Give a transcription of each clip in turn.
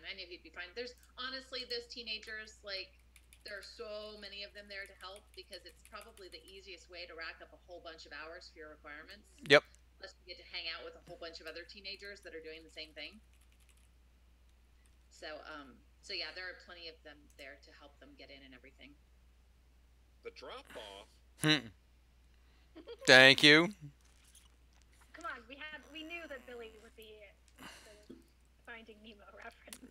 I knew he'd be fine. There's honestly those teenagers, like there are so many of them there to help because it's probably the easiest way to rack up a whole bunch of hours for your requirements. Yep. Plus, you get to hang out with a whole bunch of other teenagers that are doing the same thing. So yeah, there are plenty of them there to help them get in and everything. The drop off. Thank you. Come on, we knew that Billy would be the Finding Nemo reference.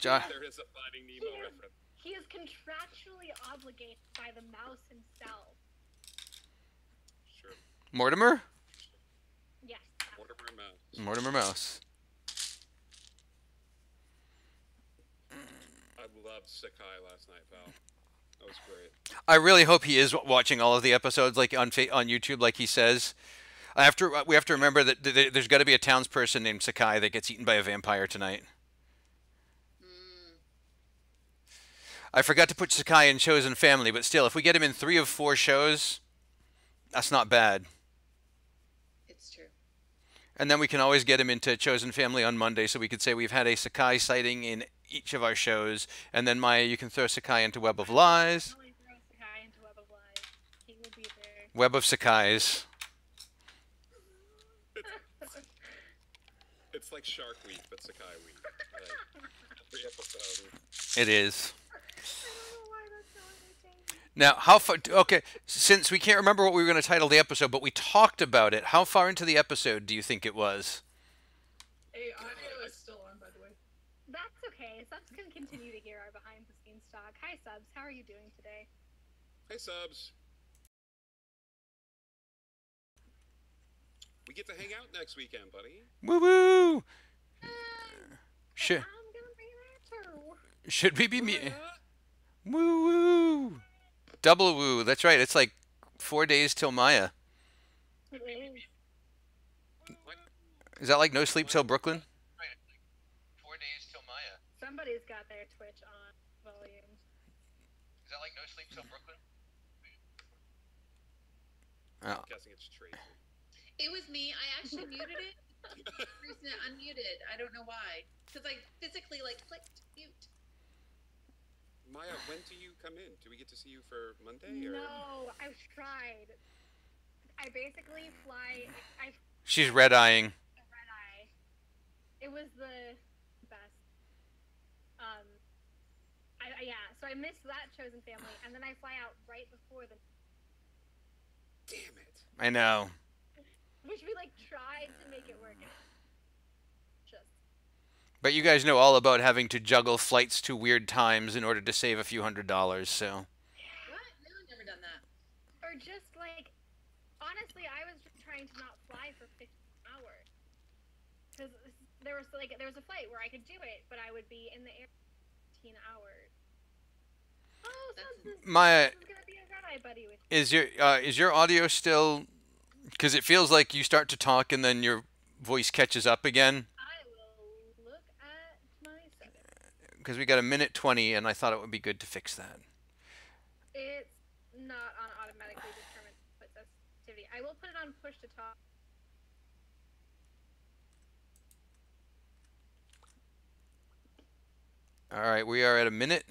There is a Finding Nemo reference. He is contractually obligated by the mouse himself. Sure. Mortimer? Yes. Mortimer Mouse. Mortimer Mouse. I loved Sakai last night, pal. That was great. I really hope he is watching all of the episodes, like on YouTube, like he says. We have to remember that there's got to be a townsperson named Sakai that gets eaten by a vampire tonight. I forgot to put Sakai in Chosen Family, but still, if we get him in 3 of 4 shows, that's not bad. It's true. And then we can always get him into Chosen Family on Monday, so we could say we've had a Sakai sighting in each of our shows. And then, Maya, you can throw Sakai into Web of Lies. Throw Sakai into Web of Lies. He will be there. Web of Sakais. It's like Shark Week, but Sakai Week. Like, every episode. It is. I don't know why that's so entertaining. Now, how far? Okay, since we can't remember what we were going to title the episode, but we talked about it. How far into the episode do you think it was? Hey, audio is still on, by the way. That's okay. Subs can continue to hear our behind-the-scenes talk. Hi, Subs. How are you doing today? Hey, Subs. We get to hang out next weekend, buddy. Woo woo! Should I'm gonna be there too. should we be Woo woo! Double woo. That's right. It's like 4 days till Maya. It is. What? Is that like No Sleep Till Brooklyn? Right, like 4 days till Maya. Somebody's got their Twitch on volume. Is that like No Sleep Till Brooklyn? Oh. I'm guessing it's Tracy. It was me. I actually muted it. Recently unmuted. I don't know why. Because I physically clicked mute. Maya, when do you come in? Do we get to see you for Monday? Or? No, I've tried. I basically fly. She's red-eyeing. Red eye. It was the best. Yeah. So I missed that Chosen Family, and then I fly out right before the. Damn it! I know. Which we tried to make it work. Just. But you guys know all about having to juggle flights to weird times in order to save a few $100s, so. What? No, I've never done that. Or just honestly, I was just trying to not fly for 15 hours. Because there was a flight where I could do it, but I would be in the air for 15 hours. Oh, so this Maya, is gonna be a red-eye buddy with is your audio still? Because it feels like you start to talk and then your voice catches up again. I will look at my settings. Because we got a minute 20, and I thought it would be good to fix that. It's not on automatically determined input sensitivity. I will put it on push to talk. All right, we are at a minute.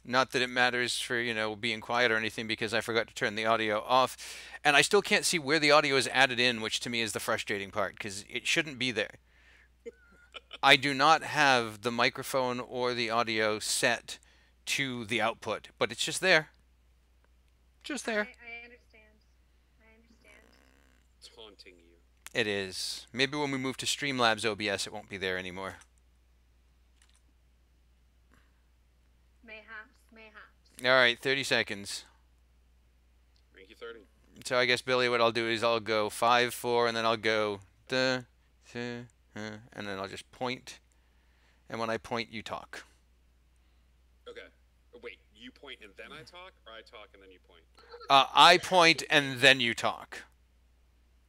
Not that it matters for, being quiet or anything, because I forgot to turn the audio off. And I still can't see where the audio is added in, which to me is the frustrating part, because it shouldn't be there. I do not have the microphone or the audio set to the output, but it's just there. Just there. I understand. I understand. It's haunting you. It is. Maybe when we move to Streamlabs OBS, it won't be there anymore. Mayhaps. All right, 30 seconds. Thank you, 30. So I guess, Billy, what I'll do is I'll go 5, 4, and then I'll go and then I'll just point. And when I point, you talk. Okay. Wait, you point and then I talk, or I talk and then you point? I point and then you talk.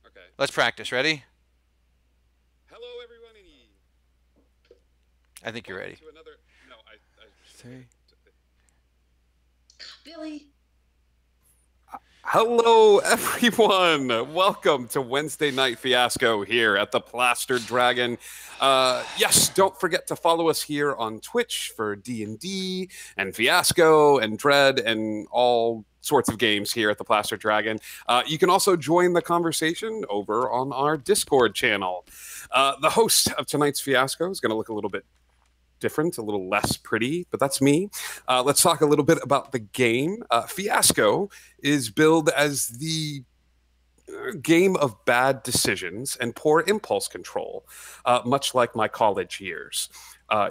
Okay. Let's practice. Ready? Hello, everyone. I think you're ready. To another. No, I 3. Billy. Hello, everyone. Welcome to Wednesday Night Fiasco here at the Plastered Dragon. Yes, don't forget to follow us here on Twitch for D&D and Fiasco and Dread and all sorts of games here at the Plastered Dragon. You can also join the conversation over on our Discord channel. The host of tonight's Fiasco is going to look a little bit different, a little less pretty, but that's me. Let's talk a little bit about the game. Fiasco is billed as the game of bad decisions and poor impulse control, much like my college years.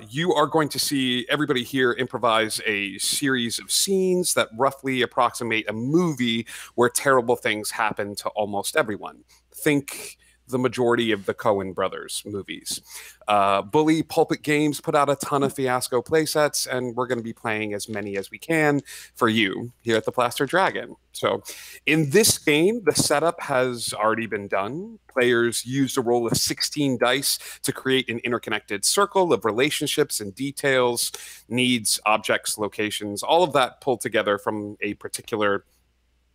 You are going to see everybody here improvise a series of scenes that roughly approximate a movie where terrible things happen to almost everyone. Think the majority of the Coen brothers movies. Bully Pulpit Games put out a ton of Fiasco playsets, and we're going to be playing as many as we can for you here at the Plaster Dragon. So in this game, the setup has already been done. Players use a roll of 16 dice to create an interconnected circle of relationships and details, needs, objects, locations, all of that pulled together from a particular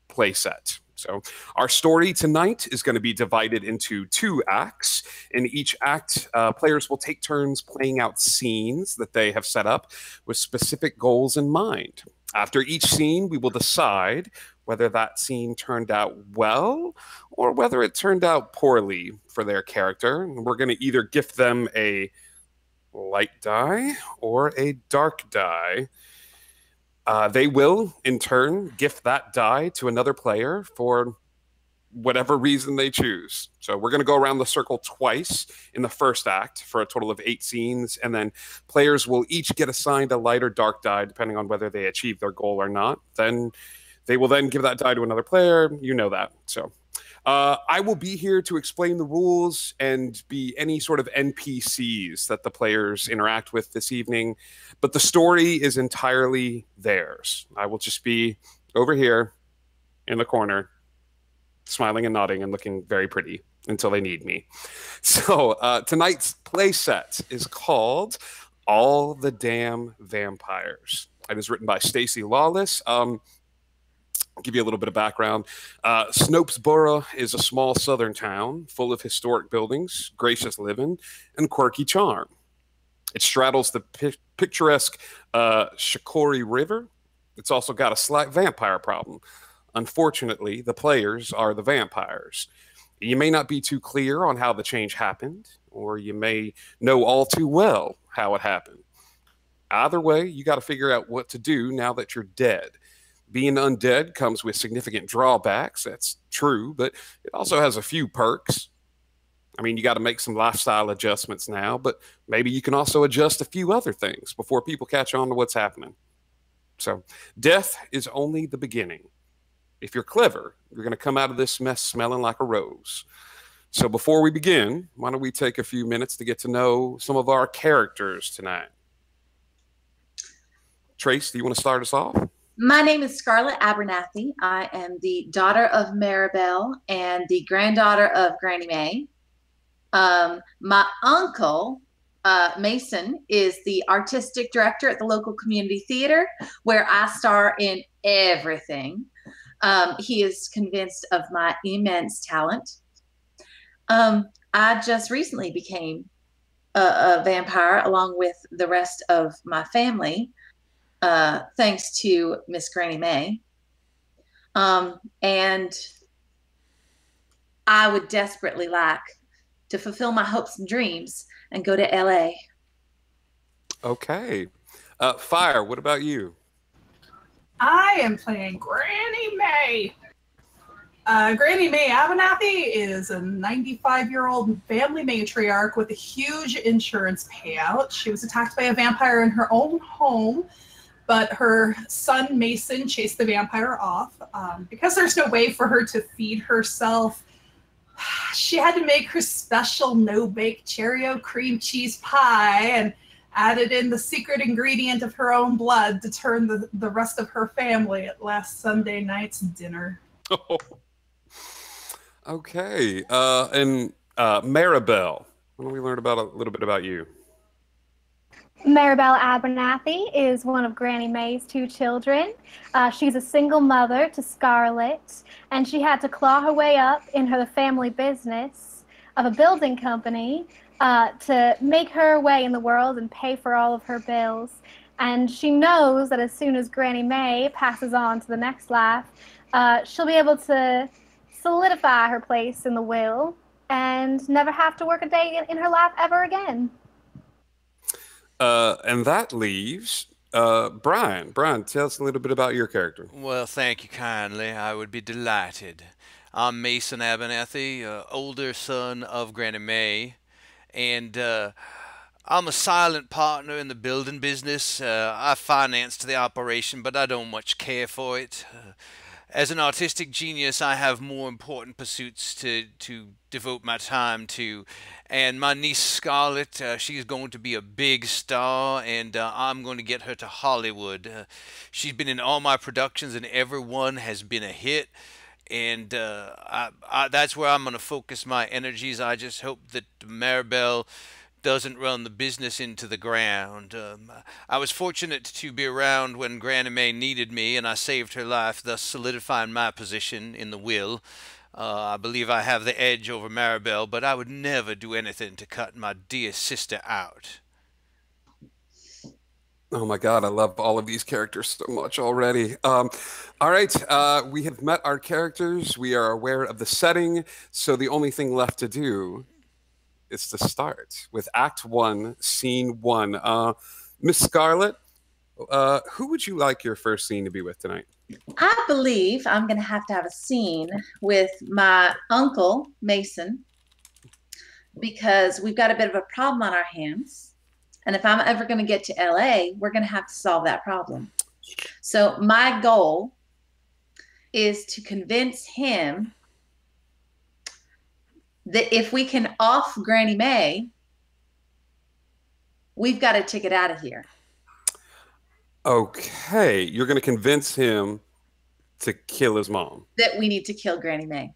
playset. So our story tonight is going to be divided into 2 acts. In each act, players will take turns playing out scenes that they have set up with specific goals in mind. After each scene, we will decide whether that scene turned out well or whether it turned out poorly for their character. We're going to either gift them a light die or a dark die. They will, in turn, gift that die to another player for whatever reason they choose. So we're going to go around the circle twice in the first act for a total of 8 scenes, and then players will each get assigned a light or dark die depending on whether they achieve their goal or not. Then they will then give that die to another player. You know that. So I will be here to explain the rules and be any sort of NPCs that the players interact with this evening, but the story is entirely theirs. I will just be over here in the corner, smiling and nodding and looking very pretty until they need me. So tonight's play set is called All the Damn Vampires. It is written by Stacey Lawless. Give you a little bit of background. Snopesboro is a small southern town full of historic buildings, gracious living, and quirky charm. It straddles the picturesque Shikori River. It's also got a slight vampire problem. Unfortunately, the players are the vampires. You may not be too clear on how the change happened, or you may know all too well how it happened. Either way, you got to figure out what to do now that you're dead. Being undead comes with significant drawbacks, that's true, but it also has a few perks. I mean, you got to make some lifestyle adjustments now, but maybe you can also adjust a few other things before people catch on to what's happening. So, death is only the beginning. If you're clever, you're going to come out of this mess smelling like a rose. So before we begin, why don't we take a few minutes to get to know some of our characters tonight? Trace, do you want to start us off? My name is Scarlett Abernathy. I am the daughter of Maribel and the granddaughter of Granny May. My uncle, Mason, is the artistic director at the local community theater, where I star in everything. He is convinced of my immense talent. I just recently became a vampire along with the rest of my family. Thanks to Miss Granny May. And I would desperately like to fulfill my hopes and dreams and go to LA. Okay. Fire, what about you? I am playing Granny May. Granny May Abernathy is a 95-year-old family matriarch with a huge insurance payout. She was attacked by a vampire in her own home, but her son Mason chased the vampire off. Because there's no way for her to feed herself, she had to make her special no-bake Cheerio cream cheese pie and added in the secret ingredient of her own blood to turn the rest of her family at last Sunday night's dinner. Okay. And Maribel, why don't we learn about a little bit about you? Maribel Abernathy is one of Granny May's 2 children. She's a single mother to Scarlett, and she had to claw her way up in her family business of a building company to make her way in the world and pay for all of her bills. And she knows that as soon as Granny May passes on to the next life, she'll be able to solidify her place in the will and never have to work a day in her life ever again. And that leaves Brian. Brian, tell us a little bit about your character. Well, thank you kindly. I would be delighted. I'm Mason Abernathy, older son of Granny May, and I'm a silent partner in the building business. I financed the operation, but I don't much care for it. As an artistic genius, I have more important pursuits to devote my time to. And my niece Scarlett, she's going to be a big star, and I'm going to get her to Hollywood. She's been in all my productions, and every one has been a hit. And that's where I'm going to focus my energies. I just hope that Maribel doesn't run the business into the ground. I was fortunate to be around when Granny May needed me, and I saved her life, thus solidifying my position in the will. I believe I have the edge over Maribel, but I would never do anything to cut my dear sister out. Oh my God, I love all of these characters so much already. All right, we have met our characters. We are aware of the setting, so the only thing left to do is to start with Act 1, Scene 1. Miss Scarlett, who would you like your first scene to be with tonight? I believe I'm going to have a scene with my uncle, Mason, because we've got a bit of a problem on our hands. And if I'm ever going to get to LA, we're going to have to solve that problem. So my goal is to convince him that if we can off Granny May, we've got a ticket out of here. Okay, you're going to convince him to kill his mom. That we need to kill Granny May.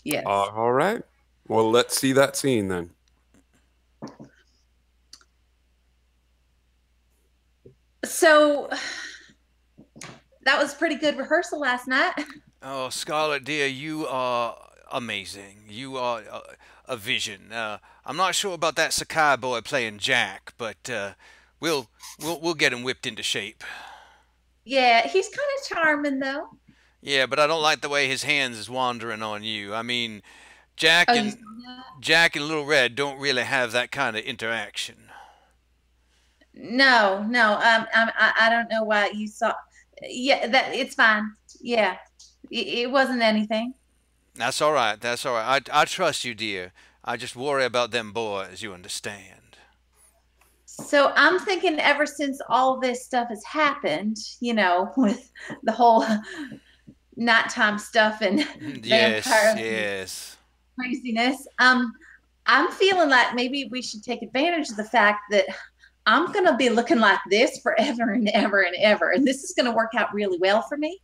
Yes. All right. Well, let's see that scene then. So that was pretty good rehearsal last night. Oh, Scarlett, dear, you are amazing. You are a vision. I'm not sure about that Sakai boy playing Jack, but we'll get him whipped into shape. Yeah, he's kind of charming though. Yeah, but I don't like the way his hands is wandering on you. I mean, Jack and Little Red don't really have that kind of interaction. No. I don't know why you saw. Yeah, that it's fine. Yeah, it wasn't anything. That's all right. That's all right. I trust you, dear. I just worry about them boys, you understand. So I'm thinking ever since all this stuff has happened, you know, with the whole nighttime stuff and yes. craziness, I'm feeling like maybe we should take advantage of the fact that I'm going to be looking like this forever and ever and ever. And this is going to work out really well for me.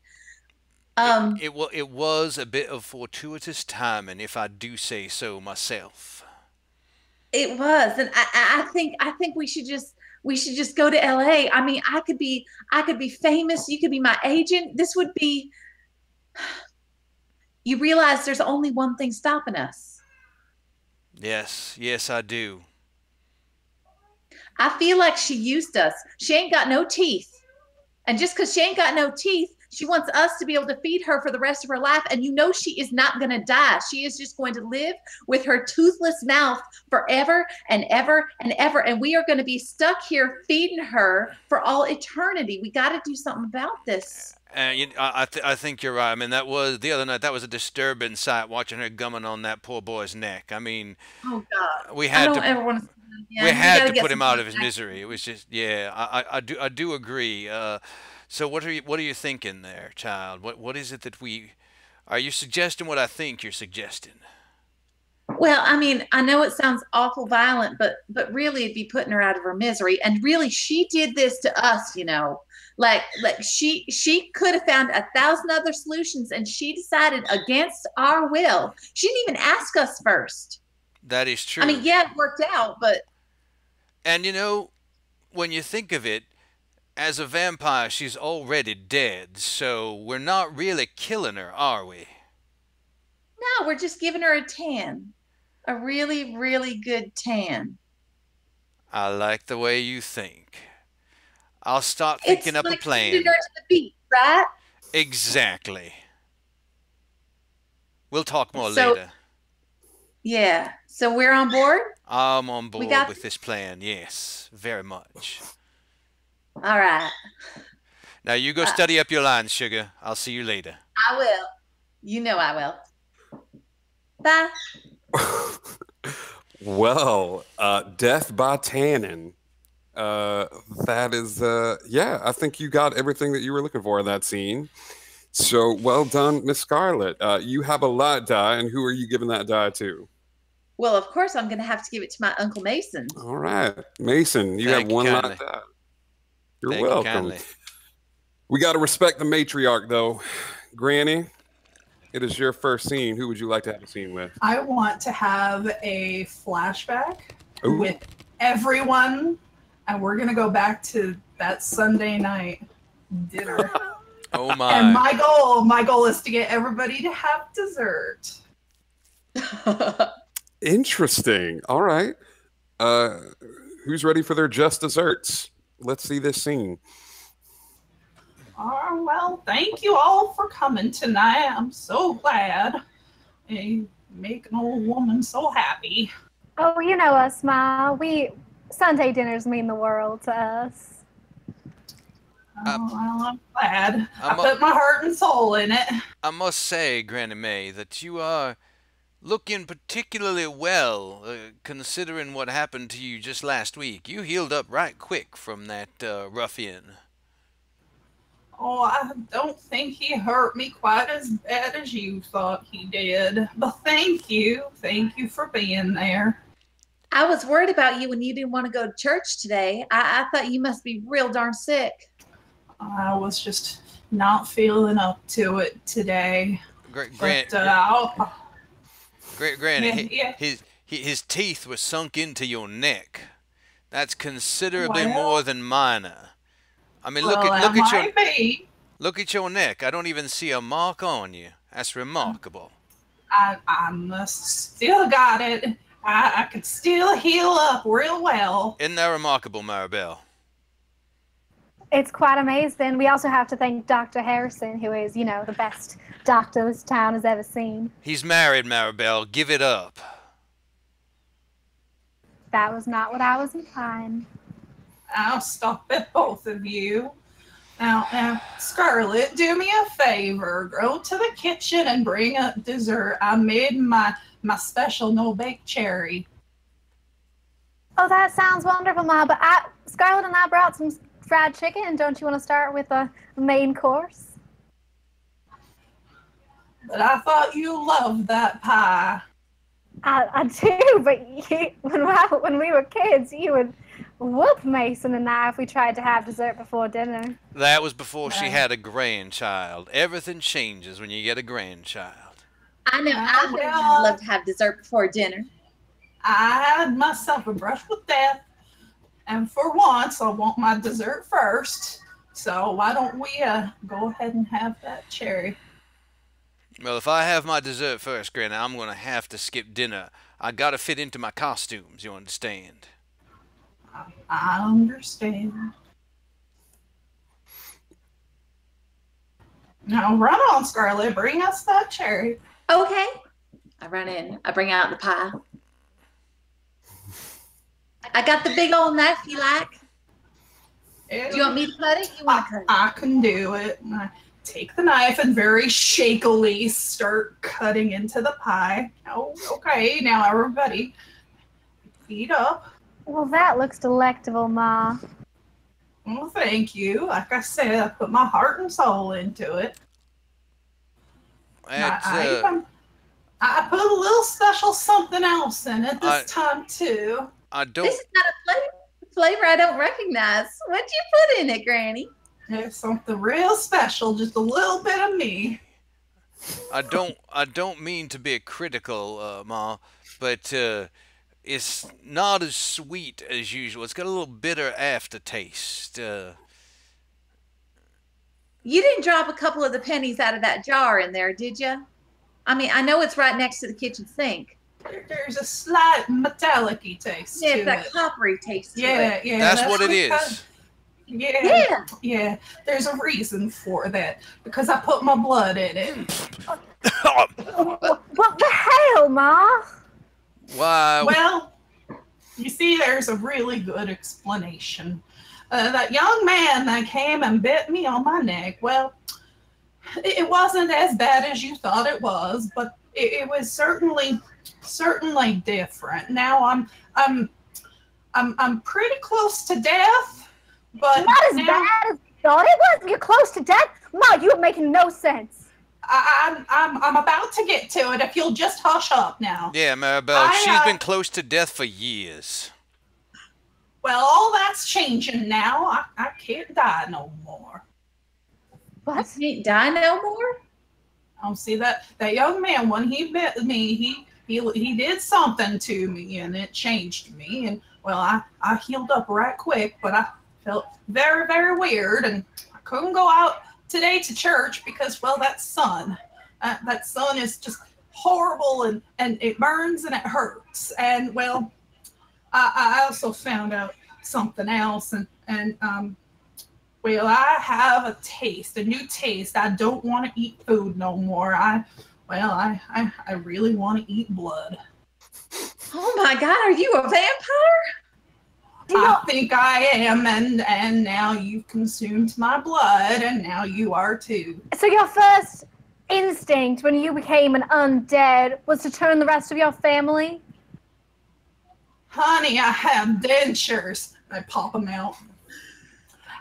It was a bit of fortuitous timing, if I do say so myself. It was, and I think we should just go to LA. I mean, I could be famous. You could be my agent. This would be. You realize there's only one thing stopping us. Yes, I do. I feel like she used us. She ain't got no teeth, and just because she ain't got no teeth, she wants us to be able to feed her for the rest of her life. And you know she is not going to die. She is just going to live with her toothless mouth forever and ever and ever. And we are going to be stuck here feeding her for all eternity. We got to do something about this. I think you're right. I mean, that was the other night. That was a disturbing sight, watching her gumming on that poor boy's neck. I mean, oh God, we had to put him out of his back. Misery. It was just, yeah, I do agree. So what are you thinking there, child? What is it that are you suggesting what I think you're suggesting? Well, I mean, I know it sounds awful violent, but really it'd be putting her out of her misery. And really, she did this to us, you know. Like she could have found 1,000 other solutions, and she decided against our will. She didn't even ask us first. That is true. I mean, yeah, it worked out, but. And you know, when you think of it, as a vampire, she's already dead, so we're not really killing her, are we? No, we're just giving her a tan. A really, really good tan. I like the way you think. I'll start It's thinking up a like plan. sending her to the beach, right? Exactly. We'll talk more So- later. Yeah. So we're on board? I'm on board got with this plan, yes, very much. All right. Now you go study up your lines, sugar. I'll see you later. I will. You know I will. Bye. Well, death by tannin. That is, yeah, I think you got everything that you were looking for in that scene. So well done, Miss Scarlet. You have a light die, and who are you giving that die to? Well, of course, I'm going to have to give it to my Uncle Mason. All right, Mason, you Thank have you one kindly. light die. You're Thank you welcome. kindly. We got to respect the matriarch, though. Granny, it is your first scene. Who would you like to have a scene with? I want to have a flashback Ooh. with everyone, and we're gonna go back to that Sunday night dinner. Oh And my. my goal is to get everybody to have dessert. Interesting. All right. Who's ready for their just desserts? Let's see this scene. Oh, well, thank you all for coming tonight. I'm so glad. You make an old woman so happy. Oh, you know us, Ma. Sunday dinners mean the world to us. Oh, well, I'm glad. I I'm a- put my heart and soul in it. I must say, Granny May, that you are looking particularly well, considering what happened to you just last week. You healed up right quick from that ruffian. Oh, I don't think he hurt me quite as bad as you thought he did. But thank you. Thank you for being there. I was worried about you when you didn't want to go to church today. I thought you must be real darn sick. I was just not feeling up to it today. Granny, But, Granny, yeah. his teeth were sunk into your neck. That's considerably Well- more than minor. I mean, well, that might be. look at your neck. I don't even see a mark on you. That's remarkable. I must still got it. I could still heal up real well. Isn't that remarkable, Maribel? It's quite amazing. We also have to thank Dr. Harrison, who is, the best doctor this town has ever seen. He's married, Maribel. Give it up. That was not what I was implying. I'll stop it, both of you. Now, Scarlet, do me a favor. Go to the kitchen and bring a dessert. I made my special no-bake cherry. Oh, that sounds wonderful, Ma. But Scarlett and I brought some fried chicken. Don't you want to start with a main course? But I thought you loved that pie. I do, but when we were kids, you would whoop Mason and I if we tried to have dessert before dinner. That was before she Right. had a grandchild. Everything changes when you get a grandchild. I know I would well- love to have dessert before dinner. I had myself a brush with death, and for once, I want my dessert first. So why don't we go ahead and have that cherry? Well, if I have my dessert first, Granny, I'm going to have to skip dinner. I got to fit into my costumes, you understand? I understand. Now run on, Scarlet. Bring us that cherry. Okay. I run in. I bring out the pie. I got the big old knife you like. Do you want me to cut it? You want to cut it? I can do it. And I take the knife and very shakily start cutting into the pie. Oh, okay. Now everybody, feed up. Well, that looks delectable, Ma. Well, thank you. Like I said, I put my heart and soul into it. That's, I put a little special something else in it this time too. I don't. This is not a flavor I don't recognize. What'd you put in it, Granny? There's something real special, just a little bit of me. I don't mean to be critical, Ma, but it's not as sweet as usual. It's got a little bitter aftertaste. You didn't drop a couple of the pennies out of that jar in there, did you? I mean, I know it's right next to the kitchen sink. There's a slight metallic-y taste Yeah, to it's that it. coppery taste to Yeah, it. yeah. That's what it because- is. Yeah, yeah. There's a reason for that because I put my blood in it. What the hell, Ma? Why? Well, you see, there's a really good explanation. That young man that came and bit me on my neck, well, it wasn't as bad as you thought it was, but it was certainly different. Now I'm pretty close to death, but Not as now bad as you thought it was? You're close to death? Ma, you are making no sense. I'm about to get to it. If you'll just hush up now. Yeah, Maribel, she's I, been close to death for years. Well, all that's changing now. I can't die no more. What? You can't die no more? Oh, see that young man when he bit me, he did something to me and it changed me. And well, I healed up right quick, but I felt very, very weird and I couldn't go out today to church because well, that sun is just horrible and it burns and it hurts. And well, I also found out something else and well, I have a new taste. I don't want to eat food no more. I really want to eat blood. Oh my God, are you a vampire? I think I am, and now you've consumed my blood, and now you are too. So your first instinct when you became an undead was to turn the rest of your family? Honey, I have dentures. I pop them out.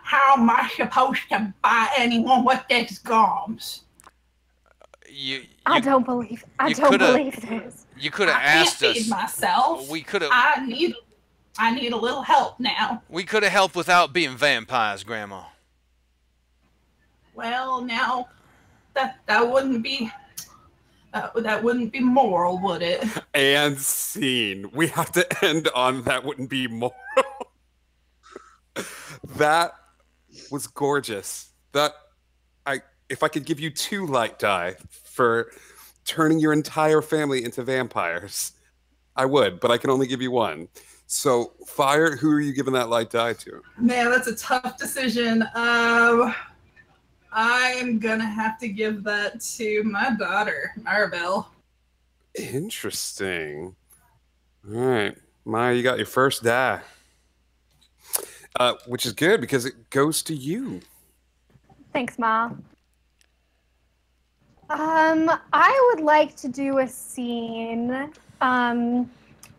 How am I supposed to buy anyone with these gums? I don't believe this. You could have I can't asked feed us. myself. We could have. I need a little help now. We could have helped without being vampires, Grandma. Well, now that wouldn't be moral, would it? And scene. We have to end on that wouldn't be moral. That was gorgeous. If I could give you 2 light die for turning your entire family into vampires, I would, but I can only give you 1. So, Fire, who are you giving that light die to? Man, that's a tough decision. I am gonna have to give that to my daughter, Maribel. Interesting. All right, Maya, you got your first die, which is good because it goes to you. Thanks, Ma. I would like to do a scene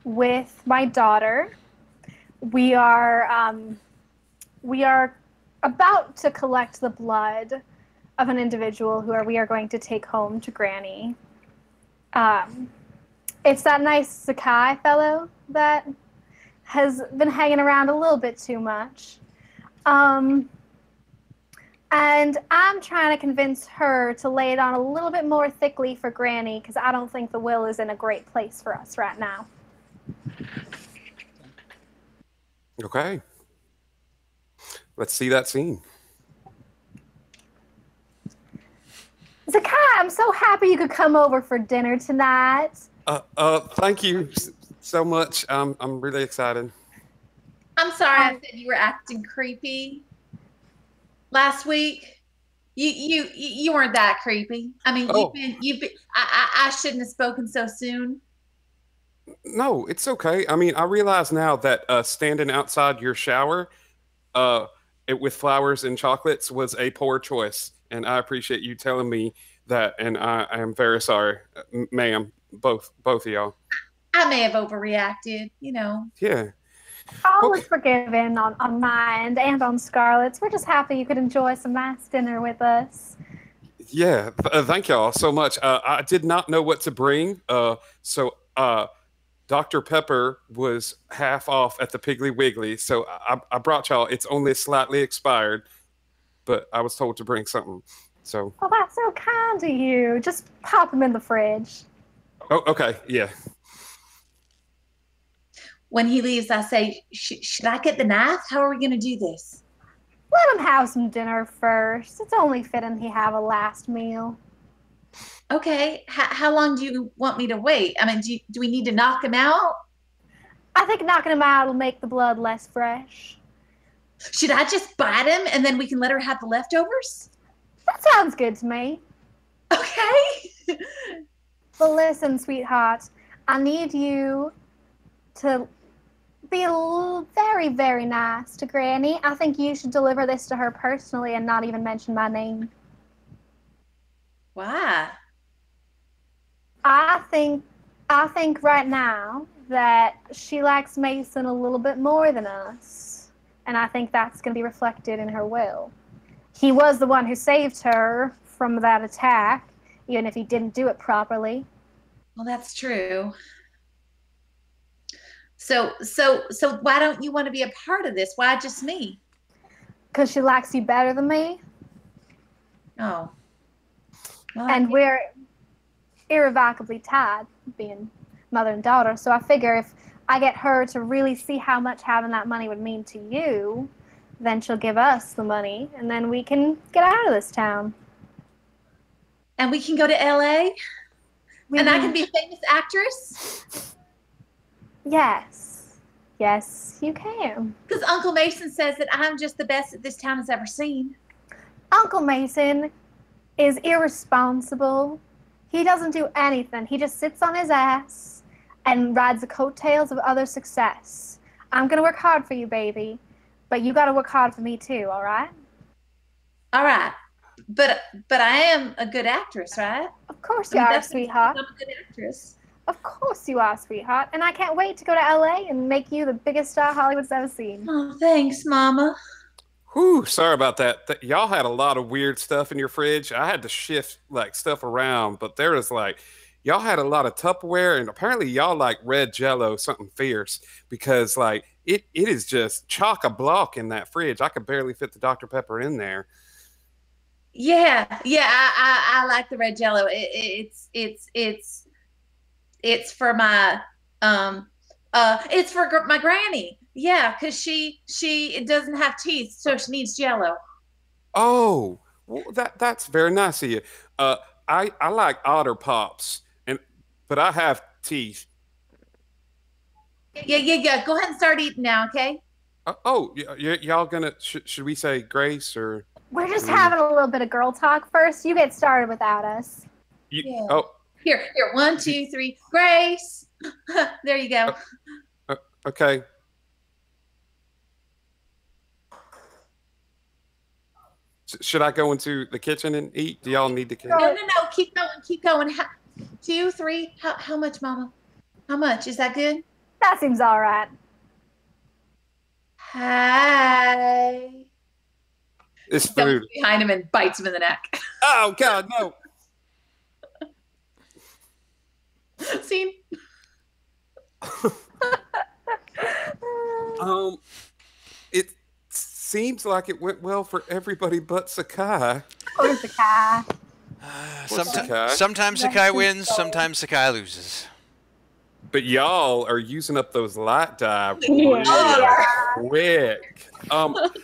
with my daughter. We are about to collect the blood of an individual we are going to take home to Granny. It's that nice Sakai fellow that has been hanging around a little bit too much. And I'm trying to convince her to lay it on a little bit more thickly for Granny because I don't think the will is in a great place for us right now. Okay. Let's see that scene. Sakai, I'm so happy you could come over for dinner tonight. Thank you so much. I'm really excited. I'm sorry I said you were acting creepy last week. You weren't that creepy. I mean, you've been. I shouldn't have spoken so soon. No, it's okay. I mean, I realize now that standing outside your shower with flowers and chocolates was a poor choice. And I appreciate you telling me that. And I am very sorry, ma'am, both of y'all. I may have overreacted, you know. Yeah. All was forgiven on my end and on Scarlett's. We're just happy you could enjoy some nice dinner with us. Yeah. Thank y'all so much. I did not know what to bring. So Dr. Pepper was half off at the Piggly Wiggly. So I brought y'all. It's only slightly expired, but I was told to bring something. So. Oh, that's so kind of you. Just pop them in the fridge. Oh, okay. Yeah. when he leaves, I say, should I get the knife? How are we going to do this? Let him have some dinner first. It's only fitting he have a last meal. Okay. How long do you want me to wait? I mean, do we need to knock him out? I think knocking him out will make the blood less fresh. Should I just bite him and then we can let her have the leftovers? That sounds good to me. Okay. But listen, sweetheart, I need you to be very, very nice to Granny. I think you should deliver this to her personally and not even mention my name. Why? I think right now that she likes Mason a little bit more than us. And I think that's going to be reflected in her will. He was the one who saved her from that attack, even if he didn't do it properly. Well, that's true. So why don't you want to be a part of this? Why just me? Because she likes you better than me. Oh. Well, And we're irrevocably tied, being mother and daughter. So I figure if I get her to really see how much having that money would mean to you, then she'll give us the money, and then we can get out of this town. and we can go to LA? And I can be a famous actress? Yes. Yes, you can. Because Uncle Mason says that I'm just the best that this town has ever seen. Uncle Mason is irresponsible. He doesn't do anything. He just sits on his ass and rides the coattails of other success. I'm going to work hard for you, baby. But you got to work hard for me too, all right? All right. But I am a good actress, right? Of course I you mean, are, that's because sweetheart. I'm a good actress. Of course you are, sweetheart. And I can't wait to go to LA and make you the biggest star Hollywood's ever seen. Oh, thanks, Mama. Whew, sorry about that. Y'all had a lot of weird stuff in your fridge. I had to shift like stuff around, but there was like, y'all had a lot of Tupperware, and apparently y'all like red Jello, something fierce, because like it is just chock-a-block in that fridge. I could barely fit the Dr. Pepper in there. Yeah, I like the red Jello. It's for my it's for my granny. Yeah, because she doesn't have teeth, so she needs Jello. Oh, well, that's very nice of you. I like Otter Pops, but I have teeth. Yeah. Go ahead and start eating now, okay? Y'all gonna should we say grace or? We're just having a little bit of girl talk first. You get started without us. Yeah. Oh, Here, 1, 2, 3, Grace. There you go. okay. Should I go into the kitchen and eat? Do y'all need to? No. Keep going. 2, 3. How much, Mama? How much? Is that good? That seems all right. Hi. It's Jumps food. behind him and bites him in the neck. Oh God, no. Scene. It seems like it went well for everybody but Sakai. Or Sakai. Sakai? Sometimes Sakai wins, sometimes Sakai loses. But y'all are using up those light dye Yeah. quick.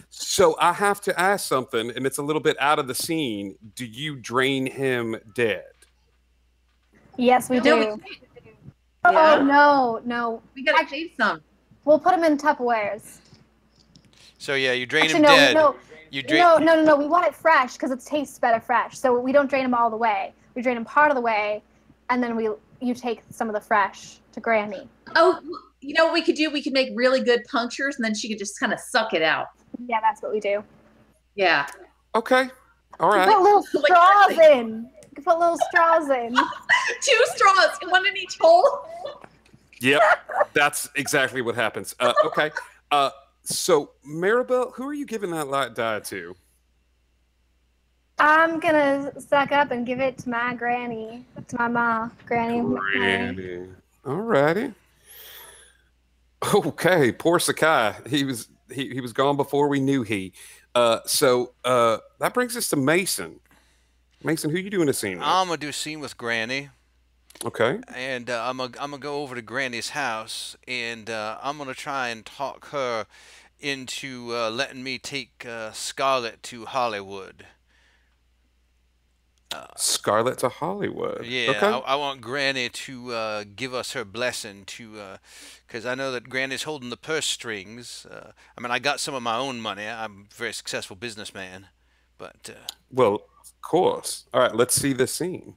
So I have to ask something, and it's a little bit out of the scene. Do you drain him dead? Yes, we No, we do. Yeah. Oh, no. We gotta save some. We'll put them in Tupperwares. So yeah, you drain Actually, him no, dead. no. You drain. No. We want it fresh because it tastes better fresh. So we don't drain them all the way. We drain them part of the way, and then you take some of the fresh to Granny. Oh, you know what we could do? We could make really good punctures, and then she could just kind of suck it out. Yeah, that's what we do. Yeah. Okay. All Put right. little Like straws nothing. in. You can put little straws in. 2 straws, one in each hole. Yep. That's exactly what happens. Okay. So Maribel, who are you giving that light dye to? I'm gonna suck up and give it to my granny, to my ma, Granny. Granny. All righty. Okay, poor Sakai. He was gone before we knew he. So that brings us to Mason. Mason, who you doing a scene with? I'm gonna do a scene with Granny. Okay. And I'm gonna go over to Granny's house, and I'm gonna try and talk her into letting me take Scarlett to Hollywood. Scarlet to Hollywood. Yeah, Okay. I want Granny to give us her blessing to, because I know that Granny's holding the purse strings. I mean, I got some of my own money. I'm a very successful businessman, but Well, of course. All right, let's see the scene.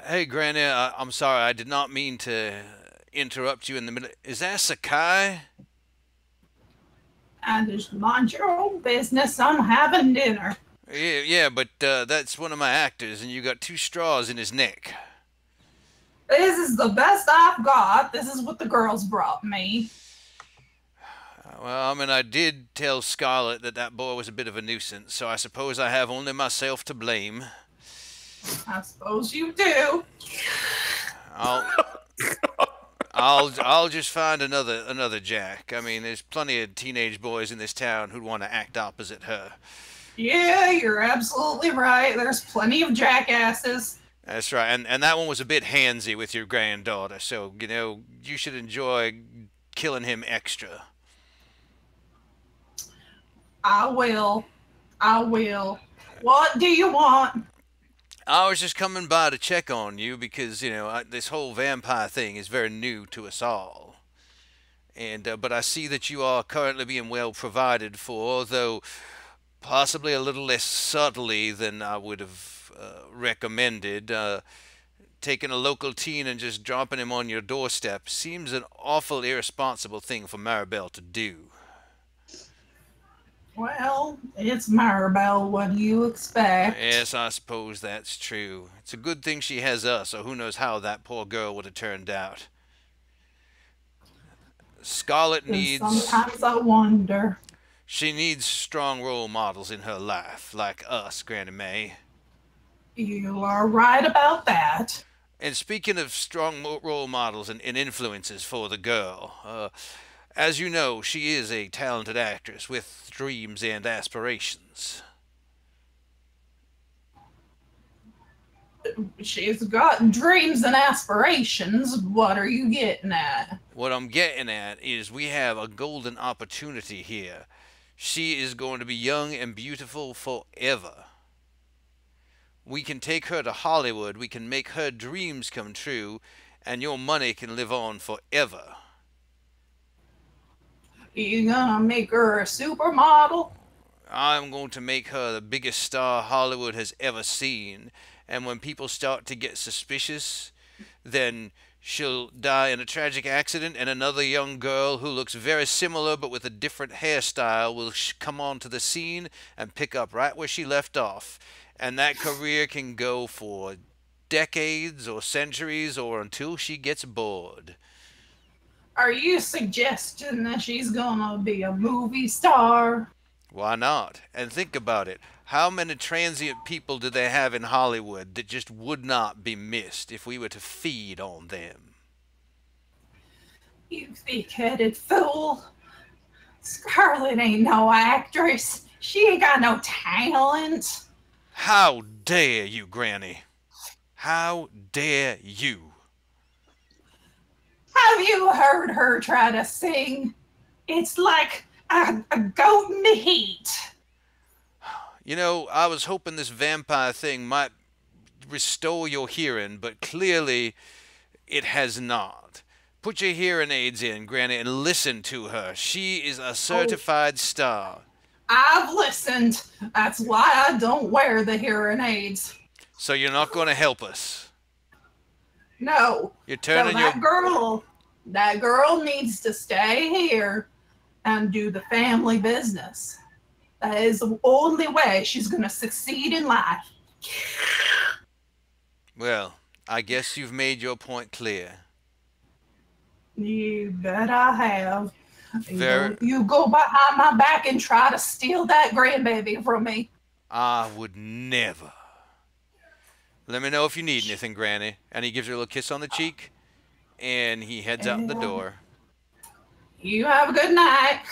hey, Granny, I'm sorry, I did not mean to interrupt you in the middle. Is that Sakai? And just mind your own business. I'm having dinner. Yeah, but that's one of my actors, and you got two straws in his neck. This is the best I've got. This is what the girls brought me. Well, I mean, I did tell Scarlett that that boy was a bit of a nuisance, so I suppose I have only myself to blame. I suppose you do. I'll I'll just find another Jack. I mean, there's plenty of teenage boys in this town who'd want to act opposite her. Yeah, you're absolutely right. There's plenty of jackasses. That's right, and that one was a bit handsy with your granddaughter, so you should enjoy killing him extra. I will. I will. What do you want? I was just coming by to check on you because this whole vampire thing is very new to us all. And but I see that you are currently being well provided for, though possibly a little less subtly than I would have recommended. Taking a local teen and just dropping him on your doorstep seems an awful irresponsible thing for Maribel to do. Well, it's Maribel. What do you expect? Yes, I suppose that's true. It's a good thing she has us, or who knows how that poor girl would have turned out. Scarlett And needs... sometimes I wonder. She needs strong role models in her life, like us, Granny May. You are right about that. And speaking of strong role models and influences for the girl, as you know, she is a talented actress with dreams and aspirations. She's got dreams and aspirations. What are you getting at? What I'm getting at is we have a golden opportunity here. She is going to be young and beautiful forever. We can take her to Hollywood, we can make her dreams come true, and your money can live on forever. You gonna make her a supermodel? I'm going to make her the biggest star Hollywood has ever seen, and when people start to get suspicious, then she'll die in a tragic accident, and another young girl who looks very similar but with a different hairstyle will come onto the scene and pick up right where she left off. And that career can go for decades or centuries or until she gets bored. Are you suggesting that she's gonna be a movie star? Why not? And think about it. How many transient people do they have in Hollywood that just would not be missed if we were to feed on them? You thick-headed fool. Scarlett ain't no actress. She ain't got no talent. How dare you, Granny? How dare you? Have you heard her try to sing? It's like a goat in the heat. I was hoping this vampire thing might restore your hearing, but clearly it has not. Put your hearing aids in, Granny, and listen to her. She is a certified star. I've listened. That's why I don't wear the hearing aids. So you're not going to help us? No. You're turning your... That girl needs to stay here and do the family business. That is the only way she's going to succeed in life. Well, I guess you've made your point clear. You bet I have. Very... You go behind my back and try to steal that grandbaby from me. I would never. Let me know if you need anything, Granny. And he gives her a little kiss on the cheek, and he heads out the door. You have a good night.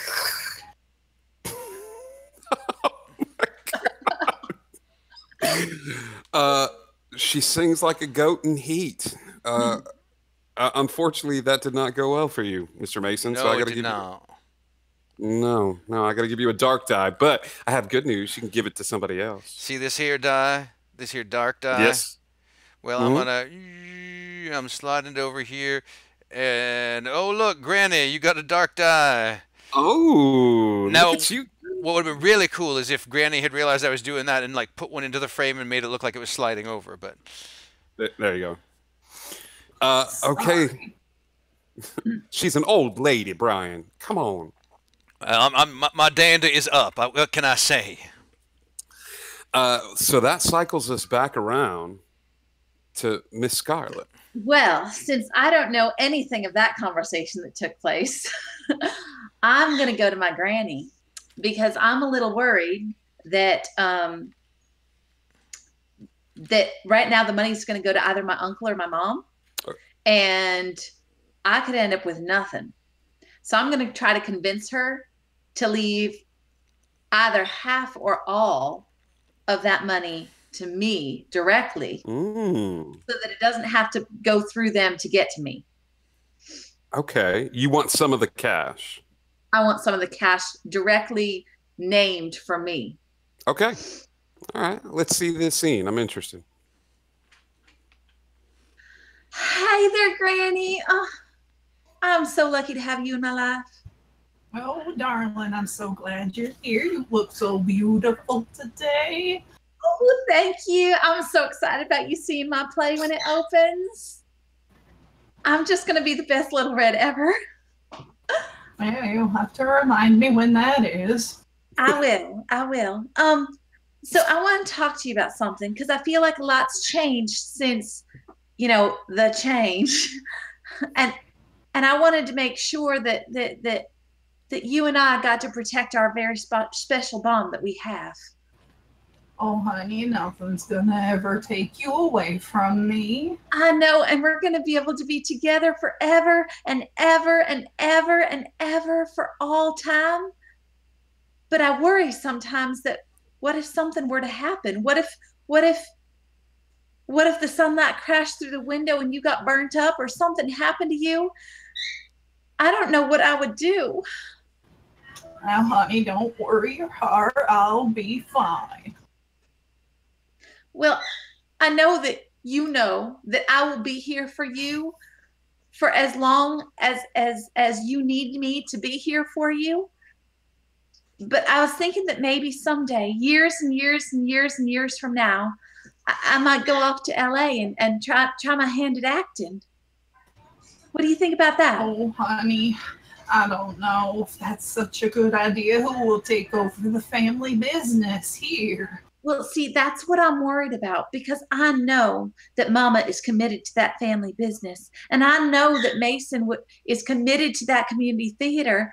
She sings like a goat in heat. Unfortunately, that did not go well for you, Mr. Mason. So I No, it got to did give not. you. No, I got to give you a dark die. But I have good news. You can give it to somebody else. See this here die? This here dark die? Yes. Well, I'm sliding it over here, and oh look, Granny, you got a dark die. Oh, Now, look at you. what would have been really cool is if Granny had realized I was doing that and like put one into the frame and made it look like it was sliding over. But There you go. Okay. She's an old lady, Brian. Come on. my dander is up. What can I say? So that cycles us back around to Miss Scarlet. Well, since I don't know anything of that conversation that took place, I'm going to go to my granny because I'm a little worried that that right now the money's going to go to either my uncle or my mom, and I could end up with nothing. So I'm going to try to convince her to leave either half or all of that money to me directly so that it doesn't have to go through them to get to me. Okay. You want some of the cash. I want some of the cash directly named for me. Okay. All right. Let's see this scene. I'm interested. Hi there, Granny. Oh, I'm so lucky to have you in my life. Oh, darling, I'm so glad you're here. You look so beautiful today. Oh, thank you. I'm so excited about you seeing my play when it opens. I'm just going to be the best little red ever. Yeah, you'll have to remind me when that is. I will. So I want to talk to you about something because I feel like a lot's changed since, the change. And I wanted to make sure that you and I got to protect our very special bond that we have. Oh, honey, nothing's gonna ever take you away from me. I know, and we're gonna be able to be together forever and ever and ever and ever for all time. But I worry sometimes that what if something were to happen? What if the sunlight crashed through the window and you got burnt up or something happened to you? I don't know what I would do. Now, honey, don't worry your heart. I'll be fine. Well, I know that you know that I will be here for you for as long as you need me to be here for you. But I was thinking that maybe someday, years and years and years and years from now, I might go off to LA and try my hand at acting. What do you think about that? Oh, honey, I don't know if that's such a good idea. Who will take over the family business here? Well, see, that's what I'm worried about because I know that Mama is committed to that family business. And I know that Mason is committed to that community theater.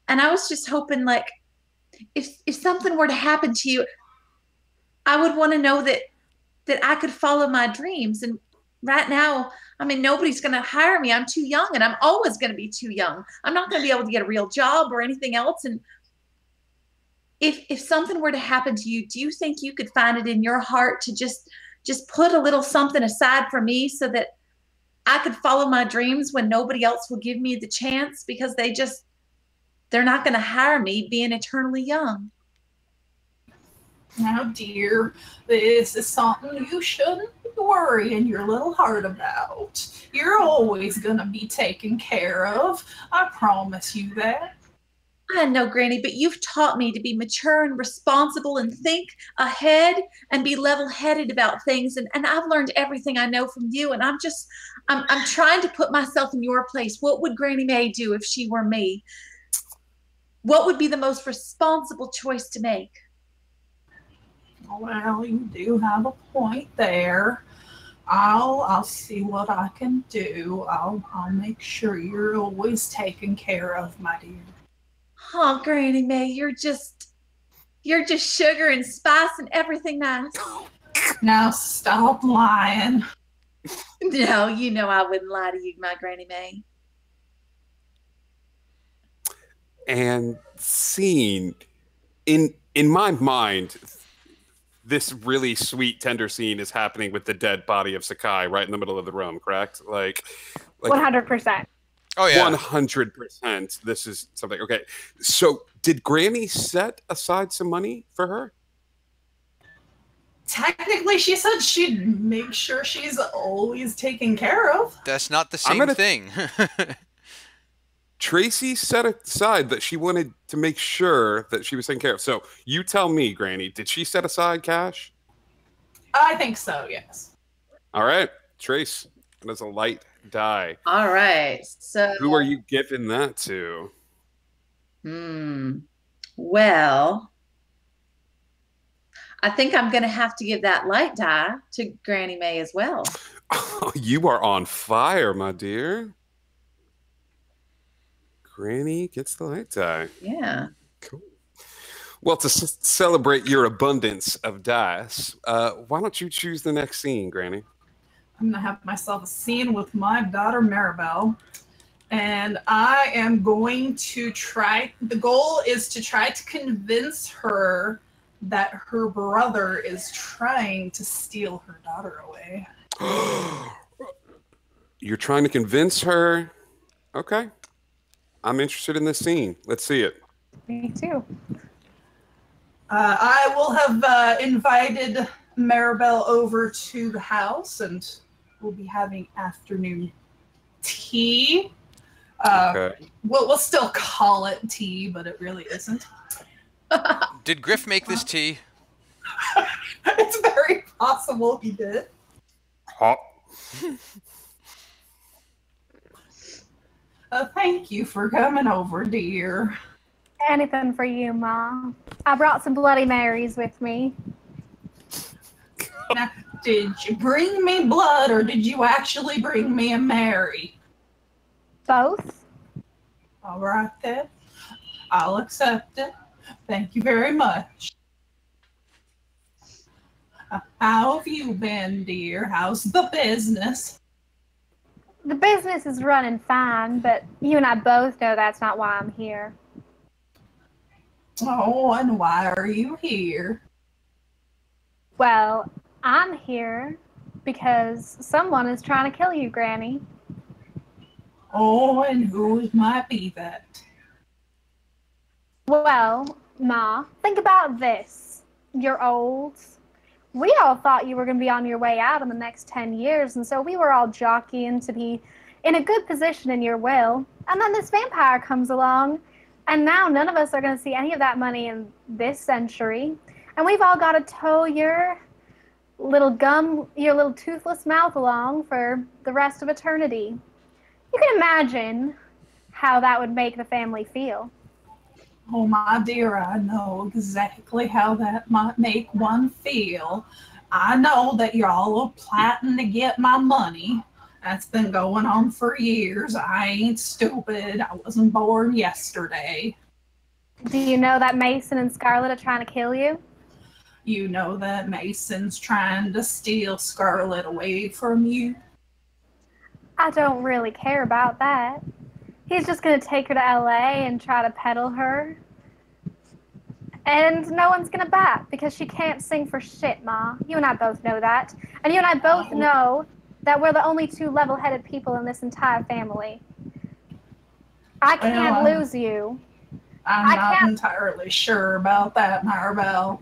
And I was just hoping, like, if something were to happen to you, I would want to know that I could follow my dreams. And right now, I mean, nobody's going to hire me. I'm too young, and I'm always going to be too young. I'm not going to be able to get a real job or anything else. And if something were to happen to you, do you think you could find it in your heart to just put a little something aside for me so that I could follow my dreams when nobody else will give me the chance because they're not going to hire me being eternally young? Now, dear, this is something you shouldn't worry in your little heart about. You're always going to be taken care of. I promise you that. I know, Granny, but you've taught me to be mature and responsible and think ahead and be level-headed about things. And I've learned everything I know from you. And I'm trying to put myself in your place. What would Granny May do if she were me? What would be the most responsible choice to make? Well, you do have a point there. I'll see what I can do. I'll make sure you're always taken care of, my dear. Oh, Granny May, you're just sugar and spice and everything nice. Now stop lying. No, you know I wouldn't lie to you, my Granny May. And scene in my mind, this really sweet, tender scene is happening with the dead body of Sakai right in the middle of the room, correct? Like 100%. Oh yeah. 100%. This is something. Okay. So did Granny set aside some money for her? Technically, she said she'd make sure she's always taken care of. That's not the same thing. Tracy set aside that she wanted to make sure that she was taken care of. So you tell me, Granny, did she set aside cash? I think so, yes. All right. Trace, that is a light die. All right. So Who are you giving that to? Well, I think I'm going to have to give that light die to Granny May as well. Oh, you are on fire, my dear. Granny gets the light die. Yeah. Cool. Well, to celebrate your abundance of dice, why don't you choose the next scene, Granny? I'm going to have myself a scene with my daughter, Maribel. And I am going to try, the goal is to try to convince her that her brother is trying to steal her daughter away. You're trying to convince her? Okay. I'm interested in this scene. Let's see it. Me too. I will have invited Maribel over to the house, and we'll be having afternoon tea. Okay. We'll still call it tea, but it really isn't. Did Griff make this tea? It's very possible he did. Hot. Thank you for coming over, dear. Anything for you, Ma. I brought some Bloody Marys with me. Now, did you bring me blood, or did you actually bring me a Mary? Both. All right, then. I'll accept it. Thank you very much. How have you been, dear? How's the business? The business is running fine, but you and I both know that's not why I'm here. Oh, and why are you here? Well, I'm here because someone is trying to kill you, Granny. Oh, and who might be that? Well, Ma, think about this. You're old. We all thought you were going to be on your way out in the next 10 years, and so we were all jockeying to be in a good position in your will. And then this vampire comes along, and now none of us are going to see any of that money in this century. And we've all got to tow your little toothless mouth along for the rest of eternity. You can imagine how that would make the family feel. Oh, my dear, I know exactly how that might make one feel. I know that y'all are plotting to get my money. That's been going on for years. I ain't stupid. I wasn't born yesterday. Do you know that Mason and Scarlett are trying to kill you? You know that Mason's trying to steal Scarlett away from you? I don't really care about that. He's just going to take her to LA and try to peddle her. And no one's going to bat because she can't sing for shit, Ma. You and I both know that. And you and I both know that we're the only two level-headed people in this entire family. I can't lose you. I'm not entirely sure about that, Maribel.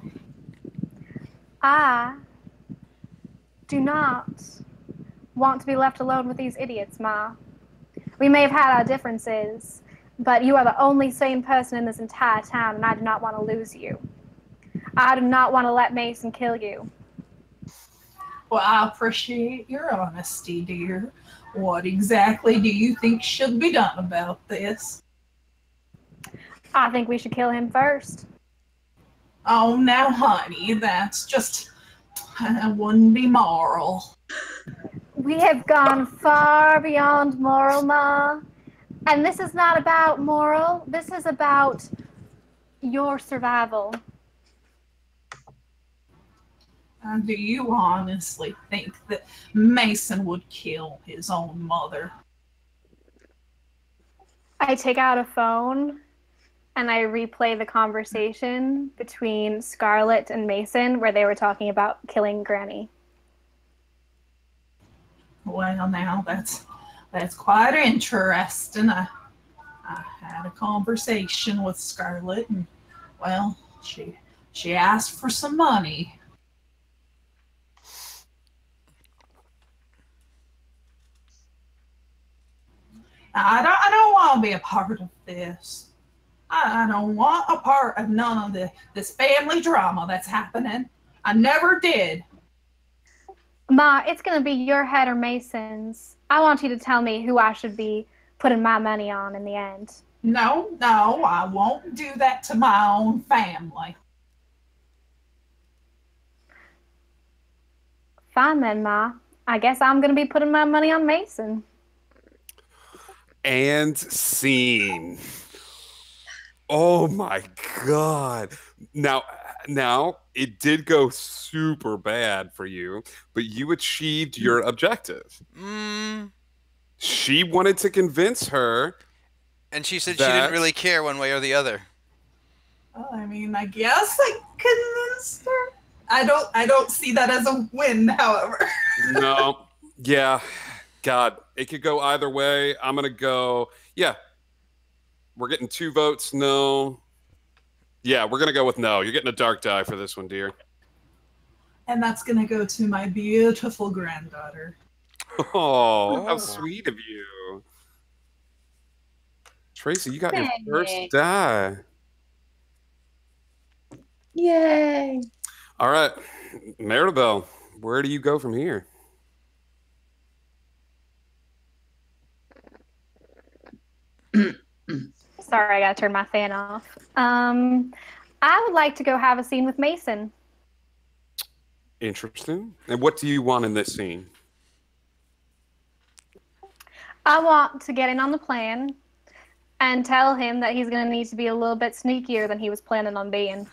I do not want to be left alone with these idiots, Ma. We may have had our differences, but you are the only sane person in this entire town, and I do not want to lose you. I do not want to let Mason kill you. Well, I appreciate your honesty, dear. What exactly do you think should be done about this? I think we should kill him first. Oh, now, honey, that's just... That wouldn't be moral. We have gone far beyond moral, Ma. And this is not about moral. This is about your survival. Do you honestly think that Mason would kill his own mother? I take out a phone and I replay the conversation between Scarlett and Mason where they were talking about killing Granny. Well, now that's quite interesting. I had a conversation with Scarlett, and well, she asked for some money. I don't want to be a part of this. I don't want a part of none of this family drama that's happening. I never did. Ma, it's going to be your head or Mason's. I want you to tell me who I should be putting my money on in the end. No, I won't do that to my own family. Fine then, Ma. I guess I'm going to be putting my money on Mason. And scene. Oh my God. Now it did go super bad for you, but you achieved your objective. She wanted to convince her. And she said she didn't really care one way or the other. I mean, I guess I convinced her. I don't see that as a win, however. No. Yeah. God, it could go either way. I'm going to go, yeah. We're getting 2 votes, no. Yeah, we're going to go with no. You're getting a dark die for this one, dear. And that's going to go to my beautiful granddaughter. Oh, how sweet of you. Tracy, you got your first die. Yay. All right. Maribel, where do you go from here? Sorry, I gotta turn my fan off. I would like to go have a scene with Mason. Interesting. And what do you want in this scene? I want to get in on the plan and tell him that he's going to need to be a little bit sneakier than he was planning on being.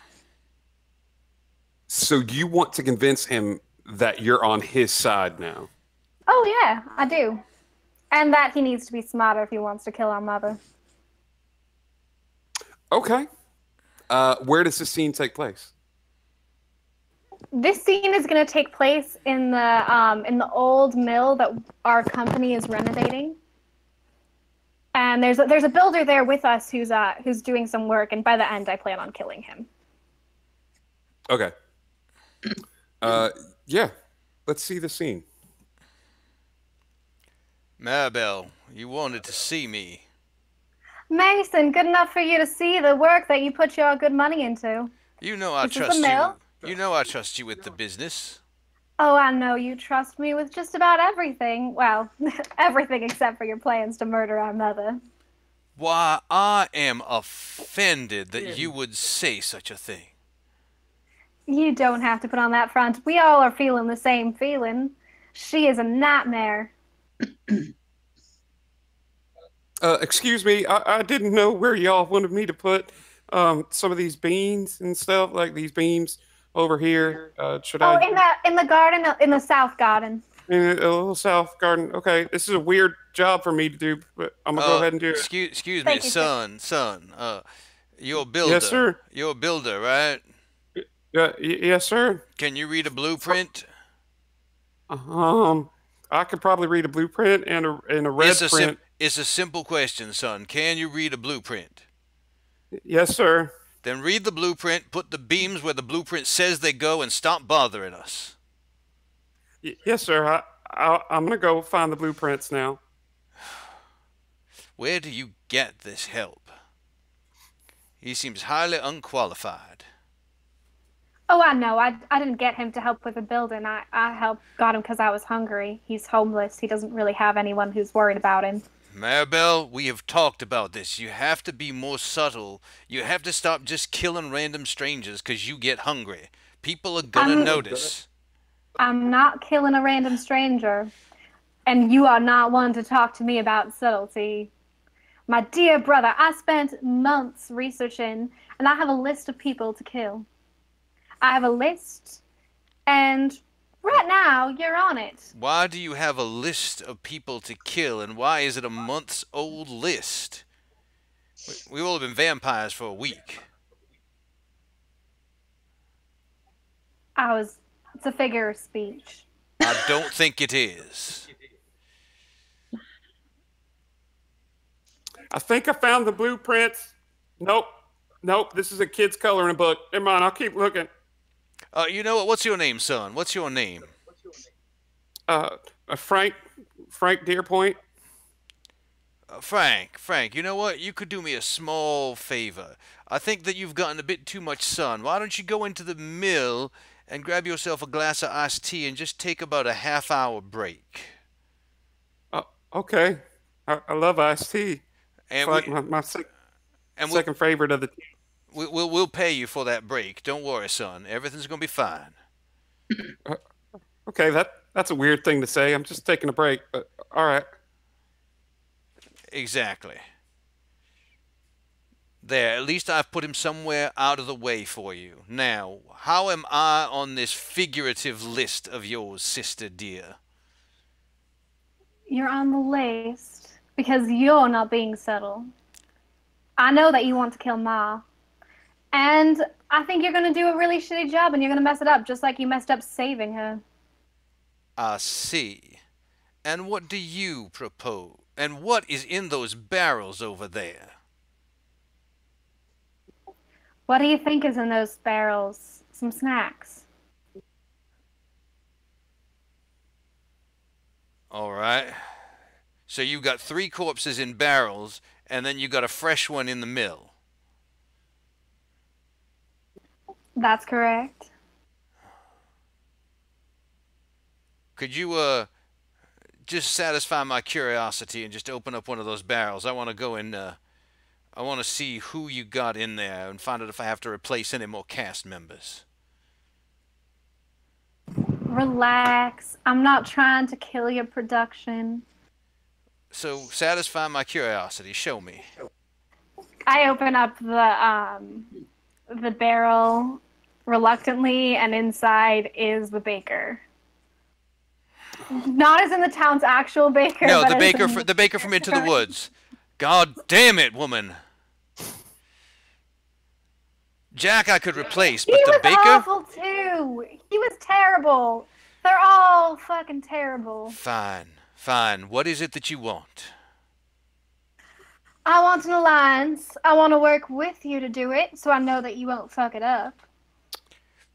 So you want to convince him that you're on his side now? Oh, yeah, I do. And that he needs to be smarter if he wants to kill our mother. Okay. Where does this scene take place? This scene is going to take place in the old mill that our company is renovating. And there's a builder there with us who's doing some work, and by the end I plan on killing him. Okay. Yeah. Let's see the scene. Maribel, you wanted to see me. Mason, good enough for you to see the work that you put your good money into. You know I This is trust the mill? you. You know I trust you with the business. Oh, I know you trust me with just about everything. Well, everything except for your plans to murder our mother. Why, I am offended that you would say such a thing. You don't have to put on that front. We all are feeling the same feeling. She is a nightmare. Excuse me, I didn't know where y'all wanted me to put some of these beans and stuff, like these beans over here. Should I? In the garden, in the south garden. In a little south garden. Okay, this is a weird job for me to do, but I'm gonna go ahead and do it. Excuse me, Thank you, son. You're a builder. Yes, sir. You're a builder, right? Yes, sir. Can you read a blueprint? I could probably read a blueprint and a red print. It's a simple question, son. Can you read a blueprint? Yes, sir. Then read the blueprint, put the beams where the blueprint says they go, and stop bothering us. Yes, sir. I'm going to go find the blueprints now. Where do you get this help? He seems highly unqualified. Oh, I know. I didn't get him to help with the building. I got him because I was hungry. He's homeless. He doesn't really have anyone who's worried about him. Maribel, we have talked about this. You have to be more subtle. You have to stop just killing random strangers because you get hungry. People are gonna notice. I'm not killing a random stranger. And you are not one to talk to me about subtlety. My dear brother, I spent months researching, and I have a list of people to kill. I have a list, and right now, you're on it. Why do you have a list of people to kill, and why is it a months-old list? We will have been vampires for a week. It's a figure of speech. I don't think it is. I think I found the blueprints. Nope. Nope. This is a kid's coloring book. Never mind. I'll keep looking. You know what? What's your name, son? What's your name? Frank Deerpoint. Frank, you know what? You could do me a small favor. I think that you've gotten a bit too much sun. Why don't you go into the mill and grab yourself a glass of iced tea and just take about a half-hour break? Okay. I love iced tea. And It's we, like my and second favorite of the tea. we'll pay you for that break. Don't worry, son. Everything's gonna be fine. Okay, that's a weird thing to say. I'm just taking a break, but all right. Exactly. There, at least I've put him somewhere out of the way for you. Now, how am I on this figurative list of yours, sister dear? You're on the list because you're not being subtle. I know that you want to kill Ma. And I think you're going to do a really shitty job and you're going to mess it up just like you messed up saving her. I see. And what do you propose? And what is in those barrels over there? What do you think is in those barrels? Some snacks. All right. So you got 3 corpses in barrels, and then you got a fresh one in the mill. That's correct. Could you just satisfy my curiosity and just open up one of those barrels? I want to go in. I want to see who you got in there and find out if I have to replace any more cast members. Relax. I'm not trying to kill your production. So satisfy my curiosity. Show me. I open up the barrel reluctantly, and inside is the baker. Not as in the town's actual baker. No, but the as baker, in the baker from Into the Woods. God damn it, woman. Jack, I could replace, but He the was baker. awful too. He was terrible. They're all fucking terrible. Fine, fine. What is it that you want? I want an alliance. I want to work with you to do it, so I know that you won't fuck it up.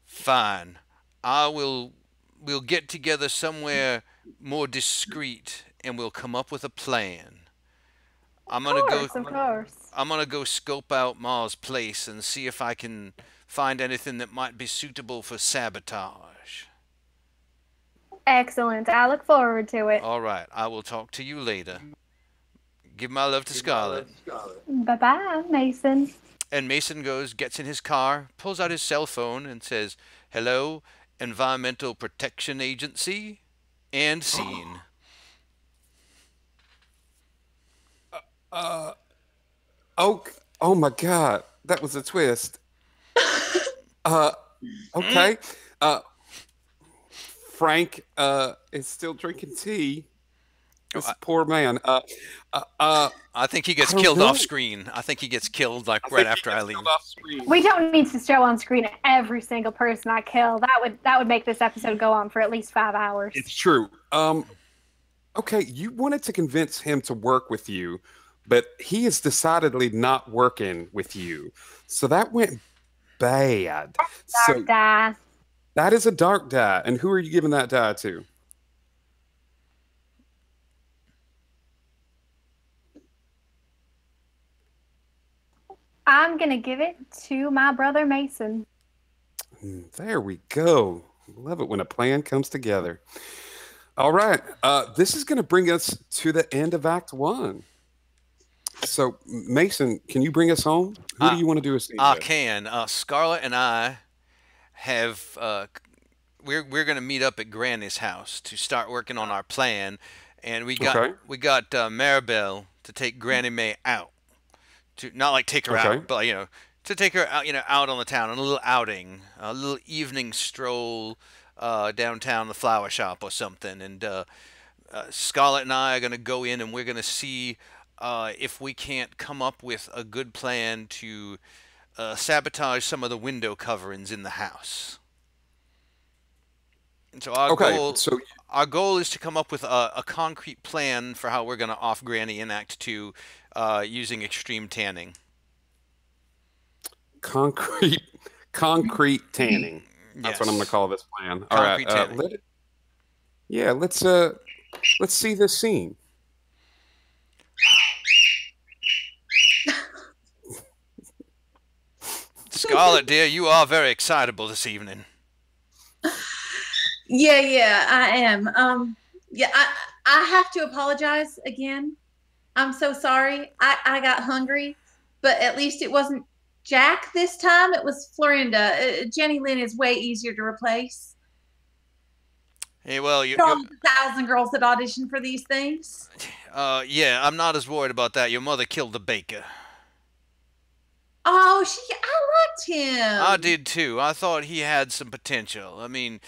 Fine. We'll get together somewhere more discreet and we'll come up with a plan. I'm gonna Of course. I'm gonna go scope out Ma's place and see if I can find anything that might be suitable for sabotage. Excellent. I look forward to it. All right, I will talk to you later. Give my love to Scarlett. Bye-bye, Mason. And Mason gets in his car, pulls out his cell phone, and says, "Hello, Environmental Protection Agency," and scene. Oh my God, that was a twist. Okay. Frank is still drinking tea. This poor man. I think he gets I don't killed know. off screen. I think he gets killed like right after I leave. We don't need to show on screen every single person I kill. That would make this episode go on for at least 5 hours. It's true. Okay, you wanted to convince him to work with you, but he is decidedly not working with you. So that went bad. So Die. that is a dark die. And who are you giving that die to? I'm gonna give it to my brother Mason. There we go. Love it when a plan comes together. All right. This is going to bring us to the end of Act 1. So, Mason, can you bring us home? Who do you want to do a scene I with? can. Scarlett and I have. We're going to meet up at Granny's house to start working on our plan, and we got Okay. Maribel to take Granny May out. To not like take her Okay. out, but to take her out, out on the town on a little outing, a little evening stroll downtown the flower shop or something. And Scarlett and I are going to go in and we're going to see if we can't come up with a good plan to sabotage some of the window coverings in the house. And so Okay, so our goal is to come up with a concrete plan for how we're going to off Granny in Act 2 using extreme tanning. concrete tanning. That's what I'm going to call this plan. All right. Concrete tanning. Let's see this scene. Scarlett, dear, you are very excitable this evening. Yeah, I am. Yeah, I have to apologize again. I'm so sorry. I got hungry, but at least it wasn't Jack this time. It was Florinda. Jenny Lynn is way easier to replace. Hey, well, All the 1,000 girls that audition for these things. yeah, I'm not as worried about that. Your mother killed the baker. Oh, I liked him. I did too. I thought he had some potential. I mean,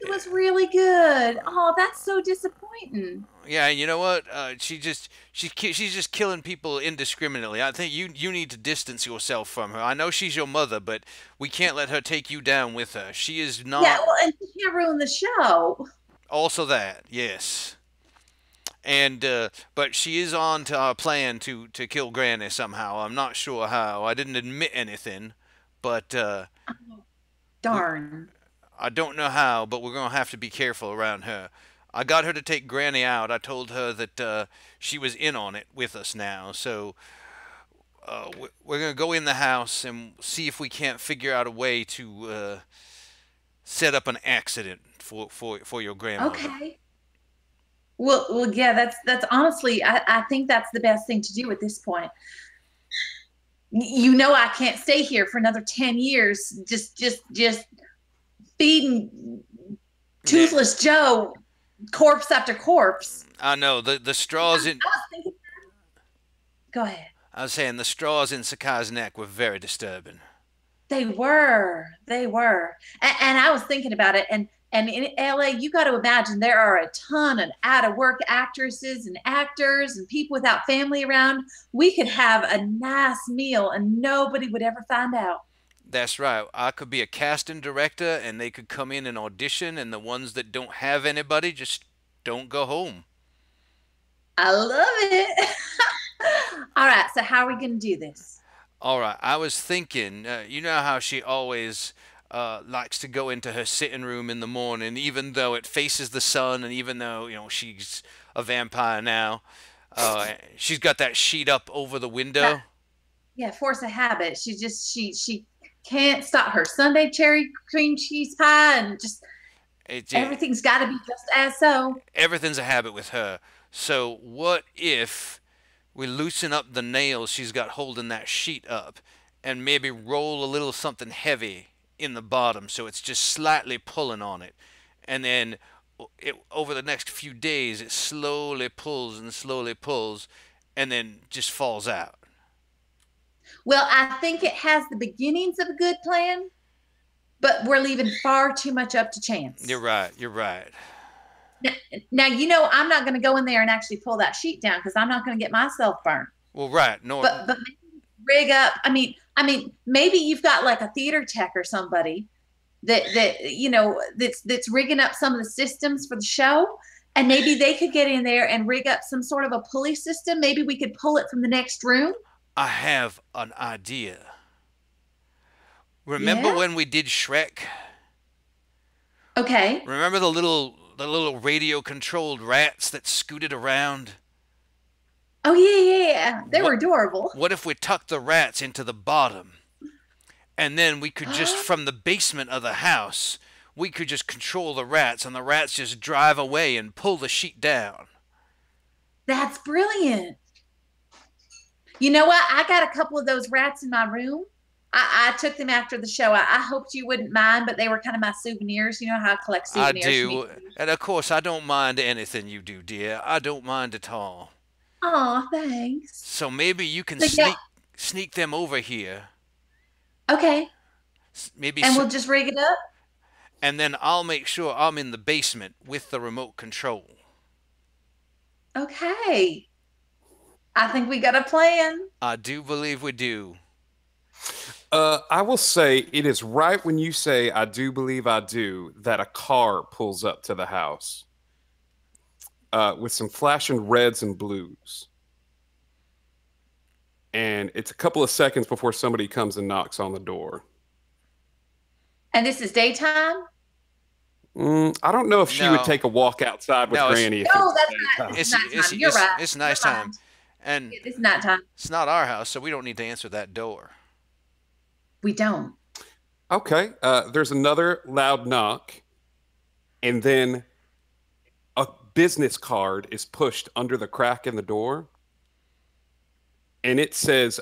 He was really good. Oh, that's so disappointing. yeah, you know what? She's just killing people indiscriminately. I think you need to distance yourself from her. I know she's your mother, but we can't let her take you down with her. She is not. Yeah, well, and she can't ruin the show. Also that, yes. And but she is on to our plan to kill Granny somehow. I'm not sure how. I didn't admit anything, but Darn. I don't know how. But we're gonna have to be careful around her. I got her to take Granny out. I told her that she was in on it with us now. So we're gonna go in the house and see if we can't figure out a way to set up an accident for your grandmother. Okay. Well, yeah, that's honestly, I think that's the best thing to do at this point. You know, I can't stay here for another 10 years, just feeding Toothless Joe corpse after corpse. I know the straws in. I was thinking, go ahead. I was saying the straws in Sakai's neck were very disturbing. They were, and I was thinking about it, and in LA, you got to imagine there are a ton of out-of-work actresses and actors and people without family around. We could have a nice meal and nobody would ever find out. That's right. I could be a casting director, and they could come in and audition, and the ones that don't have anybody just don't go home. I love it. All right, so how are we going to do this? All right. I was thinking, you know how she always likes to go into her sitting room in the morning, even though it faces the sun, and even though she's a vampire now, she's got that sheet up over the window. Yeah, force of habit. She can't stop her Sunday cherry cream cheese pie, and just everything's got to be just as so. Everything's a habit with her. So what if we loosen up the nails she's got holding that sheet up, and maybe roll a little something heavy in the bottom so it's just slightly pulling on it, and then over the next few days it slowly pulls and then just falls out. Well, I think it has the beginnings of a good plan, but we're leaving far too much up to chance. You're right. Now I'm not going to go in there and actually pull that sheet down because I'm not going to get myself burned. Well, right. No. But maybe rig up. I mean, maybe you've got like a theater tech or somebody that's rigging up some of the systems for the show, and maybe they could get in there and rig up some sort of a pulley system. Maybe we could pull it from the next room. I have an idea. Remember when we did Shrek? Okay. Remember the little radio controlled rats that scooted around? Oh yeah. They were adorable. What if we tucked the rats into the bottom? And then we could just, from the basement of the house, we could just control the rats, and the rats just drive away and pull the sheet down. That's brilliant. You know what? I got a couple of those rats in my room. I took them after the show. I hoped you wouldn't mind, but they were kind of my souvenirs. You know how I collect souvenirs. I do. And of course, I don't mind anything you do, dear. I don't mind at all. Aw, thanks. So maybe you can sneak them over here. Okay. Maybe. And we'll just rig it up? And then I'll make sure I'm in the basement with the remote control. Okay. I think we got a plan. I do believe we do. I will say it is right when you say "I do believe I do" that a car pulls up to the house with some flashing reds and blues, and it's a couple of seconds before somebody comes and knocks on the door. And this is daytime? I don't know if she would No. take a walk outside with No, it's- Granny. If No, it's that's daytime. not. It's nighttime. You're right. it's Never nighttime, mind. and It's nighttime. it's not our house, so we don't need to answer that door. We don't. Okay. There's another loud knock, and then a business card is pushed under the crack in the door, and it says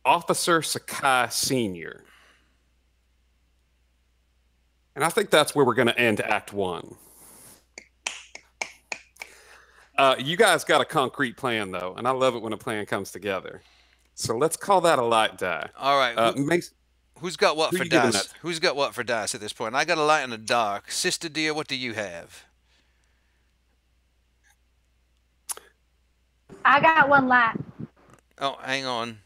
Officer Sakai Sr. And I think that's where we're going to end Act 1. You guys got a concrete plan, though, and I love it when a plan comes together. So let's call that a light die. All right. Mason, Who's got what who for you giving dice? that to? Who's got what for dice at this point? I got a light and a dark. Sister dear, what do you have? I got one lap. Oh, hang on.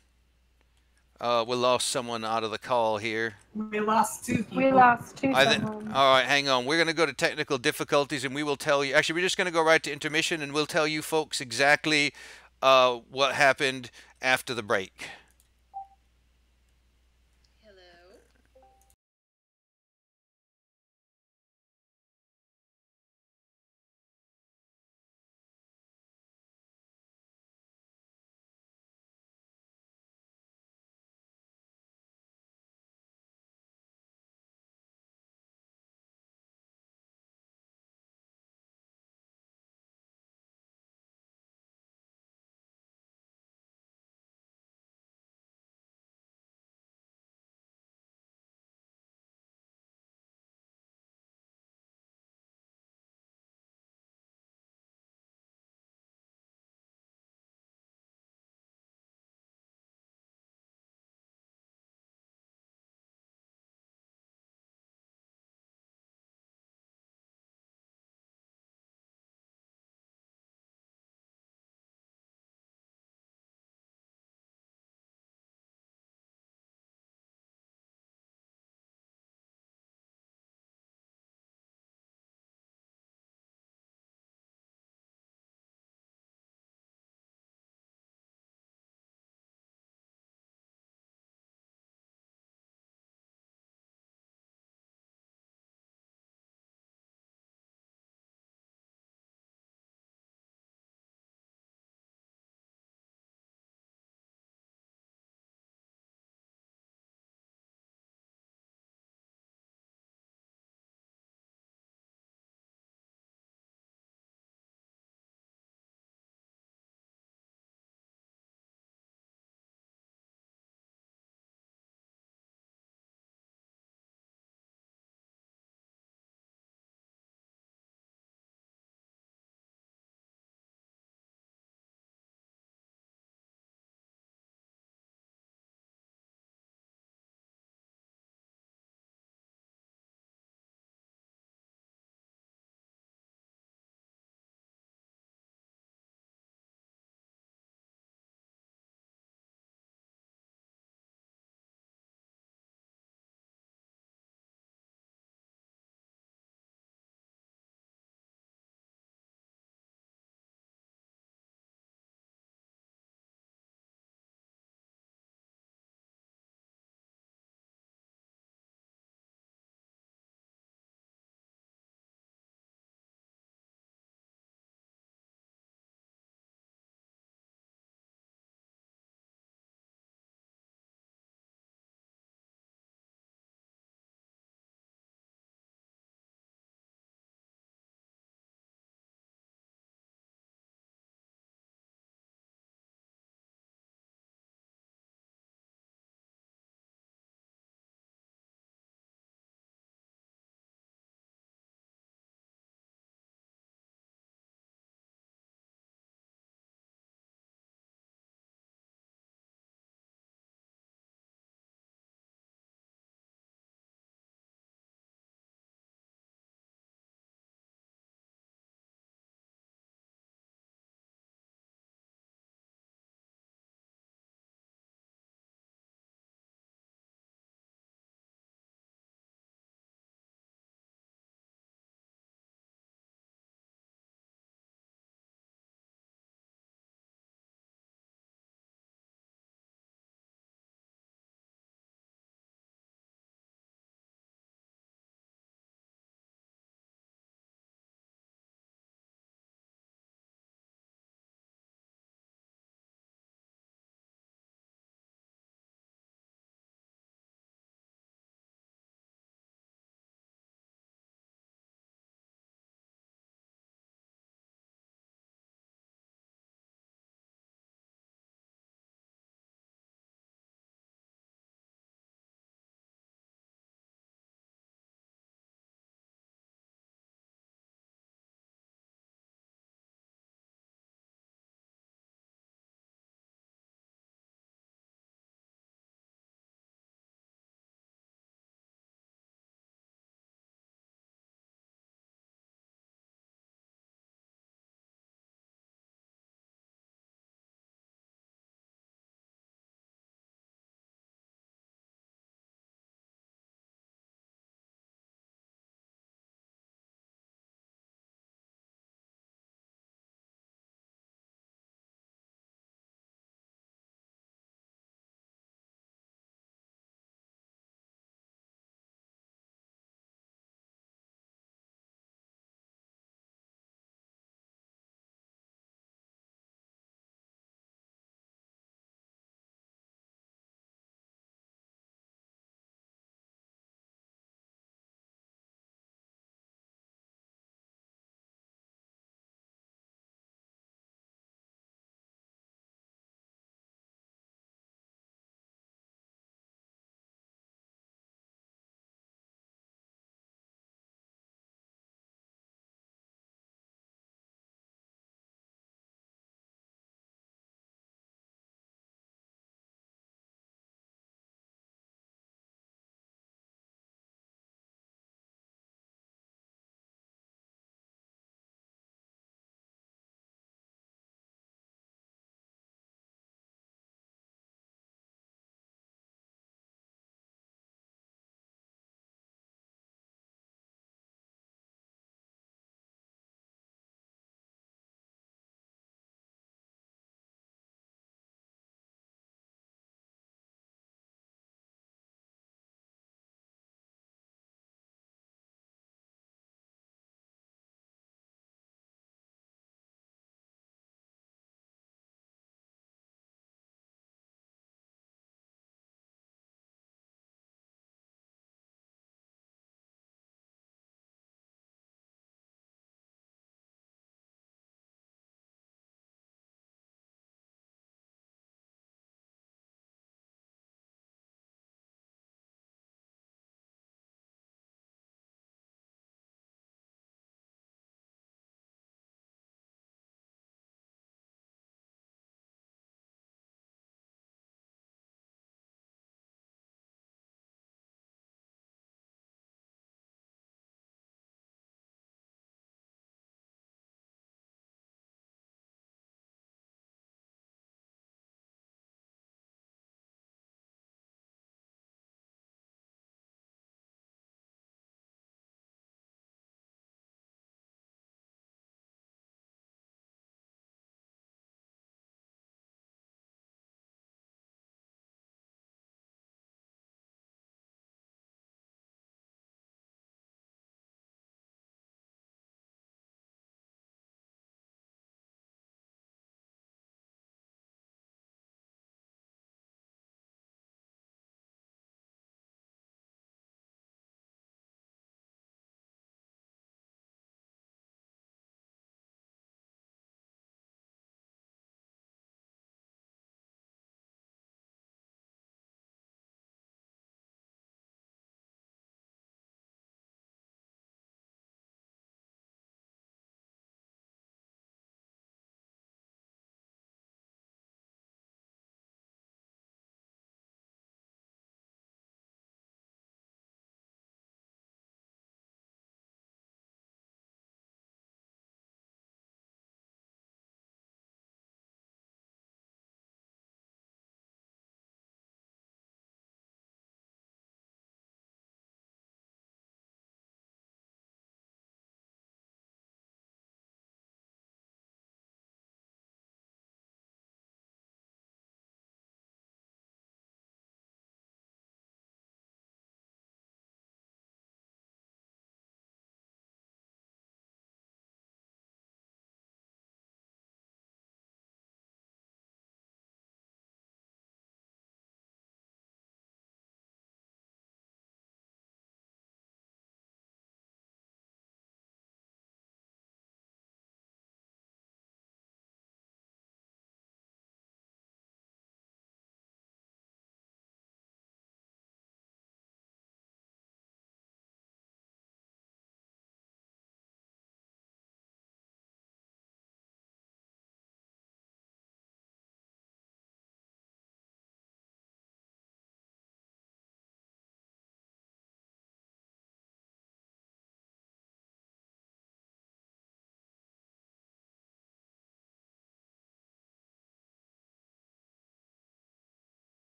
We lost someone out of the call here. We lost 2 people. We lost two. All someone. right, hang on. We're going to go to technical difficulties, and we will tell you. Actually, we're just going to go right to intermission, and we'll tell you folks exactly what happened after the break.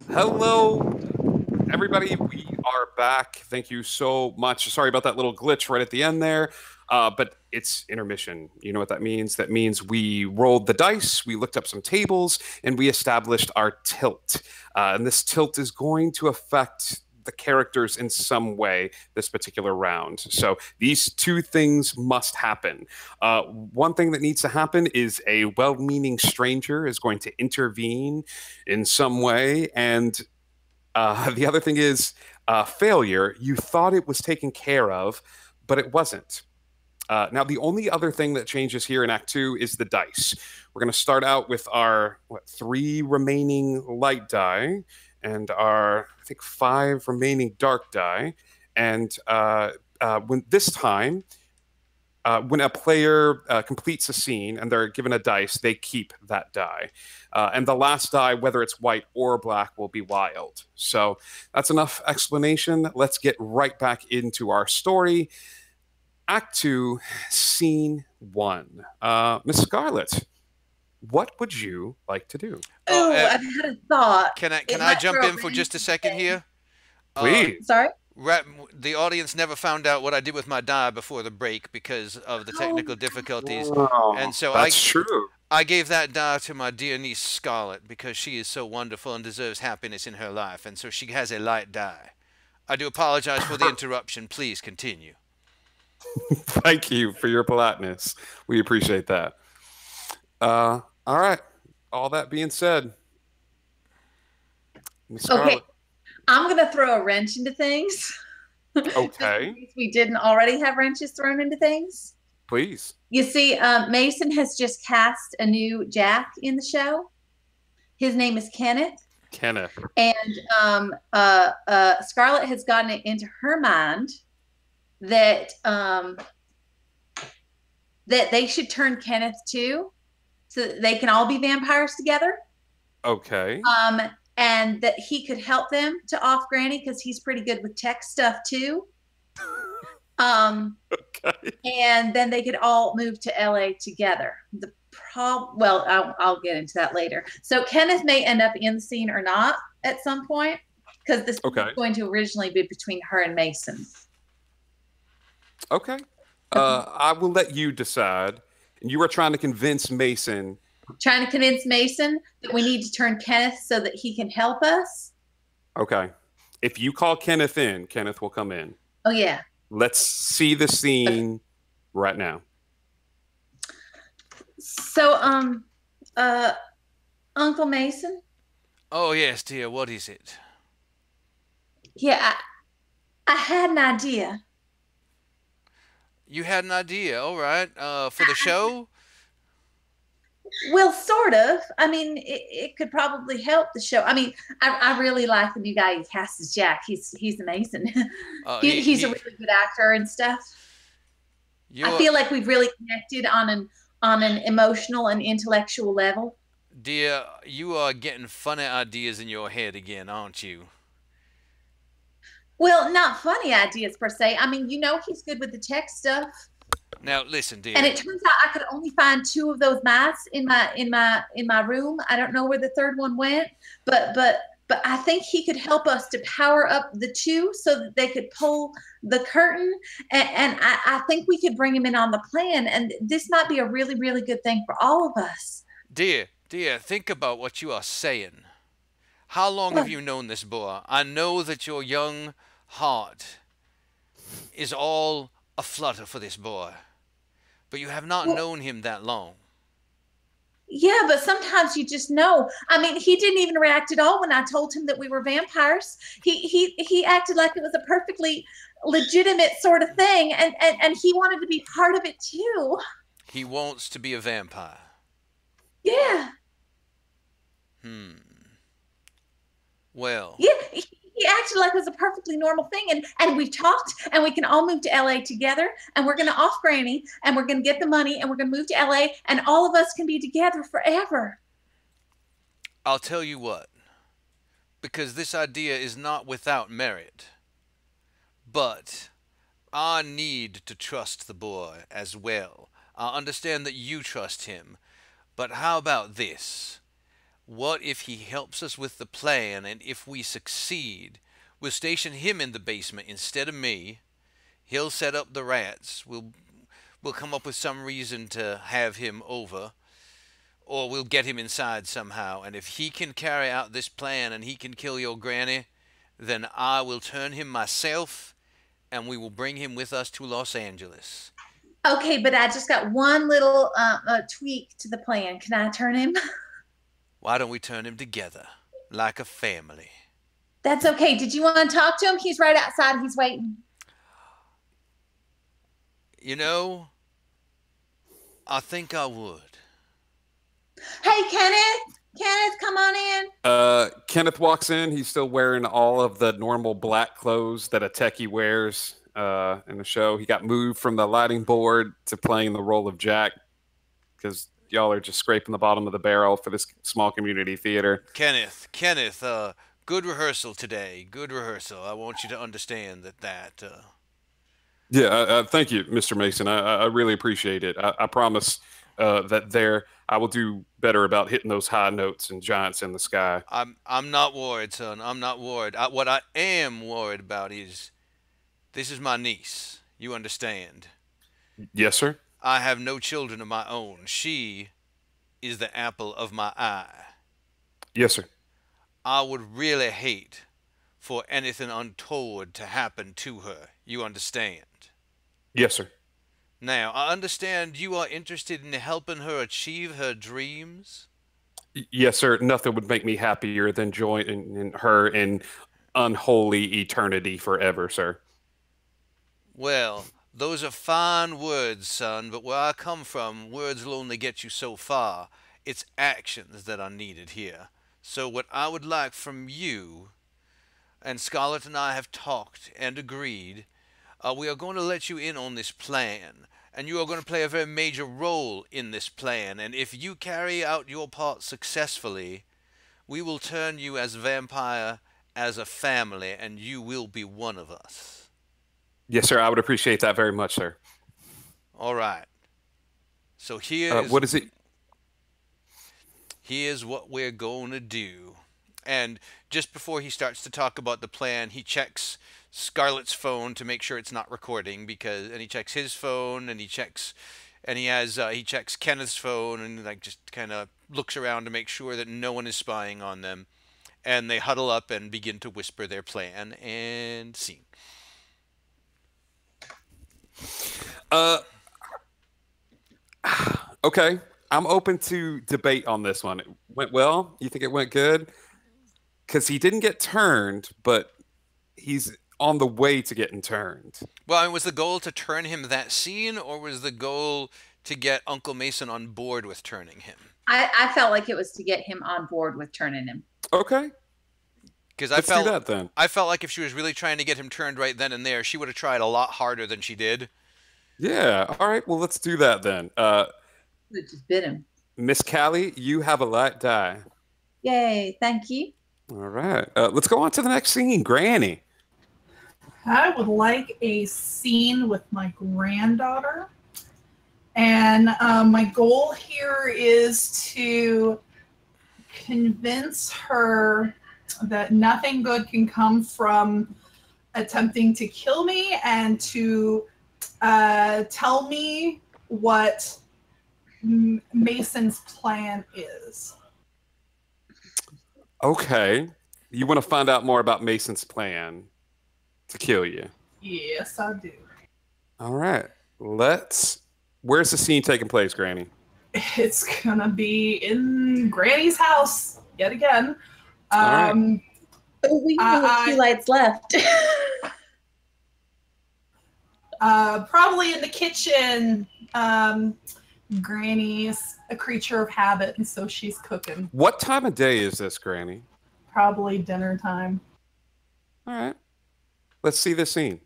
Hello, everybody. We are back. Thank you so much. Sorry about that little glitch right at the end there, but it's intermission. You know what that means? That means we rolled the dice, we looked up some tables, and we established our tilt. And this tilt is going to affect the characters in some way this particular round. So these two things must happen. One thing that needs to happen is a well-meaning stranger is going to intervene in some way, and the other thing is failure. You thought it was taken care of, but it wasn't. Now, the only other thing that changes here in Act 2 is the dice. We're going to start out with our 3 remaining light die and our, I think, 5 remaining dark die. And when this time, when a player completes a scene and they're given a dice, they keep that die. And the last die, whether it's white or black, will be wild. So that's enough explanation. Let's get right back into our story. Act 2, Scene 1. Miss Scarlet, what would you like to do? Oh, I've had a thought. Can It I might jump throw in for a just a wrench second in here? Please. Sorry? The audience never found out what I did with my die before the break because of the technical difficulties. Oh, And so that's true. I gave that die to my dear niece Scarlet because she is so wonderful and deserves happiness in her life, and so she has a light die. I do apologize for the interruption. Please continue. Thank you for your politeness. We appreciate that. All right. All that being said, Miss Okay. Scarlet. I'm going to throw a wrench into things. Okay. In case we didn't already have wrenches thrown into things. Please. You see, Mason has just cast a new Jack in the show. His name is Kenneth. Kenneth. And Scarlett has gotten it into her mind that that they should turn Kenneth too, so that they can all be vampires together. Okay. And that he could help them to off Granny because he's pretty good with tech stuff too. Okay. And then they could all move to LA together. Well, I'll get into that later. So Kenneth may end up in the scene or not at some point because this is going to originally be between her and Mason. Okay. I will let you decide. And you are trying to convince Mason. Trying to convince Mason that we need to turn Kenneth so that he can help us. Okay. If you call Kenneth in, Kenneth will come in. Oh, yeah. Let's see the scene right now. So, Uncle Mason? Oh, yes, dear. What is it? Yeah, I had an idea. You had an idea. All right. For the show? Well, sort of. I mean, it could probably help the show. I mean, I really like the new guy he cast as Jack. He's amazing. He's a really good actor and stuff. I feel like we've really connected on an emotional and intellectual level. Dear, you are getting funny ideas in your head again, aren't you? Well, not funny ideas per se. I mean, he's good with the tech stuff. Now, listen, dear. And it turns out I could only find 2 of those masks in my room. I don't know where the third one went, but I think he could help us to power up the 2 so that they could pull the curtain. And I think we could bring him in on the plan. And this might be a really, really good thing for all of us. Dear, think about what you are saying. How long have you known this boy? I know that your young heart is all aflutter for this boy, but you have not known him that long. Yeah, but sometimes you just know. I mean, he didn't even react at all when I told him that we were vampires. He acted like it was a perfectly legitimate sort of thing, and he wanted to be part of it too. He wants to be a vampire. Yeah. Well. Yeah, he acted like it was a perfectly normal thing, and we've talked, and we can all move to LA together, and we're gonna off Granny, and we're gonna get the money, and we're gonna move to LA, and all of us can be together forever. I'll tell you what, because this idea is not without merit, but I need to trust the boy as well. I understand that you trust him, but how about this? What if he helps us with the plan, and if we succeed, we'll station him in the basement instead of me. He'll set up the rats. We'll come up with some reason to have him over, or we'll get him inside somehow. And if he can carry out this plan and he can kill your granny, then I will turn him myself, and we will bring him with us to Los Angeles. Okay, but I just got one little tweak to the plan. Can I turn him? Why don't we turn him together, like a family? That's okay. Did you want to talk to him? He's right outside. He's waiting. You know, I think I would. Hey, Kenneth. Kenneth, come on in. Kenneth walks in. He's still wearing all of the normal black clothes that a techie wears in the show. He got moved from the lighting board to playing the role of Jack because y'all are just scraping the bottom of the barrel for this small community theater. Kenneth, good rehearsal today. Good rehearsal. I want you to understand that. Yeah, thank you, Mr. Mason. I really appreciate it. I promise that I will do better about hitting those high notes and giants in the sky. I'm not worried, son. I'm not worried. What I am worried about is this is my niece. You understand? Yes, sir. I have no children of my own. She is the apple of my eye. Yes, sir. I would really hate for anything untoward to happen to her. You understand? Yes, sir. Now, I understand you are interested in helping her achieve her dreams? Yes, sir. Nothing would make me happier than joining her in unholy eternity forever, sir. Well, those are fine words, son, but where I come from, words will only get you so far. It's actions that are needed here. So what I would like from you, and Scarlett and I have talked and agreed, we are going to let you in on this plan, and you are going to play a very major role in this plan, and if you carry out your part successfully, we will turn you as a vampire, as a family, and you will be one of us. Yes, sir. I would appreciate that very much, sir. All right. So here's what is it? Here's what we're going to do. And just before he starts to talk about the plan, he checks Scarlett's phone to make sure it's not recording, and he checks his phone, and he checks Kenneth's phone, and like just kind of looks around to make sure that no one is spying on them. And they huddle up and begin to whisper their plan and scene. Okay. I'm open to debate on this one. It went well? You think it went good? Because he didn't get turned, but he's on the way to getting turned. Well, I mean, was the goal to turn him that scene, or was the goal to get Uncle Mason on board with turning him? I felt like it was to get him on board with turning him. Okay. Because Let's do that then. I felt like if she was really trying to get him turned right then and there, she would have tried a lot harder than she did. Yeah. All right. Well, let's do that then. We just bit him. Miss Callie, you have a light die. Yay! Thank you. All right. Let's go on to the next scene. Granny. I would like a scene with my granddaughter. And my goal here is to convince her that nothing good can come from attempting to kill me, and to tell me what Mason's plan is. Okay. You want to find out more about Mason's plan to kill you? Yes, I do. All right. Where's the scene taking place, Granny? It's gonna be in Granny's house yet again. All right. We have 2 lights left. Probably in the kitchen. Granny's a creature of habit, and so she's cooking. What time of day is this, Granny? Probably dinner time. All right. Let's see the scene.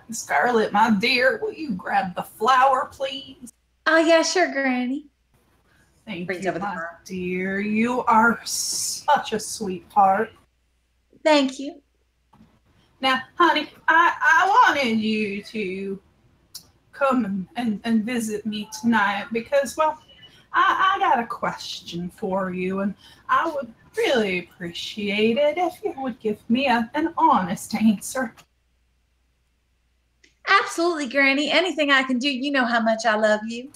Scarlett, my dear, will you grab the flour, please? Oh, yeah, sure, Granny. Thank Brings you, over the my flour. dear. You are such a sweetheart. Thank you. Now, honey, I wanted you to come and visit me tonight because, well, I got a question for you, and I would really appreciate it if you would give me an honest answer. Absolutely, Granny. Anything I can do, you know how much I love you.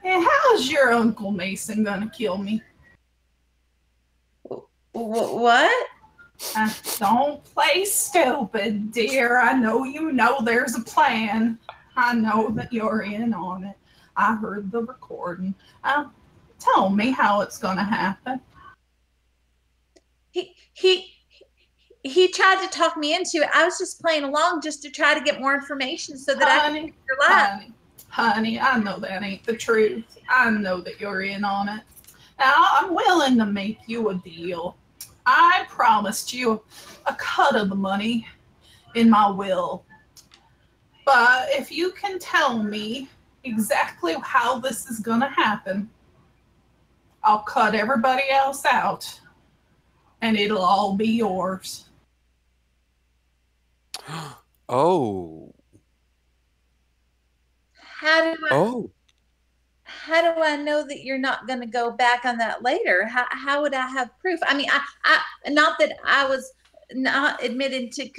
And how's your Uncle Mason gonna kill me? What? Don't play stupid, dear. I know you know there's a plan. I know that you're in on it. I heard the recording. Tell me how it's gonna happen. He tried to talk me into it. I was just playing along just to try to get more information so that I could your life. Honey, I know that ain't the truth. I know that you're in on it. Now, I'm willing to make you a deal. I promised you a cut of the money in my will. But if you can tell me exactly how this is going to happen, I'll cut everybody else out, and it'll all be yours. Oh. How do I know that you're not going to go back on that later? How would I have proof? I mean, I not that I was not admitted to,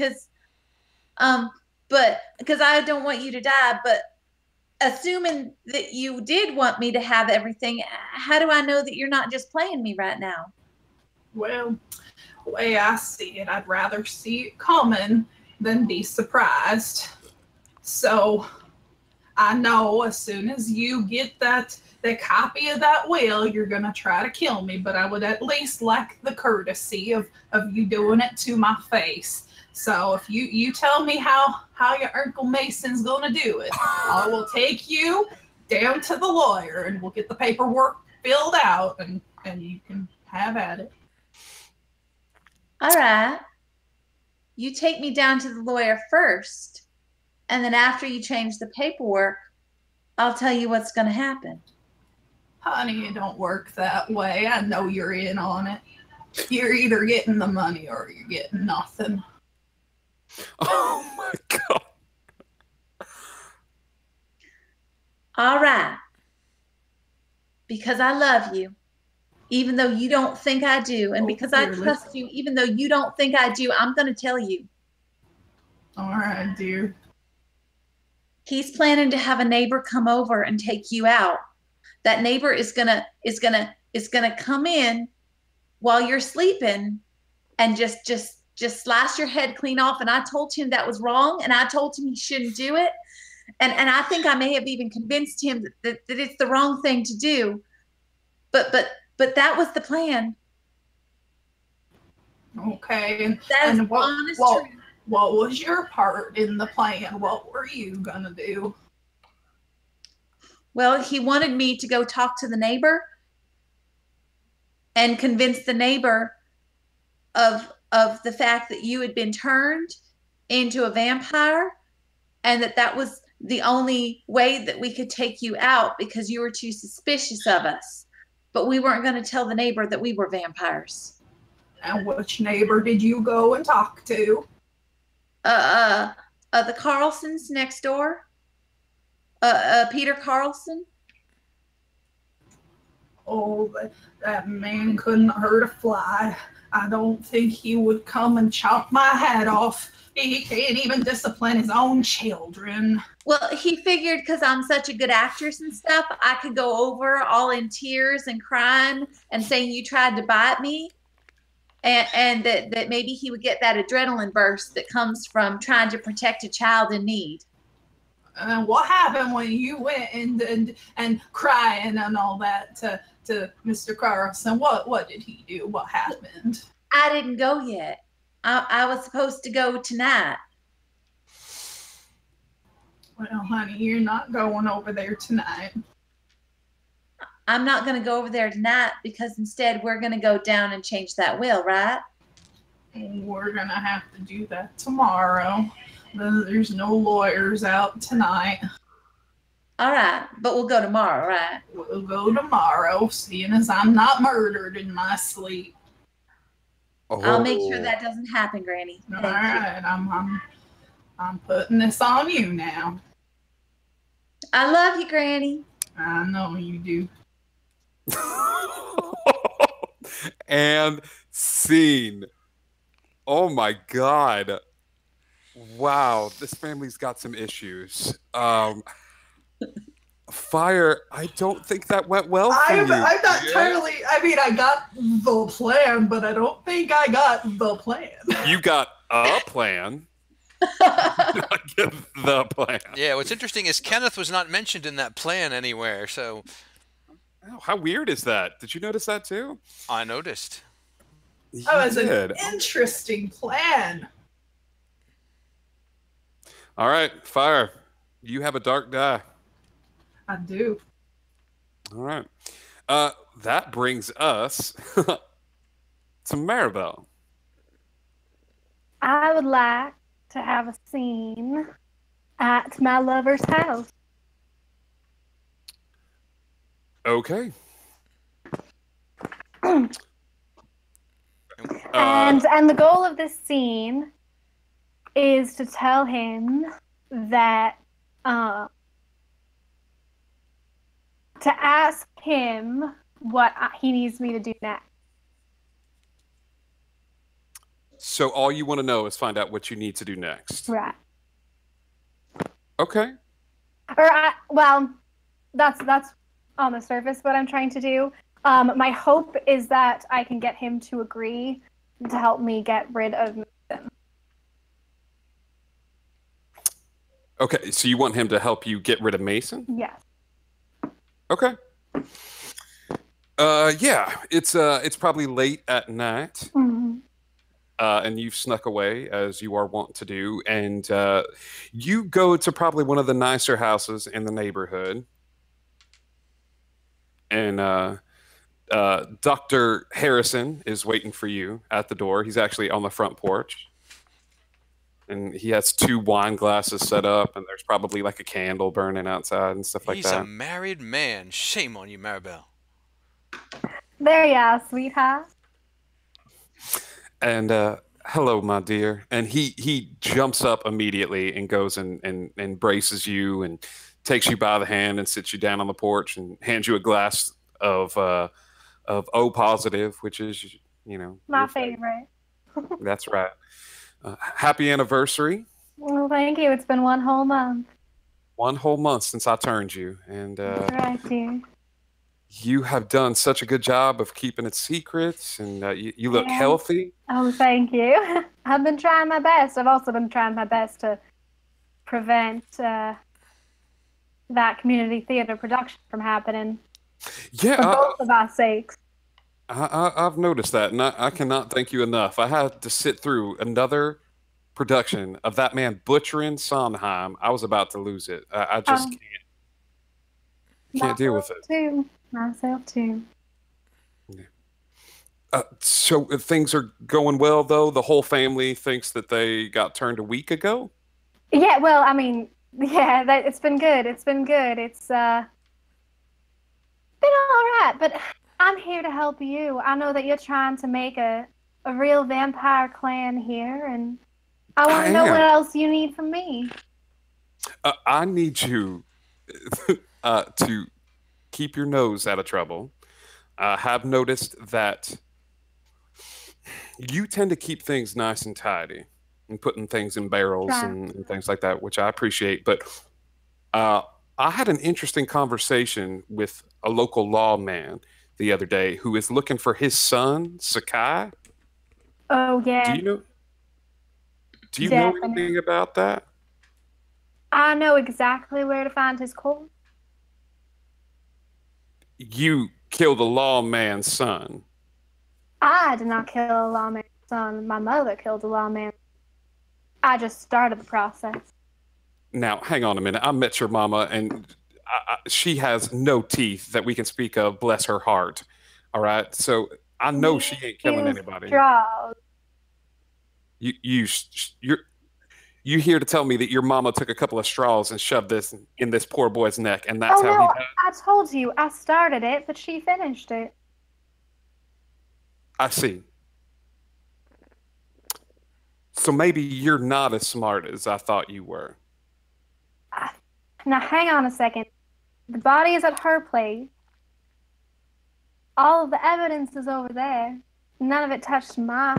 but because I don't want you to die, but assuming that you did want me to have everything, how do I know that you're not just playing me right now? Well, the way I see it, I'd rather see it coming than be surprised. So I know as soon as you get that copy of that will, you're going to try to kill me, but I would at least like the courtesy of you doing it to my face. So if you tell me how your Uncle Mason's going to do it, I will take you down to the lawyer and we'll get the paperwork filled out and you can have at it. All right. You take me down to the lawyer first, and then after you change the paperwork, I'll tell you what's going to happen. Honey, it don't work that way. I know you're in on it. You're either getting the money or you're getting nothing. Oh my God. All right. Because I love you, even though you don't think I do. And because I trust you, even though you don't think I do, I'm going to tell you. All right, dear. He's planning to have a neighbor come over and take you out. That neighbor is gonna come in while you're sleeping and just slice your head clean off. And I told him that was wrong, and I told him he shouldn't do it. And I think I may have even convinced him that it's the wrong thing to do. But that was the plan. Okay. And what was your part in the plan? What were you gonna do? Well, he wanted me to go talk to the neighbor and convince the neighbor of the fact that you had been turned into a vampire, and that was the only way that we could take you out because you were too suspicious of us. But we weren't going to tell the neighbor that we were vampires. And which neighbor did you go and talk to? The Carlsons next door. Peter Carlson. Oh, that man couldn't hurt a fly. I don't think he would come and chop my head off. He can't even discipline his own children. Well, he figured because I'm such a good actress and stuff, I could go over all in tears and crying and saying you tried to bite me. And that maybe he would get that adrenaline burst that comes from trying to protect a child in need. What happened when you went and crying and all that to Mr. Carlson? What did he do? What happened? I didn't go yet. I was supposed to go tonight. Well, honey, you're not going over there tonight. I'm not going to go over there tonight because instead we're going to go down and change that will, right? We're going to have to do that tomorrow. There's no lawyers out tonight. All right, but we'll go tomorrow, right? We'll go tomorrow, seeing as I'm not murdered in my sleep. Oh. I'll make sure that doesn't happen, Granny. All right, I'm putting this on you now. I love you, Granny. I know you do. And scene. Oh my god. Wow, this family's got some issues. Fire, I don't think that went well for I'm you. not entirely. I mean, I got the plan, but I don't think I got the plan. You got a plan. Not get the plan. Yeah, what's interesting is Kenneth was not mentioned in that plan anywhere, so Oh, how weird is that? Did you notice that too? I noticed. That was You an did. interesting plan. All right, Fire. You have a dark die. I do. All right. That brings us to Maribel. I would like to have a scene at my lover's house. Okay. And the goal of this scene is to tell him that to ask him what he needs me to do next. So all you want to know is find out what you need to do next. Right. Okay. Well, that's on the surface what I'm trying to do. My hope is that I can get him to agree to help me get rid of Mason. Okay, so you want him to help you get rid of Mason? Yes. Okay. Yeah, it's probably late at night, Mm-hmm. and you've snuck away as you are wont to do, and you go to probably one of the nicer houses in the neighborhood, and Dr. Harrison is waiting for you at the door. He's actually on the front porch. And he has 2 wine glasses set up, and there's probably like a candle burning outside and stuff like He's that. a married man. Shame on you, Maribel. There you are, sweetheart. And hello, my dear. And he jumps up immediately and goes and embraces you and takes you by the hand and sits you down on the porch and hands you a glass of O positive, which is, you know, My your favorite. That's right. Happy anniversary. Well, thank you. It's been 1 whole month. 1 whole month since I turned you. And That's right, dear. you have done such a good job of keeping it secret. And you look Yeah. healthy. Oh, thank you. I've been trying my best. I've also been trying my best to prevent that community theater production from happening for Yeah, both of our sakes. I've noticed that. And I cannot thank you enough. I had to sit through another production of that man butchering Sondheim. I was about to lose it. I just can't deal with it. Myself too. So things are going well, though. The whole family thinks that they got turned a week ago. Yeah, well, I mean, yeah, it's been good. It's been good. It's been all right, but I'm here to help you. I know that you're trying to make a real vampire clan here, and I want I to know am. what else you need from me. I need you to keep your nose out of trouble. I have noticed that you tend to keep things nice and tidy and putting things in barrels Right. and things like that, which I appreciate. But I had an interesting conversation with a local lawman the other day who is looking for his son, Sakai. Oh, yeah. Do you know Definitely. anything about that? I know exactly where to find his corpse. You killed a lawman's son. I did not kill a lawman's son. My mother killed a lawman. I just started the process. Now, hang on a minute. I met your mama, and she has no teeth that we can speak of. Bless her heart. All right. So I know she ain't killing Use anybody. straws. You here to tell me that your mama took a couple of straws and shoved this in this poor boy's neck, and that's Oh, how no, he died? I told you. I started it, but she finished it. I see. So maybe you're not as smart as I thought you were. Now, hang on a second. The body is at her place. All of the evidence is over there. None of it touched my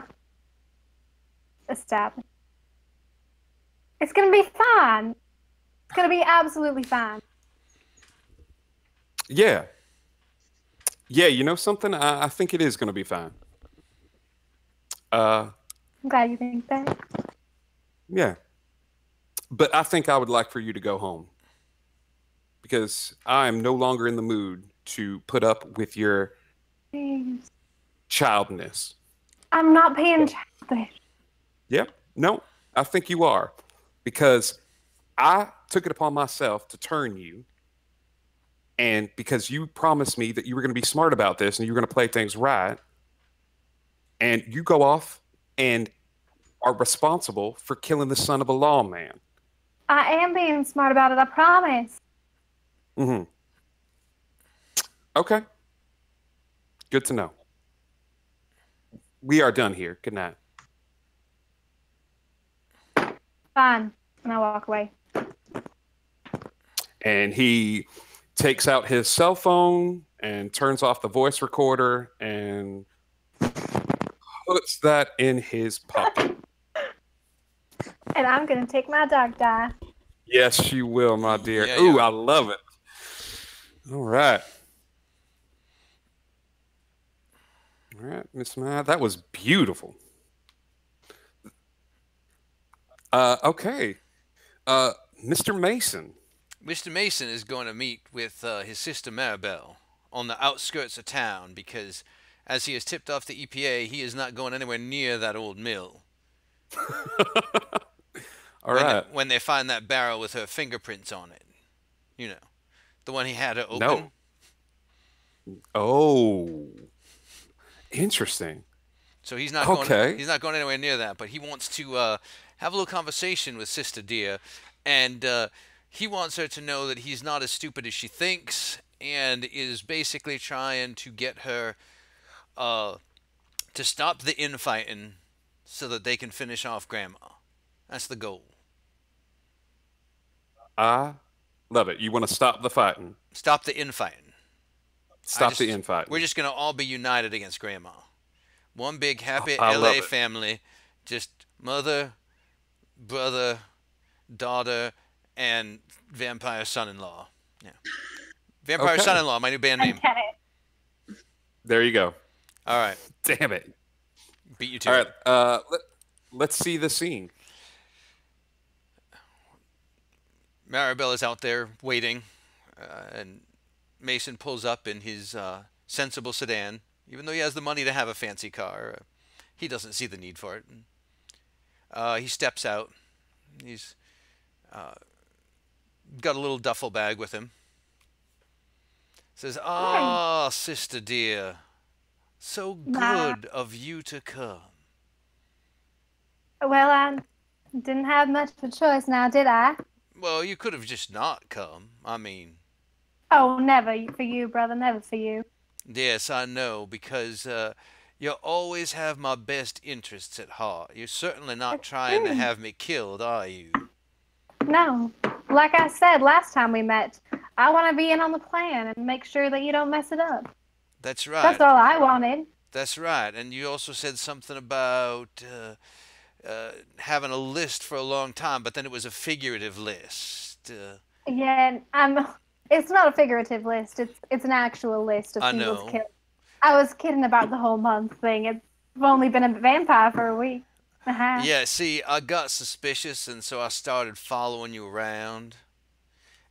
establishment. It's gonna be fine. It's gonna be absolutely fine. Yeah. Yeah, you know something? I think it is going to be fine. I'm glad you think that. Yeah. But I think I would like for you to go home. Because I am no longer in the mood to put up with your Please. childness. I'm not being childish. Yep. No, I think you are. Because I took it upon myself to turn you. And because you promised me that you were going to be smart about this and you were going to play things right. And you go off and are responsible for killing the son of a lawman. I am being smart about it, I promise. Mm-hmm. Okay. Good to know. We are done here. Good night. Fine. And I walk away. And he takes out his cell phone and turns off the voice recorder and puts that in his pocket. And I'm gonna take my dog die. Yes, you will, my dear. Yeah, Ooh, yeah. I love it. All right. All right, Miss Maya, that was beautiful. Okay. Mr. Mason. Mr. Mason is going to meet with his sister Maribel on the outskirts of town because, as he has tipped off the EPA, he is not going anywhere near that old mill. All right. When they find that barrel with her fingerprints on it, you know, the one he had her open. No. Oh, interesting. So he's not going. He's not going anywhere near that, but he wants to have a little conversation with Sister Dia, and he wants her to know that he's not as stupid as she thinks, and is basically trying to get her to stop the infighting so that they can finish off Grandma. That's the goal. I love it. You want to stop the fighting. Stop the infighting. Stop the infighting. We're just going to all be united against Grandma. One big happy I love LA it. family. Just mother, brother, daughter, and vampire son-in-law. Yeah. Vampire Okay. son-in-law, my new band name. There you go. All right. Damn it. Beat you to All it. right. Let's see the scene. Maribel is out there waiting, and Mason pulls up in his sensible sedan. Even though he has the money to have a fancy car, he doesn't see the need for it. He steps out. He's got a little duffel bag with him. Says, "Ah, Sister Dear, so good of you to come." Well, I didn't have much of a choice now, did I? Well, you could have just not come. I mean, Oh, never for you, brother, never for you. yes, I know, because you always have my best interests at heart. You're certainly not trying to have me killed, are you? No. Like I said last time we met, I want to be in on the plan and make sure that you don't mess it up. That's right. That's all I wanted. That's right. And you also said something about having a list for a long time, but then it was a figurative list. Yeah, it's not a figurative list. It's an actual list of I people's know. kills. I was kidding about the whole month thing. I've only been a vampire for a week and a half. Yeah, see, I got suspicious, and so I started following you around.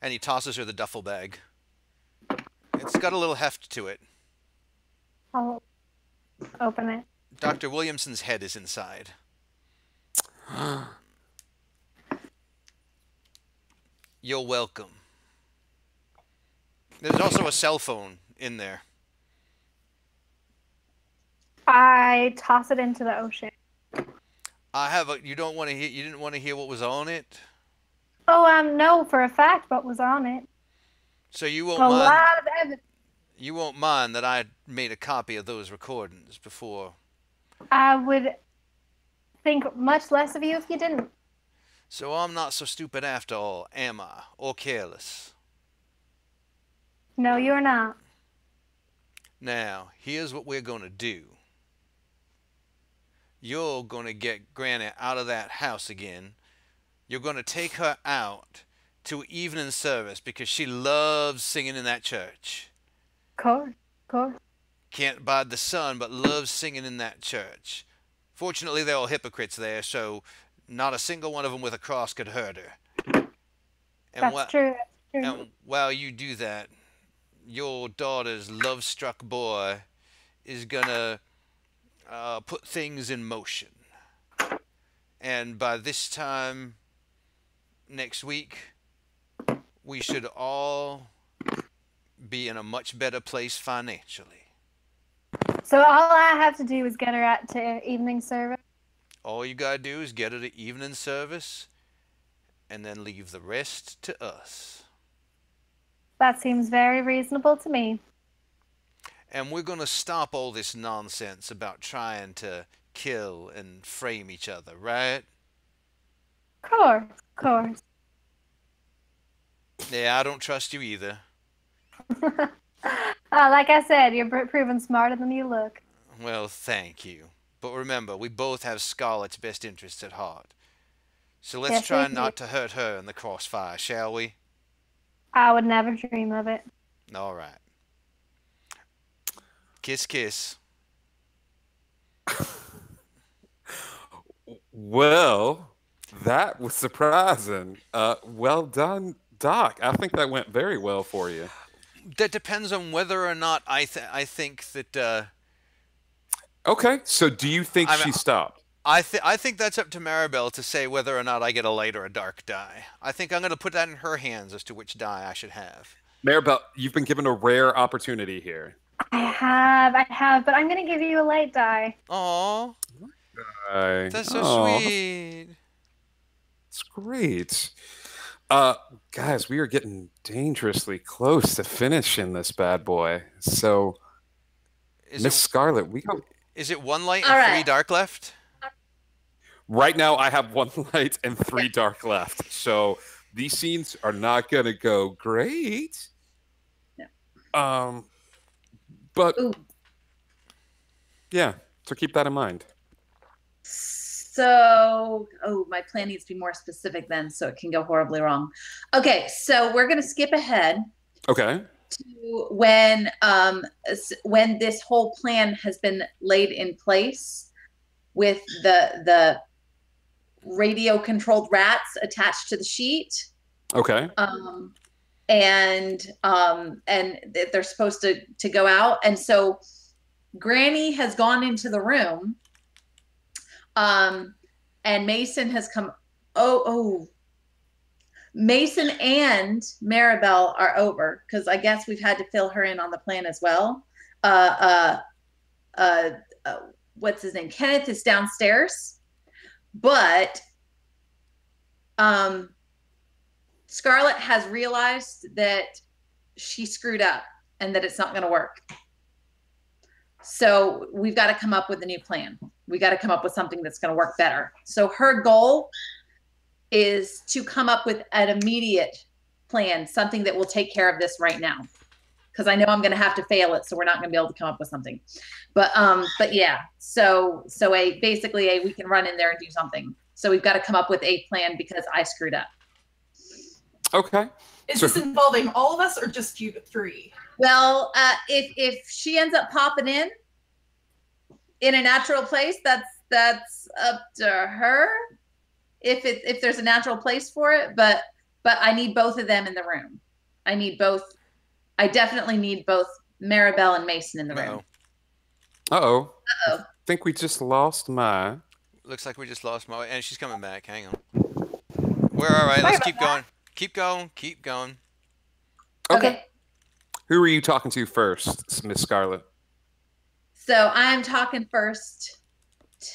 And he tosses her the duffel bag. It's got a little heft to it. I'll open it. Dr. Williamson's head is inside. You're welcome. There's also a cell phone in there. I toss it into the ocean. I have a. You don't want to hear. You didn't want to hear what was on it, Oh, I know for a fact what was on it. so you won't A mind. lot of evidence. You won't mind that I made a copy of those recordings before. I would think much less of you if you didn't. So I'm not so stupid after all, am I? Or careless? No, you're not. Now, here's what we're going to do. You're going to get Granny out of that house again. You're going to take her out to evening service because she loves singing in that church. Of course. Can't abide the sun, but loves singing in that church. Fortunately, they're all hypocrites there, so not a single one of them with a cross could hurt her. And That's true. And while you do that, your daughter's love-struck boy is gonna put things in motion. And by this time next week, we should all be in a much better place financially. So all I have to do is get her out to evening service? All you gotta do is get her to evening service and then leave the rest to us. That seems very reasonable to me. And we're gonna stop all this nonsense about trying to kill and frame each other, right? Of course. Yeah, I don't trust you either. Like I said, you're proven smarter than you look. Well, thank you. But remember, we both have Scarlett's best interests at heart. So let's Yes, try we do. not to hurt her in the crossfire, shall we? I would never dream of it. All right. Kiss, kiss. Well, that was surprising. Well done, Doc. I think that went very well for you. That depends on whether or not I think that Okay, so do you think I'm- she stopped? I think that's up to Maribel to say whether or not I get a light or a dark die. I think I'm going to put that in her hands as to which die I should have. Maribel, you've been given a rare opportunity here. I have, but I'm going to give you a light die. Aw, that's so Aw, sweet. That's great. Guys, we are getting dangerously close to finishing this bad boy. So, Is Miss it, Scarlet, we got is it one light All and right. three dark left? right now. I have 1 light and 3 dark left. So these scenes are not gonna go great. No. But Ooh. yeah. So keep that in mind. So, my plan needs to be more specific then, so it can go horribly wrong. Okay, so we're gonna skip ahead Okay. to when this whole plan has been laid in place with the radio controlled rats attached to the sheet. Okay. And they're supposed to go out, and so Granny has gone into the room, and Mason has come. Mason and Maribel are over because I guess we've had to fill her in on the plan as well. What's his name? Kenneth is downstairs, but Scarlett has realized that she screwed up and that it's not going to work. So we've got to come up with a new plan. We got to come up with something that's going to work better. So her goal is to come up with an immediate plan, something that will take care of this right now. Because I know I'm going to have to fail it, so we're not going to be able to come up with something. But yeah, so basically we can run in there and do something. So we've got to come up with a plan because I screwed up. Okay. Is So- this involving all of us or just you three? Well, if she ends up popping in a natural place, that's up to her. If there's a natural place for it, but I need both of them in the room. I need both. I definitely need both Maribel and Mason in the room. Uh-oh. Uh-oh. I think we just lost Maya. Looks like we just lost Mo, and she's coming back. Hang on. We're all right. Let's keep going. Keep going. Keep going. Okay. Who are you talking to first, Miss Scarlett? So I'm talking first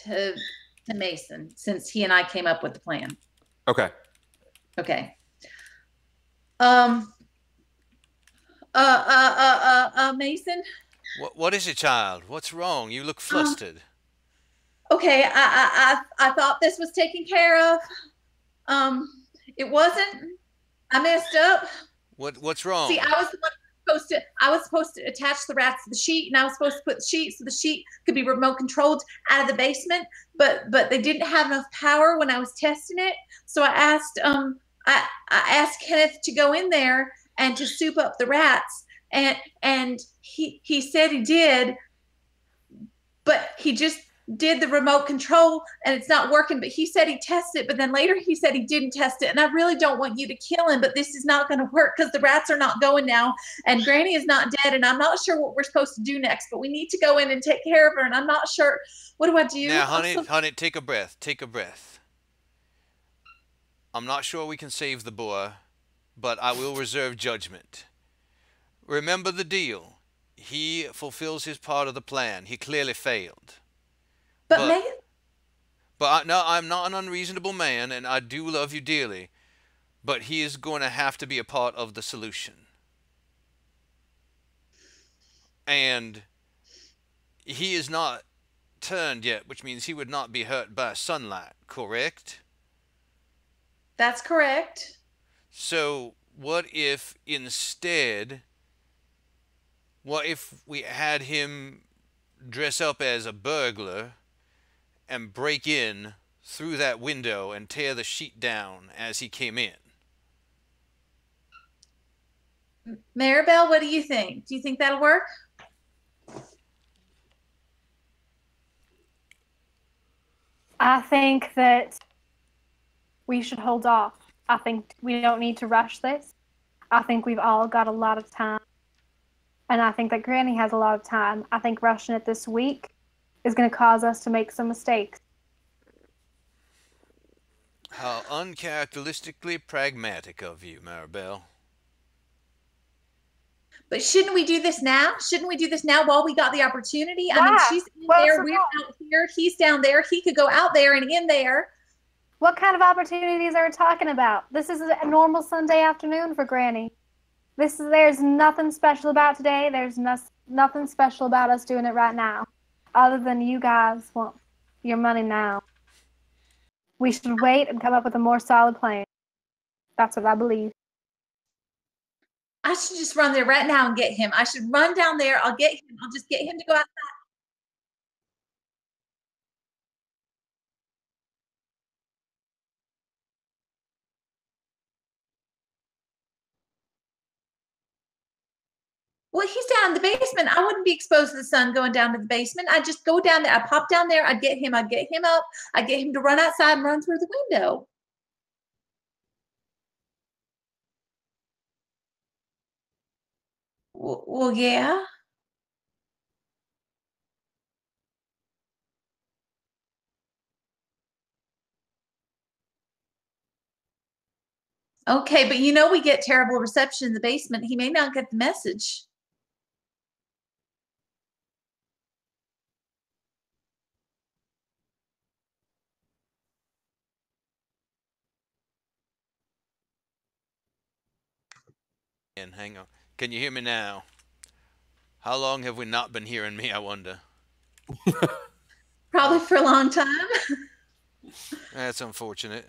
to Mason, since he and I came up with the plan. Okay. Okay. Mason. What is it, child? What's wrong? You look flustered. Okay, I thought this was taken care of. It wasn't. I messed up. What's wrong? See, I was the one supposed to attach the rats to the sheet, and I was supposed to put the sheet so the sheet could be remote controlled out of the basement. But they didn't have enough power when I was testing it, so I asked Kenneth to go in there and to soup up the rats, and he said he did, but he just did the remote control and it's not working. But he said he tested it, but then later he said he didn't test it. And I really don't want you to kill him, but this is not going to work because the rats are not going now, and Granny is not dead, and I'm not sure what we're supposed to do next, but we need to go in and take care of her, and I'm not sure. What do I do? Now, honey, take a breath. Take a breath. I'm not sure we can save the boy, but I will reserve judgment. Remember the deal. He fulfills his part of the plan. He clearly failed. But no, I'm not an unreasonable man, and I do love you dearly, but he is going to have to be a part of the solution. And he is not turned yet, which means he would not be hurt by sunlight, correct? That's correct. So what if instead, what if we had him dress up as a burglar and break in through that window and tear the sheet down as he came in? Maribel, what do you think? Do you think that'll work? I think that we should hold off. I think we don't need to rush this. I think we've all got a lot of time. And I think that Granny has a lot of time. I think rushing it this week is going to cause us to make some mistakes. How uncharacteristically pragmatic of you, Maribel. But shouldn't we do this now? Shouldn't we do this now while we got the opportunity? Why? I mean, she's in there, we're out here, he's down there. He could go out there and in there. What kind of opportunities are we talking about? This is a normal Sunday afternoon for Granny. There's nothing special about today. There's nothing special about us doing it right now, other than you guys want your money now. We should wait and come up with a more solid plan. That's what I believe. I should just run there right now and get him. I should run down there. I'll get him. I'll just get him to go outside. Well, he's down in the basement. I wouldn't be exposed to the sun going down to the basement. I'd just go down there. I'd pop down there. I'd get him up. I'd get him to run outside and run through the window. Well, yeah. Okay, but you know we get terrible reception in the basement. He may not get the message. And hang on. Can you hear me now? How long have we not been hearing me, I wonder? Probably for a long time. That's unfortunate.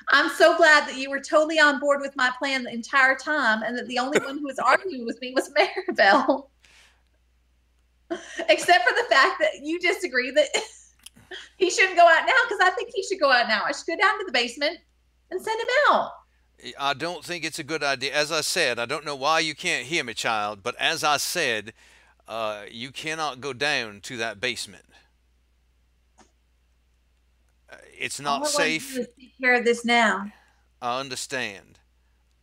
I'm so glad that you were totally on board with my plan the entire time, and that the only one who was arguing with me was Maribel. Except for the fact that you disagree that he shouldn't go out now, because I think he should go out now. I should go down to the basement and send him out. I don't think it's a good idea. As I said, I don't know why you can't hear me, child, but as I said, you cannot go down to that basement. It's not safe. I want to take care of this now. I understand.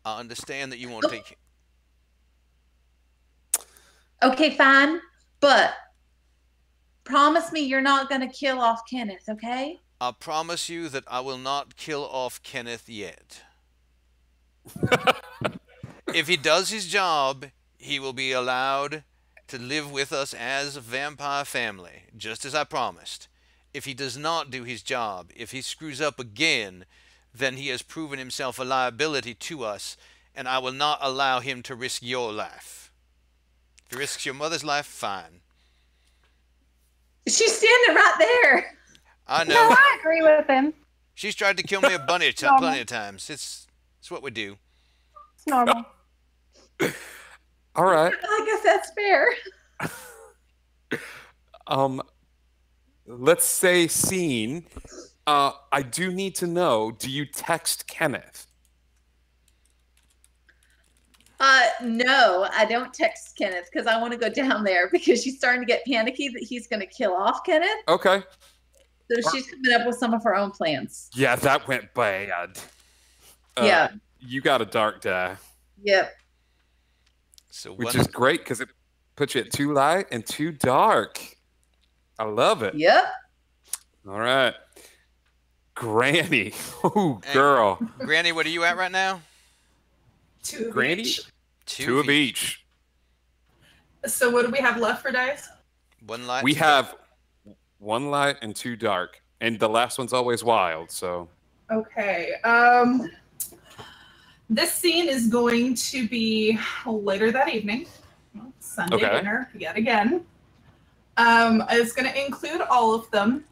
I understand that you won't take it. Okay, fine, but promise me you're not going to kill off Kenneth, okay? I promise you that I will not kill off Kenneth yet. If he does his job, he will be allowed to live with us as a vampire family, just as I promised. If he does not do his job, if he screws up again, then he has proven himself a liability to us, and I will not allow him to risk your life. If he risks your mother's life, fine. She's standing right there. I know. No, I agree with him. She's tried to kill me plenty of times. It's what we do. It's normal. All right. I guess that's fair. Let's say scene. I do need to know, do you text Kenneth? No, I don't text Kenneth because I want to go down there because she's starting to get panicky that he's going to kill off Kenneth. Okay. So she's coming up with some of her own plans. Yeah, that went bad. Yeah. You got a dark die. Yep. So which is great because it puts you at too light and too dark. I love it. Yep. All right. Granny. Oh, girl. Granny, what are you at right now? 2 of Granny? each. Two of each. So what do we have left for dice? One light. We have 1 light and 2 dark. And the last one's always wild, so. Okay. This scene is going to be later that evening. Sunday dinner, yet again. It's going to include all of them.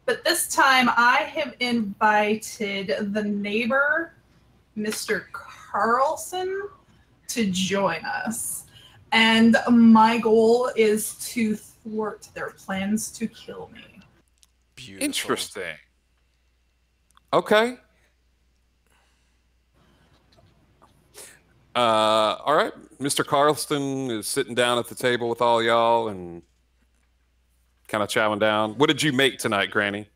But this time I have invited the neighbor, Mr. Carlson, to join us. And my goal is to thwart their plans to kill me. Beautiful. Interesting. Okay. All right. Mr. Carlson is sitting down at the table with all y'all and kind of chowing down. What did you make tonight, Granny?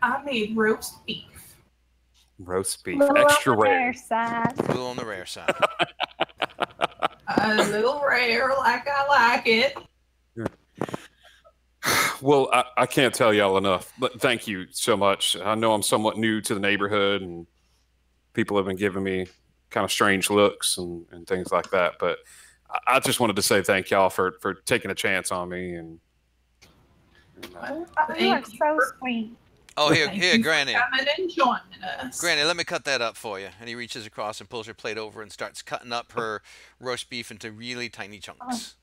I made roast beef. Roast beef. Little Extra on the rare. rare side. A little on the rare side. A little rare, like I like it. Well, I can't tell y'all enough, but thank you so much. I know I'm somewhat new to the neighborhood and people have been giving me kind of strange looks and things like that. But I just wanted to say thank y'all for taking a chance on me. And You are so sweet. Oh, here, Thank here, you for Granny. coming and joining us. Granny, let me cut that up for you. And he reaches across and pulls her plate over and starts cutting up her roast beef into really tiny chunks.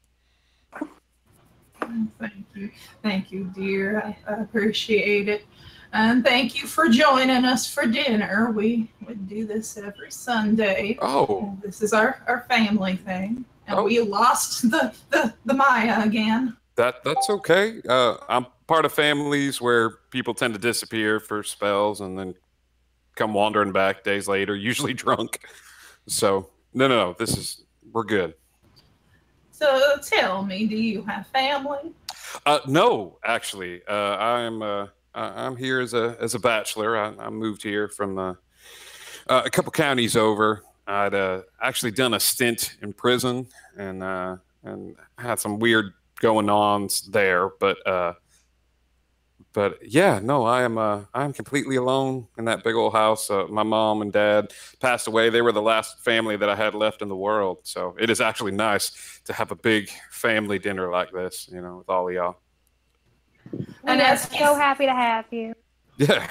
Thank you, dear. I appreciate it. And thank you for joining us for dinner. We do this every Sunday. Oh. This is our family thing. And we lost the Maya again. That's okay. I'm part of families where people tend to disappear for spells and then come wandering back days later, usually drunk. So no, we're good. So tell me, do you have family? No, actually, I'm here as a bachelor. I moved here from a couple counties over. I'd actually done a stint in prison and had some weird going on there, but yeah, no, I'm completely alone in that big old house. My mom and dad passed away. They were the last family that I had left in the world. So it is actually nice to have a big family dinner like this, with all of y'all. And I'm so happy to have you. Yeah.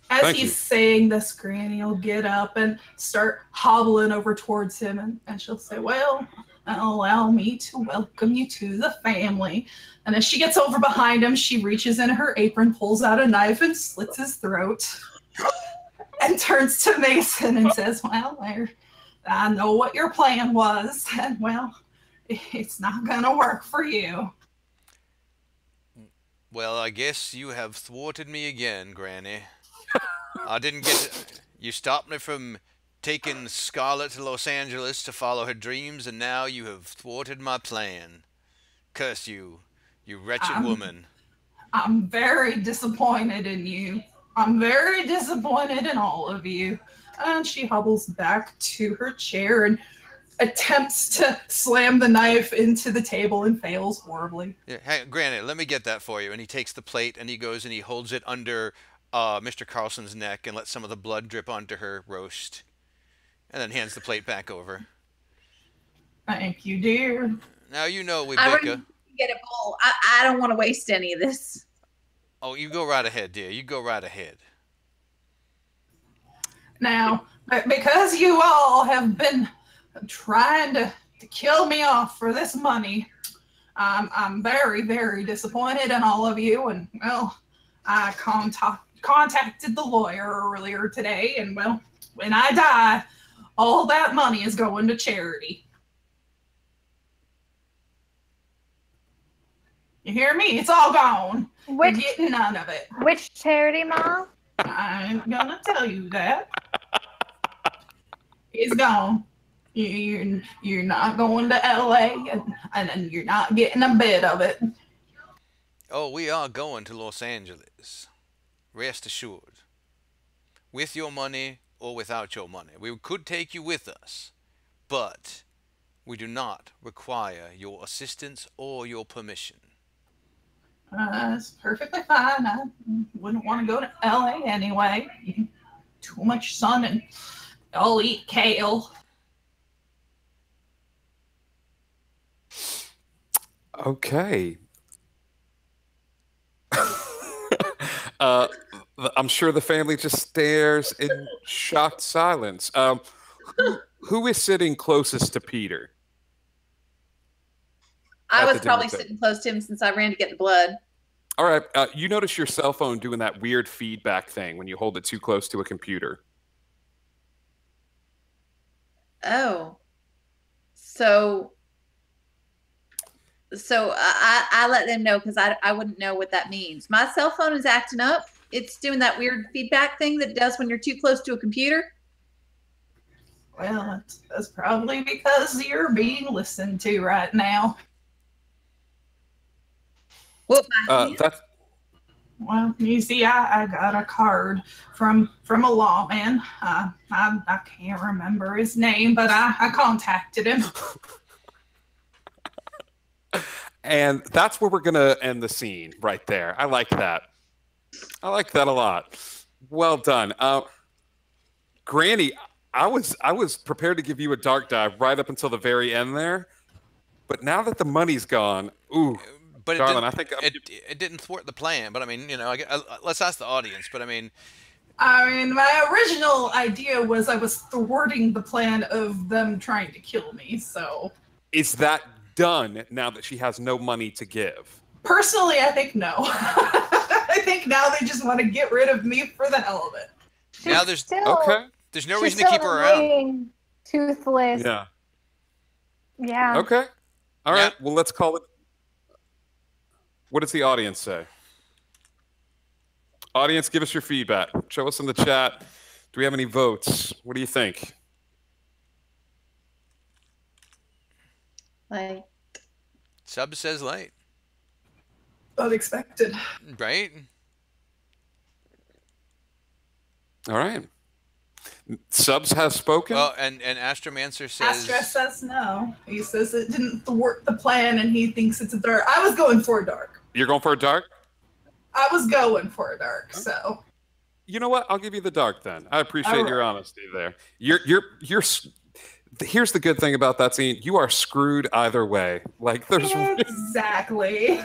As he's saying this, Granny will get up and start hobbling over towards him, and she'll say, well, allow me to welcome you to the family. And as she gets over behind him, she reaches in her apron, pulls out a knife, and slits his throat. And turns to Mason and says, well, I know what your plan was. And, well, it's not going to work for you. Well, I guess you have thwarted me again, Granny. I didn't get it. You stopped me from taking Scarlet to Los Angeles to follow her dreams, and now you have thwarted my plan. Curse you, you wretched woman. I'm very disappointed in you. I'm very disappointed in all of you. And she hobbles back to her chair and attempts to slam the knife into the table and fails horribly. Yeah, hey, Granny, let me get that for you. And he takes the plate and he goes and he holds it under Mr. Carlson's neck and lets some of the blood drip onto her roast. And then hands the plate back over. Thank you, dear. Now you know we I bicker. Get a bowl. I don't want to waste any of this. Oh, you go right ahead, dear. You go right ahead. Now, because you all have been trying to kill me off for this money, I'm very, very disappointed in all of you. And, well, I contacted the lawyer earlier today. And, well, when I die, All that money is going to charity. You hear me? It's all gone. You're getting none of it. Which charity, Mom? I ain't gonna tell you that. It's gone. You're not going to LA, and you're not getting a bit of it. Oh, we are going to Los Angeles. Rest assured. With your money or without your money. We could take you with us, but we do not require your assistance or your permission. That's perfectly fine. I wouldn't want to go to LA anyway. Too much sun, and I'll eat kale. Okay. I'm sure the family just stares in shocked silence. Who is sitting closest to Peter? I At the was probably dinner table. sitting close to him since I ran to get the blood. All right. You notice your cell phone doing that weird feedback thing when you hold it too close to a computer. Oh. So I let them know because I wouldn't know what that means. My cell phone is acting up. It's doing that weird feedback thing that it does when you're too close to a computer. Well, that's probably because you're being listened to right now. Whoop, That's Well, you see, I got a card from a lawman. I can't remember his name, but I contacted him. And that's where we're going to end the scene right there. I like that. I like that a lot. Well done. Granny, I was prepared to give you a dark dive right up until the very end there. But now that the money's gone, ooh, But darling, I think it didn't thwart the plan. But I mean, let's ask the audience. But I mean, my original idea was I was thwarting the plan of them trying to kill me, so... is that done now that she has no money to give? Personally, I think no. I think now they just want to get rid of me for the hell of it. now there's Okay. there's no She's reason to keep still her around. annoying, toothless. Yeah. Yeah. Okay. All right. Yeah. Well, let's call it. What does the audience say? Audience, give us your feedback. Show us in the chat. Do we have any votes? What do you think? Like, Sub says light, Unexpected. right? All right. Subs has spoken. Well, and Astromancer says Astra says no. He says it didn't thwart the plan, and he thinks it's a dark. I was going for a dark. You're going for a dark? I was going for a dark, so... You know what? I'll give you the dark then. I appreciate All right. your honesty there. Here's the good thing about that scene. You are screwed either way. Like there's Exactly.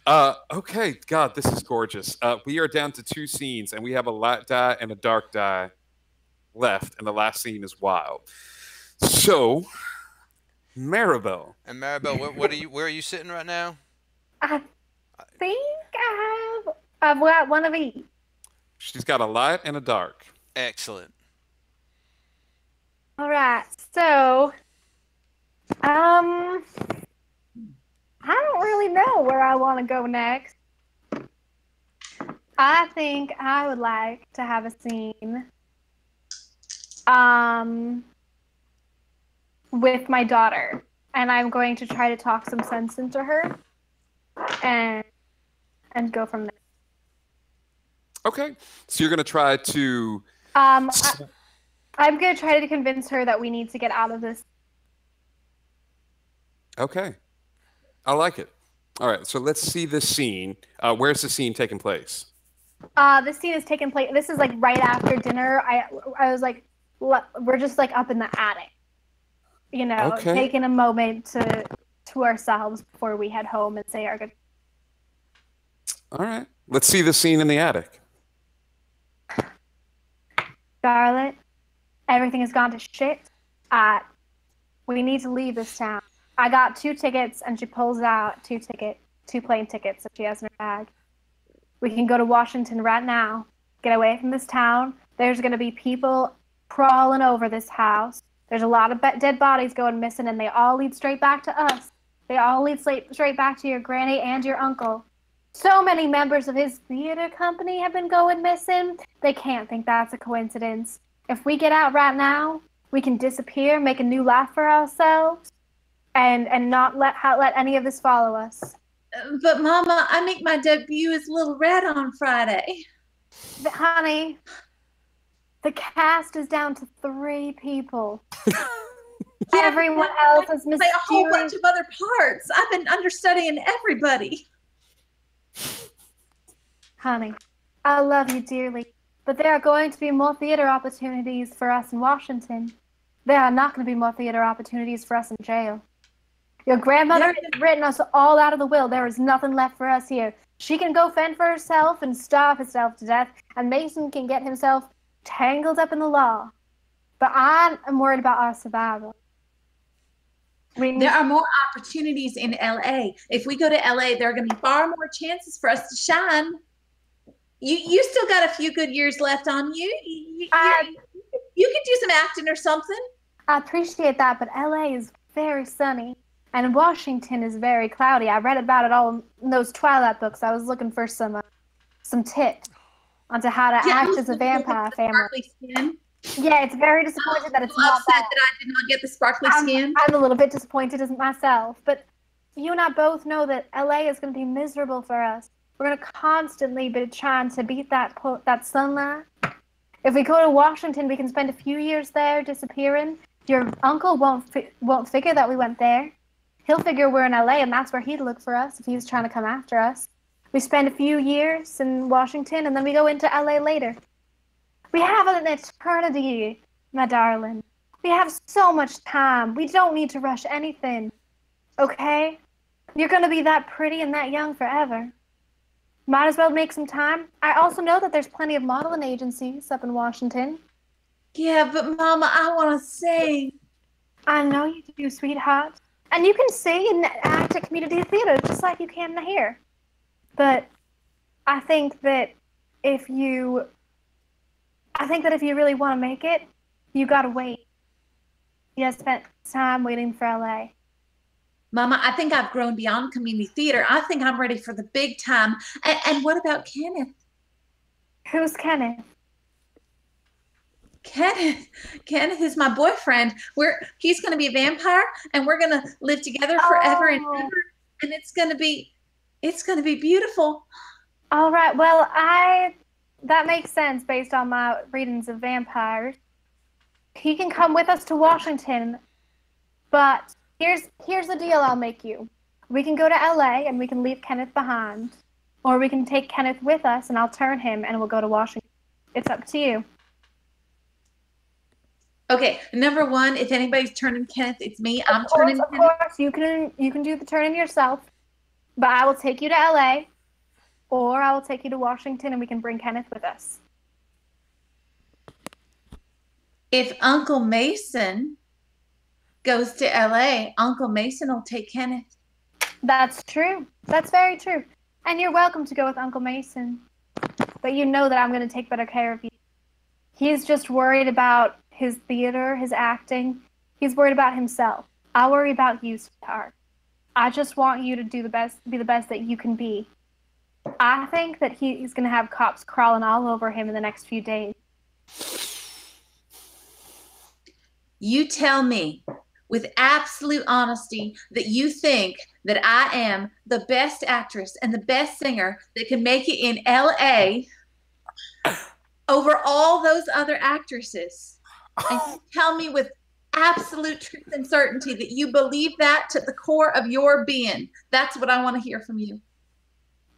okay, God, this is gorgeous. We are down to 2 scenes, and we have a light die and a dark die left, and the last scene is wild. So, Maribel. And Maribel, where are you sitting right now? I think I've got one of each. She's got a light and a dark. Excellent. All right. So, I don't really know where I want to go next. I think I would like to have a scene with my daughter, and I'm going to try to talk some sense into her and go from there. Okay, so you're going to try to... I'm going to try to convince her that we need to get out of this. Okay, I like it. All right, so let's see this scene. Where's the scene taking place? This scene is taking place. This is like right after dinner. I was like, we're just like up in the attic, Okay. taking a moment to ourselves before we head home and say our good. All right, let's see the scene in the attic. Charlotte, everything has gone to shit. We need to leave this town. I got 2 tickets, and she pulls out 2 plane tickets that she has in her bag. We can go to Washington right now. Get away from this town. There's going to be people crawling over this house. There's a lot of dead bodies going missing, and they all lead straight back to us. They all lead straight back to your granny and your uncle. So many members of his theater company have been going missing. They can't think that's a coincidence. If we get out right now, we can disappear, make a new life for ourselves, and not let any of this follow us. But Mama, I make my debut as Little Red on Friday. Honey, the cast is down to 3 people. Everyone else is mysterious. Play a whole bunch of other parts. I've been understudying everybody. Honey, I love you dearly, but there are going to be more theater opportunities for us in Washington. There are not going to be more theater opportunities for us in jail. Your grandmother has written us all out of the will. There is nothing left for us here. She can go fend for herself and starve herself to death, and Mason can get himself tangled up in the law. But I am worried about our survival. There are more opportunities in LA. If we go to LA, there are going to be far more chances for us to shine. You still got a few good years left on you. You could do some acting or something. I appreciate that, but LA is very sunny, and Washington is very cloudy. I read about it all in those Twilight books. I was looking for some tips onto how to act as a vampire family. Yeah, it's very disappointing that it's not upset that I did not get the sparkly skin. I'm a little bit disappointed as myself, but you and I both know that LA is going to be miserable for us. We're going to constantly be trying to beat that sunlight. If we go to Washington, we can spend a few years there disappearing. Your uncle won't figure that we went there. He'll figure we're in LA, and that's where he'd look for us if he was trying to come after us. We spend a few years in Washington, and then we go into LA later. We have an eternity, my darling. We have so much time. We don't need to rush anything. Okay? You're going to be that pretty and that young forever. Might as well make some time. I also know that there's plenty of modeling agencies up in Washington. Yeah, but Mama, I want to sing. I know you do, sweetheart. And you can sing and act at community theater just like you can here. But I think that if you really want to make it, you gotta wait. You gotta spend time waiting for LA. Mama, I think I've grown beyond community theater. I think I'm ready for the big time. And what about Kenneth? Who's Kenneth? Kenneth is my boyfriend. He's going to be a vampire, and we're going to live together forever and ever. And it's going to be beautiful. All right. Well, that makes sense based on my readings of vampires. He can come with us to Washington, but here's the deal I'll make you. We can go to LA and we can leave Kenneth behind, or we can take Kenneth with us and I'll turn him and we'll go to Washington. It's up to you. Okay, number one, if anybody's turning Kenneth, it's me. I'm turning Kenneth. Of course, you can do the turning yourself, but I will take you to LA, or I will take you to Washington and we can bring Kenneth with us. If Uncle Mason goes to LA, Uncle Mason will take Kenneth. That's true. That's very true. And you're welcome to go with Uncle Mason. But you know that I'm going to take better care of you. He's just worried about his theater, his acting. He's worried about himself. I worry about you, sweetheart. I just want you to be the best that you can be. I think that he's going to have cops crawling all over him in the next few days. You tell me with absolute honesty that you think that I am the best actress and the best singer that can make it in LA over all those other actresses. And you tell me with absolute truth and certainty that you believe that to the core of your being. That's what I want to hear from you.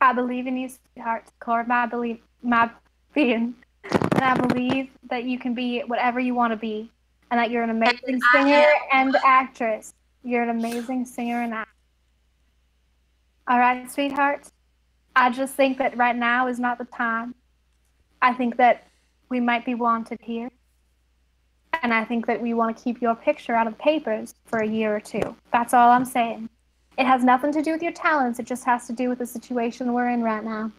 I believe in you, sweetheart, to the core of my being. And I believe that you can be whatever you want to be. And that you're an amazing singer and actress. You're an amazing singer and actress. All right, sweetheart. I just think that right now is not the time. I think that we might be wanted here. And I think that we want to keep your picture out of the papers for a year or two. That's all I'm saying. It has nothing to do with your talents. It just has to do with the situation we're in right now.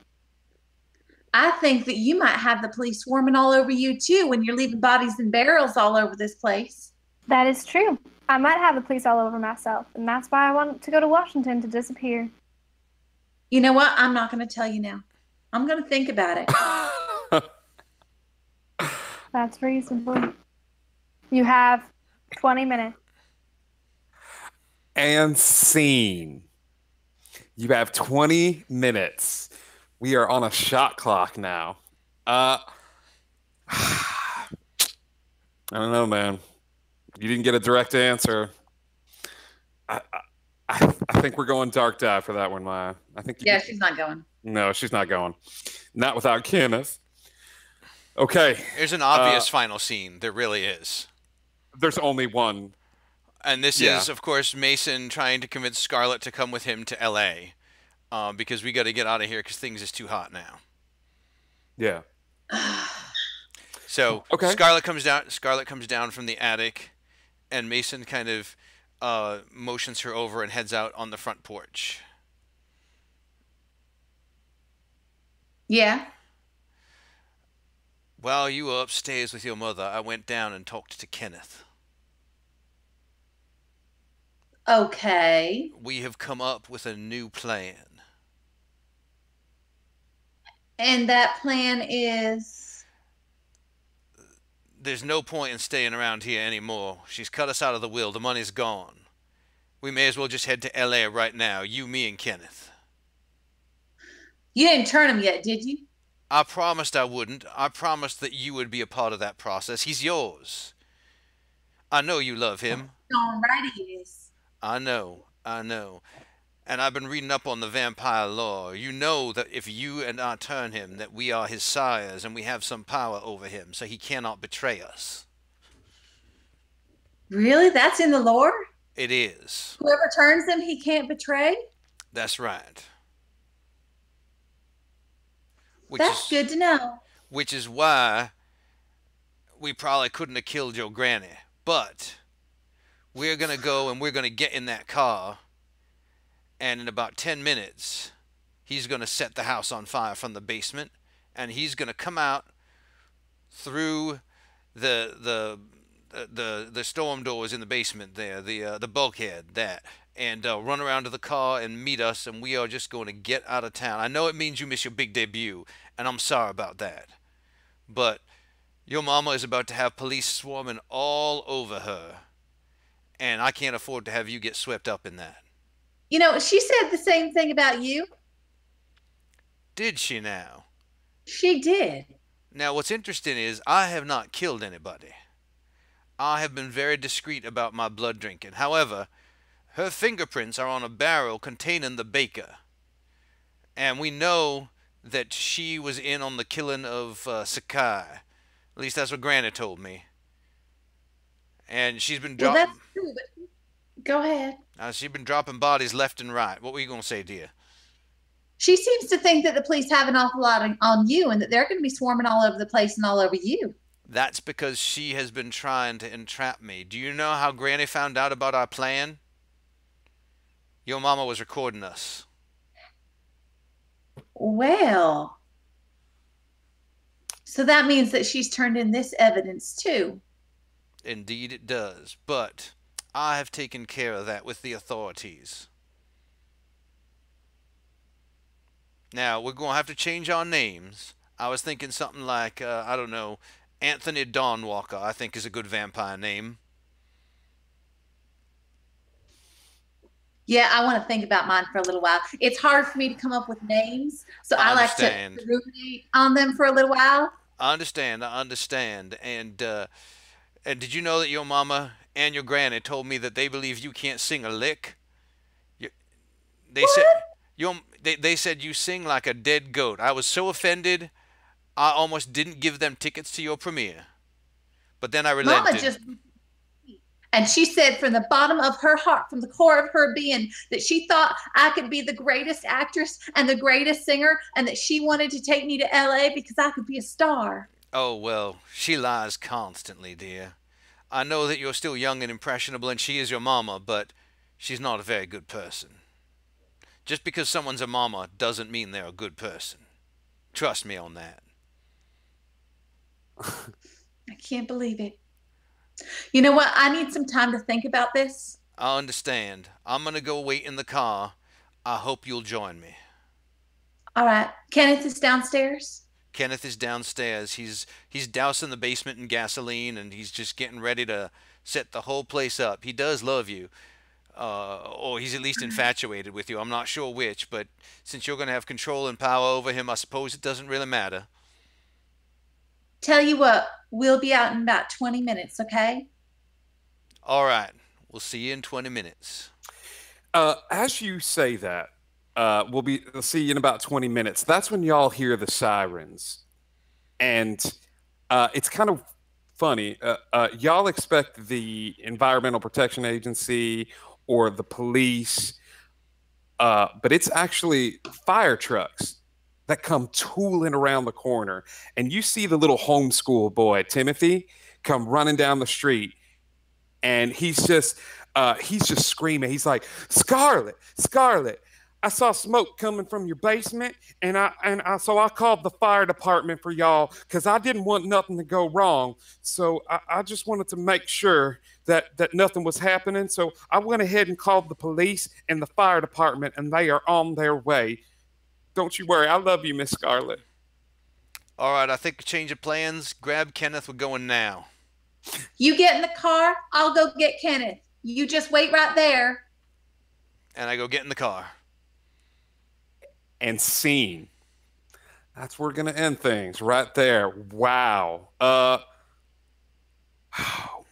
I think that you might have the police swarming all over you too when you're leaving bodies in barrels all over this place. That is true. I might have the police all over myself, and that's why I want to go to Washington to disappear. You know what? I'm not going to tell you now. I'm going to think about it. That's reasonable. You have 20 minutes. And scene. You have 20 minutes. We are on a shot clock now. I don't know, man. You didn't get a direct answer. I think we're going dark dive for that one, Maya. I think. Yeah, she's not going. No, she's not going. Not without Kenneth. Okay. There's an obvious final scene. There really is. There's only one. And this is, of course, Mason trying to convince Scarlett to come with him to L.A. Because we got to get out of here because things is too hot now. Yeah. So okay. Scarlett comes down from the attic, and Mason kind of motions her over and heads out on the front porch. Yeah. While you were upstairs with your mother, I went down and talked to Kenneth. Okay. We have come up with a new plan. And that plan is? There's no point in staying around here anymore. She's cut us out of the will. The money's gone. We may as well just head to L.A. right now. You, me, and Kenneth. You didn't turn him yet, did you? I promised I wouldn't. I promised that you would be a part of that process. He's yours. I know you love him. Darn right he is. I know. And I've been reading up on the vampire lore. You know that if you and I turn him, that we are his sires and we have some power over him, so he cannot betray us. Really? That's in the lore? It is. Whoever turns him, he can't betray? That's right. That's good to know. Which is why we probably couldn't have killed your granny. But we're going to go and we're going to get in that car. And in about 10 minutes, he's going to set the house on fire from the basement. And he's going to come out through the storm doors in the basement there, the bulkhead, and run around to the car and meet us, and we are just going to get out of town. I know it means you miss your big debut, and I'm sorry about that. But your mama is about to have police swarming all over her, and I can't afford to have you get swept up in that. You know, she said the same thing about you. Did she now? She did. Now, what's interesting is I have not killed anybody. I have been very discreet about my blood drinking. However, her fingerprints are on a barrel containing the baker. And we know that she was in on the killing of Sakai. At least that's what Granny told me. And she's been dropping... Well, that's true, but go ahead. She's been dropping bodies left and right. What were you going to say, dear? She seems to think that the police have an awful lot on you and that they're going to be swarming all over the place and all over you. That's because she has been trying to entrap me. Do you know how Granny found out about our plan? Your mama was recording us. Well, so that means that she's turned in this evidence too. Indeed it does, but I have taken care of that with the authorities. Now, we're going to have to change our names. I was thinking something like, I don't know, Anthony Dawnwalker, I think is a good vampire name. Yeah, I want to think about mine for a little while. It's hard for me to come up with names, so I like to ruminate on them for a little while. I understand. And did you know that your mama and your granny told me that they believe you can't sing a lick? They said you sing like a dead goat. I was so offended, I almost didn't give them tickets to your premiere. But then I relented. And she said from the bottom of her heart, from the core of her being, that she thought I could be the greatest actress and the greatest singer, and that she wanted to take me to LA because I could be a star. Oh, well, she lies constantly, dear. I know that you're still young and impressionable, and she is your mama, but she's not a very good person. Just because someone's a mama doesn't mean they're a good person. Trust me on that. I can't believe it. You know what? I need some time to think about this. I understand. I'm going to go wait in the car. I hope you'll join me. All right. Kenneth is downstairs. Kenneth is downstairs. He's dousing the basement in gasoline, and he's just getting ready to set the whole place up. He does love you. Or he's at least infatuated with you. I'm not sure which, but since you're going to have control and power over him, I suppose it doesn't really matter. Tell you what, we'll be out in about 20 minutes, okay? All right. We'll see you in 20 minutes. As you say that, we'll see you in about 20 minutes. That's when y'all hear the sirens. And it's kind of funny. Y'all expect the Environmental Protection Agency or the police, but it's actually fire trucks that come tooling around the corner. And you see the little homeschool boy, Timothy, come running down the street. And he's just screaming. He's like, Scarlet, I saw smoke coming from your basement, so I called the fire department for y'all because I didn't want nothing to go wrong. So I just wanted to make sure that nothing was happening. So I went ahead and called the police and the fire department, and they are on their way. Don't you worry. I love you, Miss Scarlet. All right, I think a change of plans. Grab Kenneth. We're going now. You get in the car. I'll go get Kenneth. You just wait right there. And I go get in the car. And scene. That's where we're going to end things right there. Wow.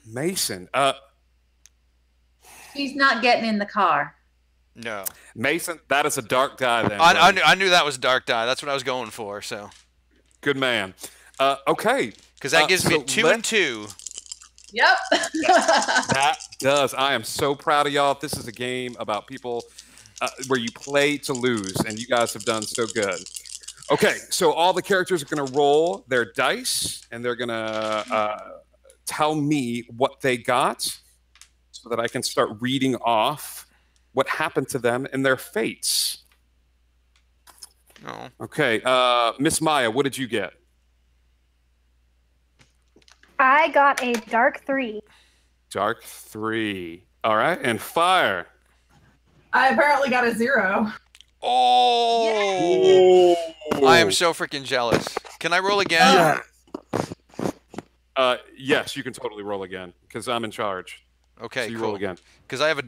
Mason. He's not getting in the car. No. Mason, that is a dark die then. I knew that was a dark die. That's what I was going for, so. Good man. Okay. Because that gives me 2 and 2. Yep. That does. I am so proud of y'all. This is a game about people where you play to lose, and you guys have done so good. Okay, so all the characters are going to roll their dice, and they're going to tell me what they got so that I can start reading off what happened to them and their fates. Oh. Okay, Miss Maya, what did you get? I got a dark 3. Dark 3. All right, and Fire. I apparently got a 0. Oh! I am so freaking jealous. Can I roll again? Yes, you can totally roll again because I'm in charge. Okay, so you cool. roll again. Because I have a...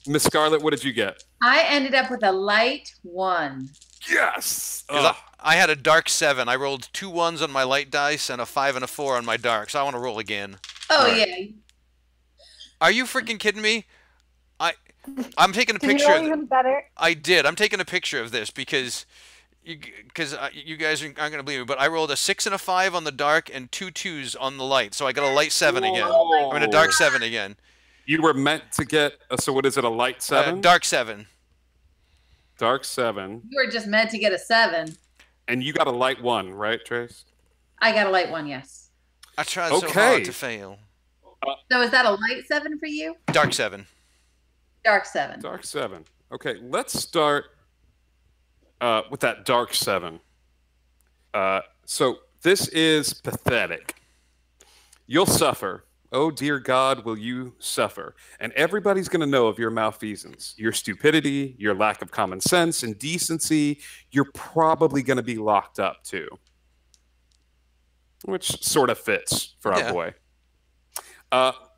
Miss Scarlet, what did you get? I ended up with a light 1. Yes! I had a dark 7. I rolled 2 1s on my light dice and a 5 and a 4 on my dark, so I want to roll again. Oh, yeah. Are you freaking kidding me? I'm taking a Did picture. you roll even better? I did. I'm taking a picture of this because you guys aren't going to believe me, but I rolled a 6 and a 5 on the dark and 2 2s on the light, so I got a light 7 again. I mean a dark 7 again. You were meant to get, so what is it, a light 7? Dark 7. Dark 7. You were just meant to get a 7. And you got a light 1, right, Trace? I got a light 1, yes. I tried so hard to fail. So is that a light 7 for you? Dark 7. Dark 7. Dark 7. Okay, let's start with that dark 7. So this is pathetic. You'll suffer. Oh, dear God, will you suffer? And everybody's going to know of your malfeasance, your stupidity, your lack of common sense and decency. You're probably going to be locked up, too. Which sort of fits for our boy.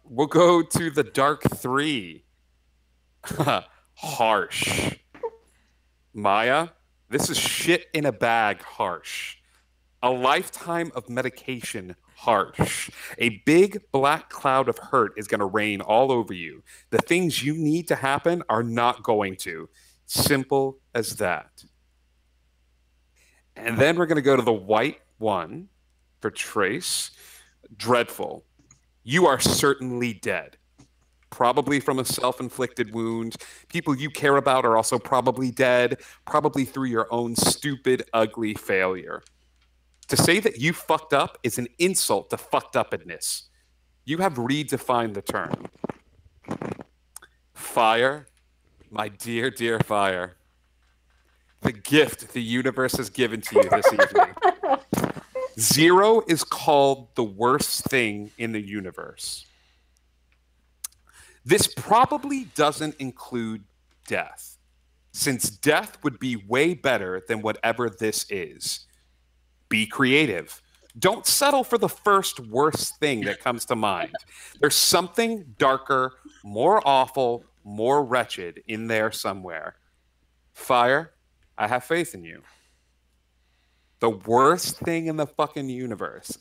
We'll go to the dark 3. Harsh. Maya, this is shit in a bag harsh. A lifetime of medication harsh. A big black cloud of hurt is going to rain all over you. The things you need to happen are not going to. Simple as that. And then we're going to go to the white 1 for Trace. Dreadful. You are certainly dead. Probably from a self-inflicted wound. People you care about are also probably dead, probably through your own stupid, ugly failure. To say that you fucked up is an insult to fucked upness. You have redefined the term. Fire, my dear, dear Fire. the gift the universe has given to you this evening. 0 is called the worst thing in the universe. This probably doesn't include death, since death would be way better than whatever this is. Be creative. Don't settle for the first worst thing that comes to mind. There's something darker, more awful, more wretched in there somewhere. Fire, I have faith in you. The worst thing in the fucking universe.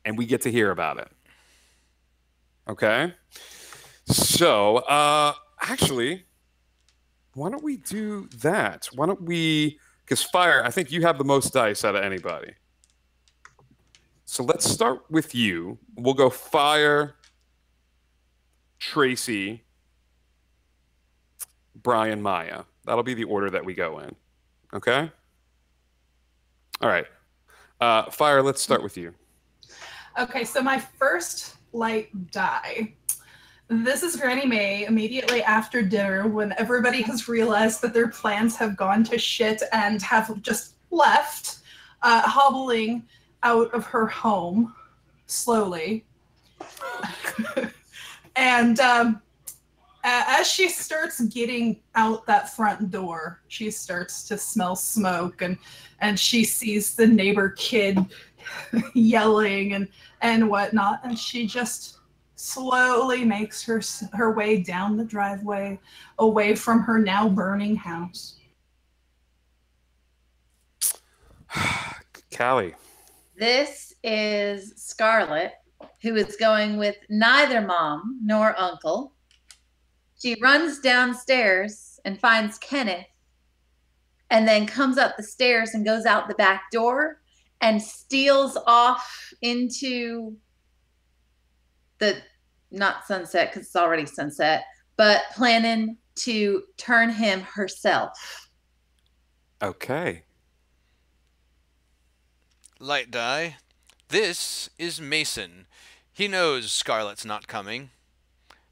And we get to hear about it. Okay? So, actually, why don't we do that? Why don't we... Because Fire, I think you have the most dice out of anybody. So let's start with you. We'll go Fire, Tracy, Brian, Maya. That'll be the order that we go in. Okay? All right. Fire, let's start with you. Okay, so my first light die. This is Granny May immediately after dinner when everybody has realized that their plans have gone to shit and have just left, hobbling out of her home slowly. And as she starts getting out that front door, she starts to smell smoke, and she sees the neighbor kid yelling and whatnot, and she just slowly makes her way down the driveway away from her now burning house. Callie. This is Scarlett, who is going with neither mom nor uncle. She runs downstairs and finds Kenneth, and then comes up the stairs and goes out the back door and steals off into the, not sunset because it's already sunset, but planning to turn him herself. Okay. Light die. This is Mason. He knows Scarlett's not coming.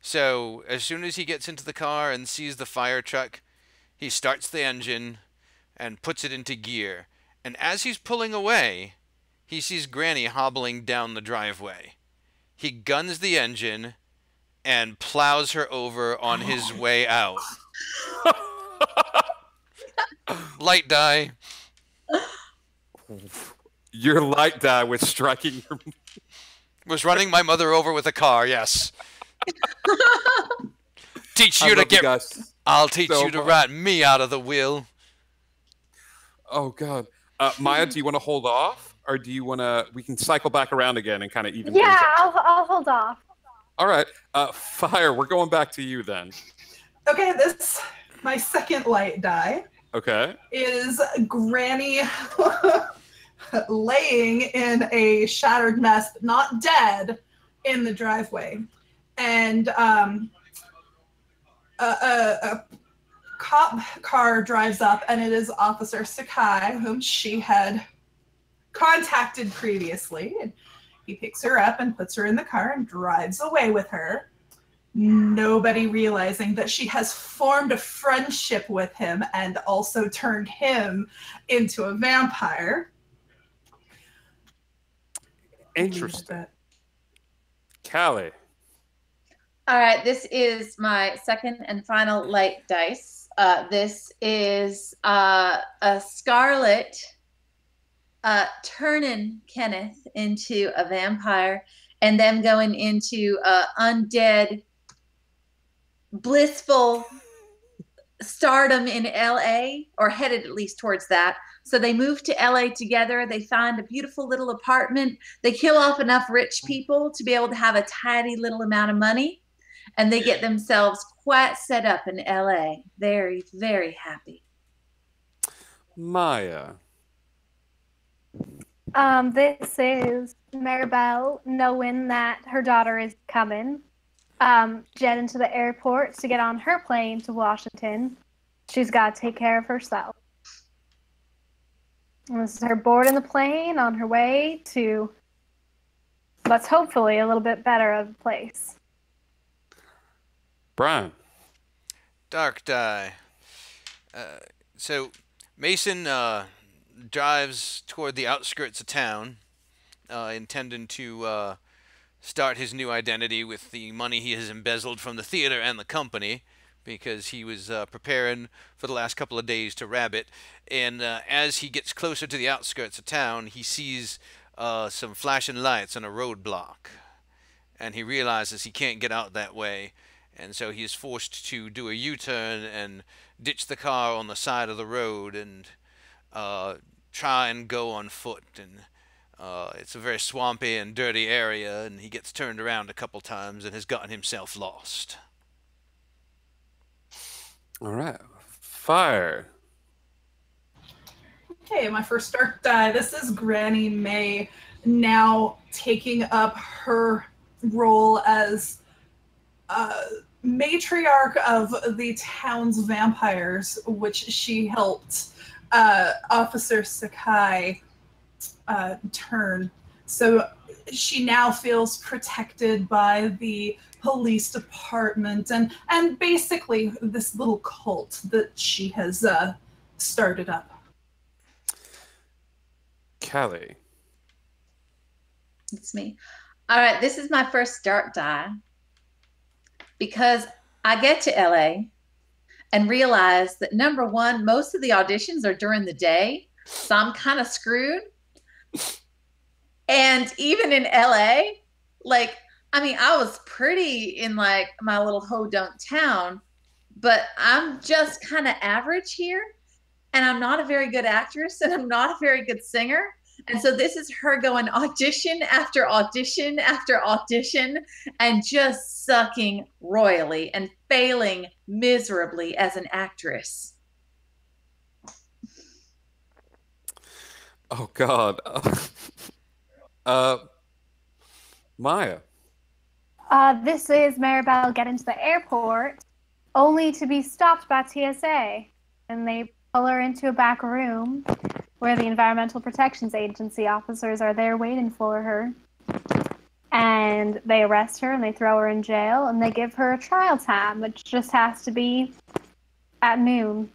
So, as soon as he gets into the car and sees the fire truck, he starts the engine and puts it into gear. And as he's pulling away, he sees Granny hobbling down the driveway. He guns the engine and plows her over on his way out. Light die. Your light die was striking your... Was running my mother over with a car, yes. Teach you to get... I'll teach you to rat me out of the wheel. Oh, God. Maya, do you want to hold off? Or do you want to... We can cycle back around again and kind of even... Yeah, I'll hold off. All right. Fire, we're going back to you then. Okay, this, my second light die. Okay. Is Granny laying in a shattered mess, but not dead, in the driveway. And a cop car drives up, and it is Officer Sakai, whom she had contacted previously. And he picks her up and puts her in the car and drives away with her. Nobody realizing that she has formed a friendship with him and also turned him into a vampire. Interesting. Callie. All right, this is my second and final light dice. This is a Scarlet turning Kenneth into a vampire and them going into undead, blissful stardom in LA, or headed at least towards that. So they move to LA together. They find a beautiful little apartment. They kill off enough rich people to be able to have a tiny little amount of money. And they get themselves quite set up in LA. Very, very happy. Maya. This is Maribel knowing that her daughter is coming. Jetting to the airport to get on her plane to Washington. She's got to take care of herself. And this is her boarding the plane on her way to what's hopefully a little bit better of a place. Brian. Dark die. So Mason drives toward the outskirts of town, intending to start his new identity with the money he has embezzled from the theater and the company, because he was preparing for the last couple of days to rabbit. And as he gets closer to the outskirts of town, he sees some flashing lights on a roadblock, and he realizes he can't get out that way, and so he is forced to do a U-turn and ditch the car on the side of the road and try and go on foot. And it's a very swampy and dirty area, and he gets turned around a couple times and has gotten himself lost. All right. Fire. Okay, my first dark die. This is Granny May now taking up her role as matriarch of the town's vampires, which she helped Officer Sakai turn. So she now feels protected by the police department and basically this little cult that she has started up. Callie. It's me. All right, this is my first dark die because I get to LA and realize that, number one, most of the auditions are during the day, so I'm kind of screwed. And even in LA, like, I mean, I was pretty in like my little ho-dunk town, but I'm just kind of average here, and I'm not a very good actress, and I'm not a very good singer. And so this is her going audition after audition after audition and just sucking royally and failing miserably as an actress. Oh, God. Maya. This is Maribel getting to the airport, only to be stopped by TSA. And they pull her into a back room where the Environmental Protection Agency officers are there waiting for her. And they arrest her and they throw her in jail and they give her a trial time, which just has to be at noon.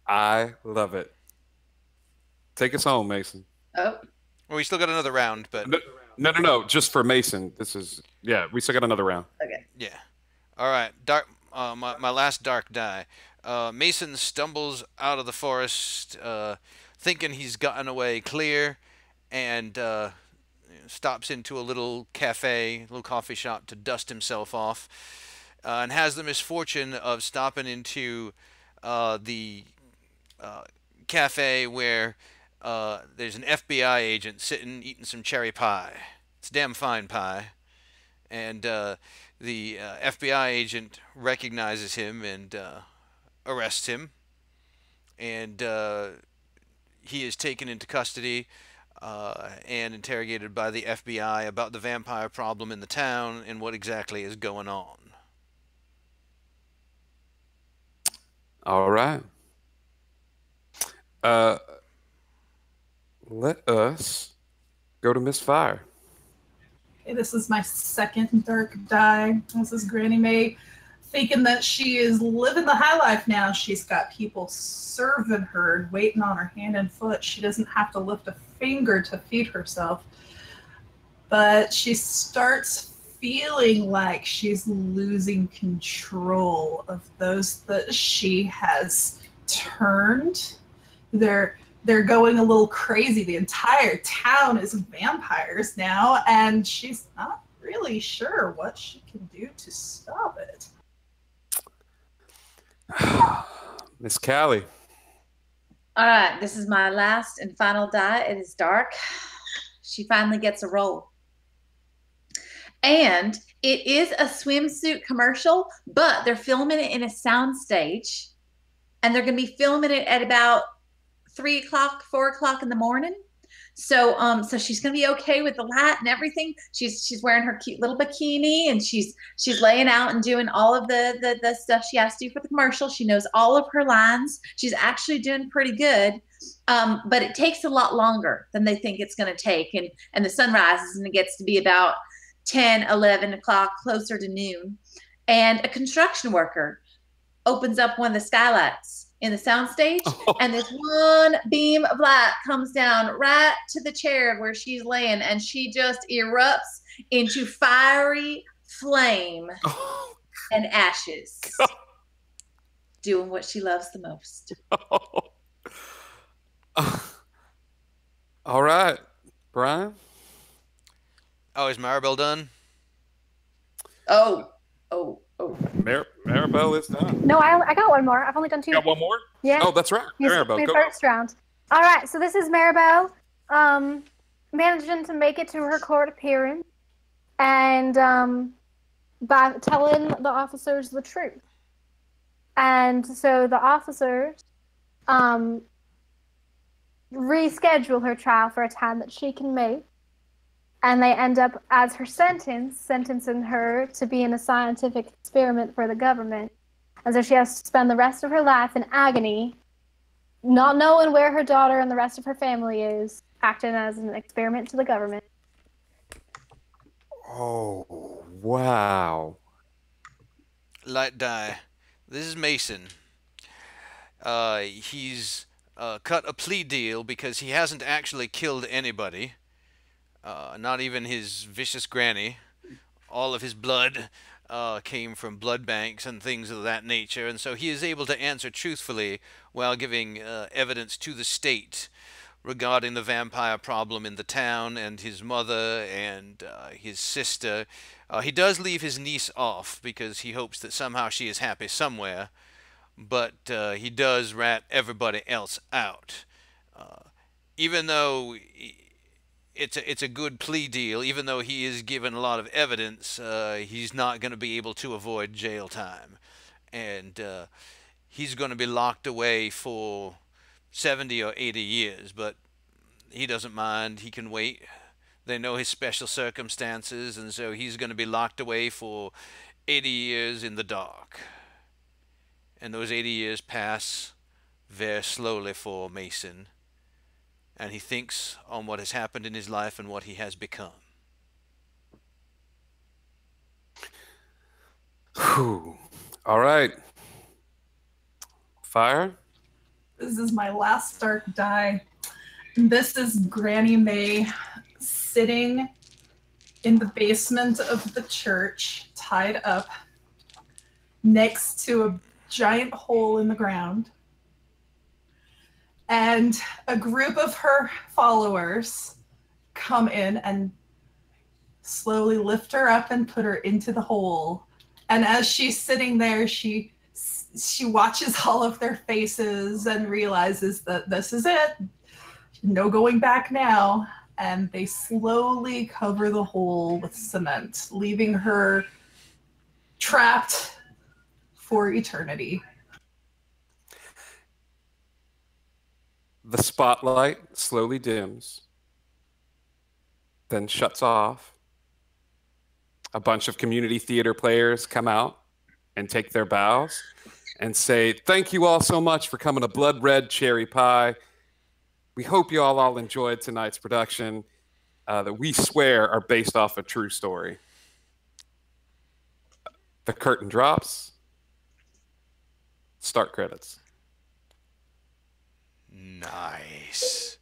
I love it. Take us home, Mason. Oh. Well, we still got another round, but... No. Just for Mason. This is... Yeah, we still got another round. Okay. Yeah. All right. Dark. My last dark die. Mason stumbles out of the forest, thinking he's gotten away clear, and stops into a little cafe, little coffee shop to dust himself off, and has the misfortune of stopping into the cafe where there's an FBI agent sitting eating some cherry pie. It's damn fine pie. And the FBI agent recognizes him and arrests him. And he is taken into custody and interrogated by the FBI about the vampire problem in the town and what exactly is going on. All right. Let us go to Miss Fire. Okay, this is my second dark die. This is Granny May thinking that she is living the high life now. She's got people serving her and waiting on her hand and foot. She doesn't have to lift a finger to feed herself. But she starts feeling like she's losing control of those that she has turned. They're going a little crazy. The entire town is vampires now, and she's not really sure what she can do to stop it. Miss Callie. All right, this is my last and final die. It is dark. She finally gets a role. And it is a swimsuit commercial, but they're filming it in a soundstage, and they're going to be filming it at about 3 o'clock, 4 o'clock in the morning. So so she's gonna be okay with the light and everything. She's wearing her cute little bikini, and she's laying out and doing all of the stuff she has to do for the commercial. She knows all of her lines. She's actually doing pretty good. But it takes a lot longer than they think it's gonna take. And the sun rises and it gets to be about 10, 11 o'clock, closer to noon. And a construction worker opens up one of the skylights in the soundstage, and this one beam of light comes down right to the chair where she's laying, and she just erupts into fiery flame and ashes, doing what she loves the most. All right, Brian. Oh, is Maribel done? Oh. Maribel is done. No, I got one more. I've only done 2. You got one more? Yeah. Oh, that's right. Maribel, go. First round. All right, so this is Maribel managing to make it to her court appearance and by telling the officers the truth. And so the officers reschedule her trial for a time that she can make. And they end up, as her sentence, sentencing her to be in a scientific experiment for the government. And so she has to spend the rest of her life in agony, not knowing where her daughter and the rest of her family is, acting as an experiment to the government. Oh, wow. Light die. This is Mason. He's cut a plea deal because he hasn't actually killed anybody. Not even his vicious granny. All of his blood came from blood banks and things of that nature, and so he is able to answer truthfully while giving evidence to the state regarding the vampire problem in the town and his mother and his sister. He does leave his niece off because he hopes that somehow she is happy somewhere, but he does rat everybody else out. Even though it's a good plea deal, even though he is given a lot of evidence, he's not going to be able to avoid jail time. And he's going to be locked away for 70 or 80 years, but he doesn't mind. He can wait. They know his special circumstances, and so he's going to be locked away for 80 years in the dark. And those 80 years pass very slowly for Mason, and he thinks on what has happened in his life and what he has become. Whew. All right. Fire? This is my last dark die. This is Granny May sitting in the basement of the church, tied up next to a giant hole in the ground. And a group of her followers come in and slowly lift her up and put her into the hole. And as she's sitting there, she watches all of their faces and realizes that this is it. No going back now. And they slowly cover the hole with cement, leaving her trapped for eternity. The spotlight slowly dims, then shuts off. A bunch of community theater players come out and take their bows and say, "Thank you all so much for coming to Blood Red Cherry Pie. We hope you all enjoyed tonight's production that we swear are based off a true story." The curtain drops. Start credits. Nice.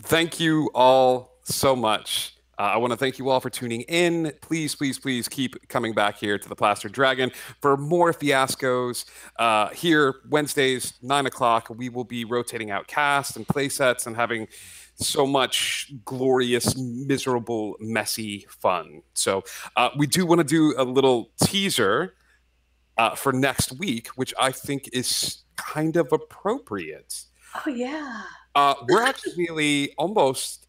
Thank you all so much. I want to thank you all for tuning in. Please, please, please keep coming back here to the Plastered Dragon for more fiascos. Here, Wednesdays, 9 o'clock, we will be rotating out cast and play sets and having so much glorious, miserable, messy fun. So we do want to do a little teaser for next week, which I think is kind of appropriate. Oh, yeah. We're actually almost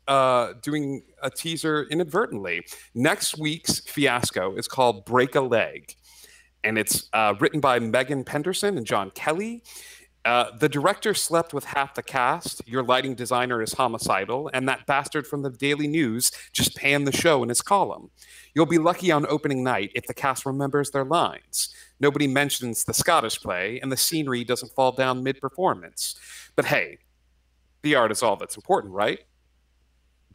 doing a teaser inadvertently. Next week's fiasco is called Break a Leg, and it's written by Megan Penderson and John Kelly. The director slept with half the cast, your lighting designer is homicidal, and that bastard from the Daily News just panned the show in his column. You'll be lucky on opening night if the cast remembers their lines. Nobody mentions the Scottish play, and the scenery doesn't fall down mid-performance. But hey, the art is all that's important, right?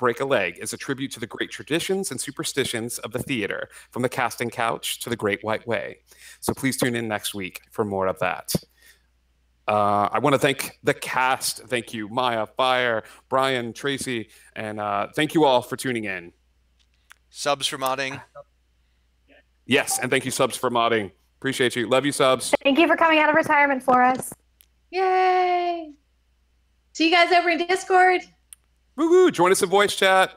Break a Leg is a tribute to the great traditions and superstitions of the theater, from the casting couch to the Great White Way. So please tune in next week for more of that. I want to thank the cast. Thank you, Maya, Fire, Brian, Tracy, and thank you all for tuning in. Subs for modding. Yes, and thank you, Subs, for modding. Appreciate you. Love you, Subs. Thank you for coming out of retirement for us. Yay! See you guys over in Discord. Woo-hoo. Join us in voice chat.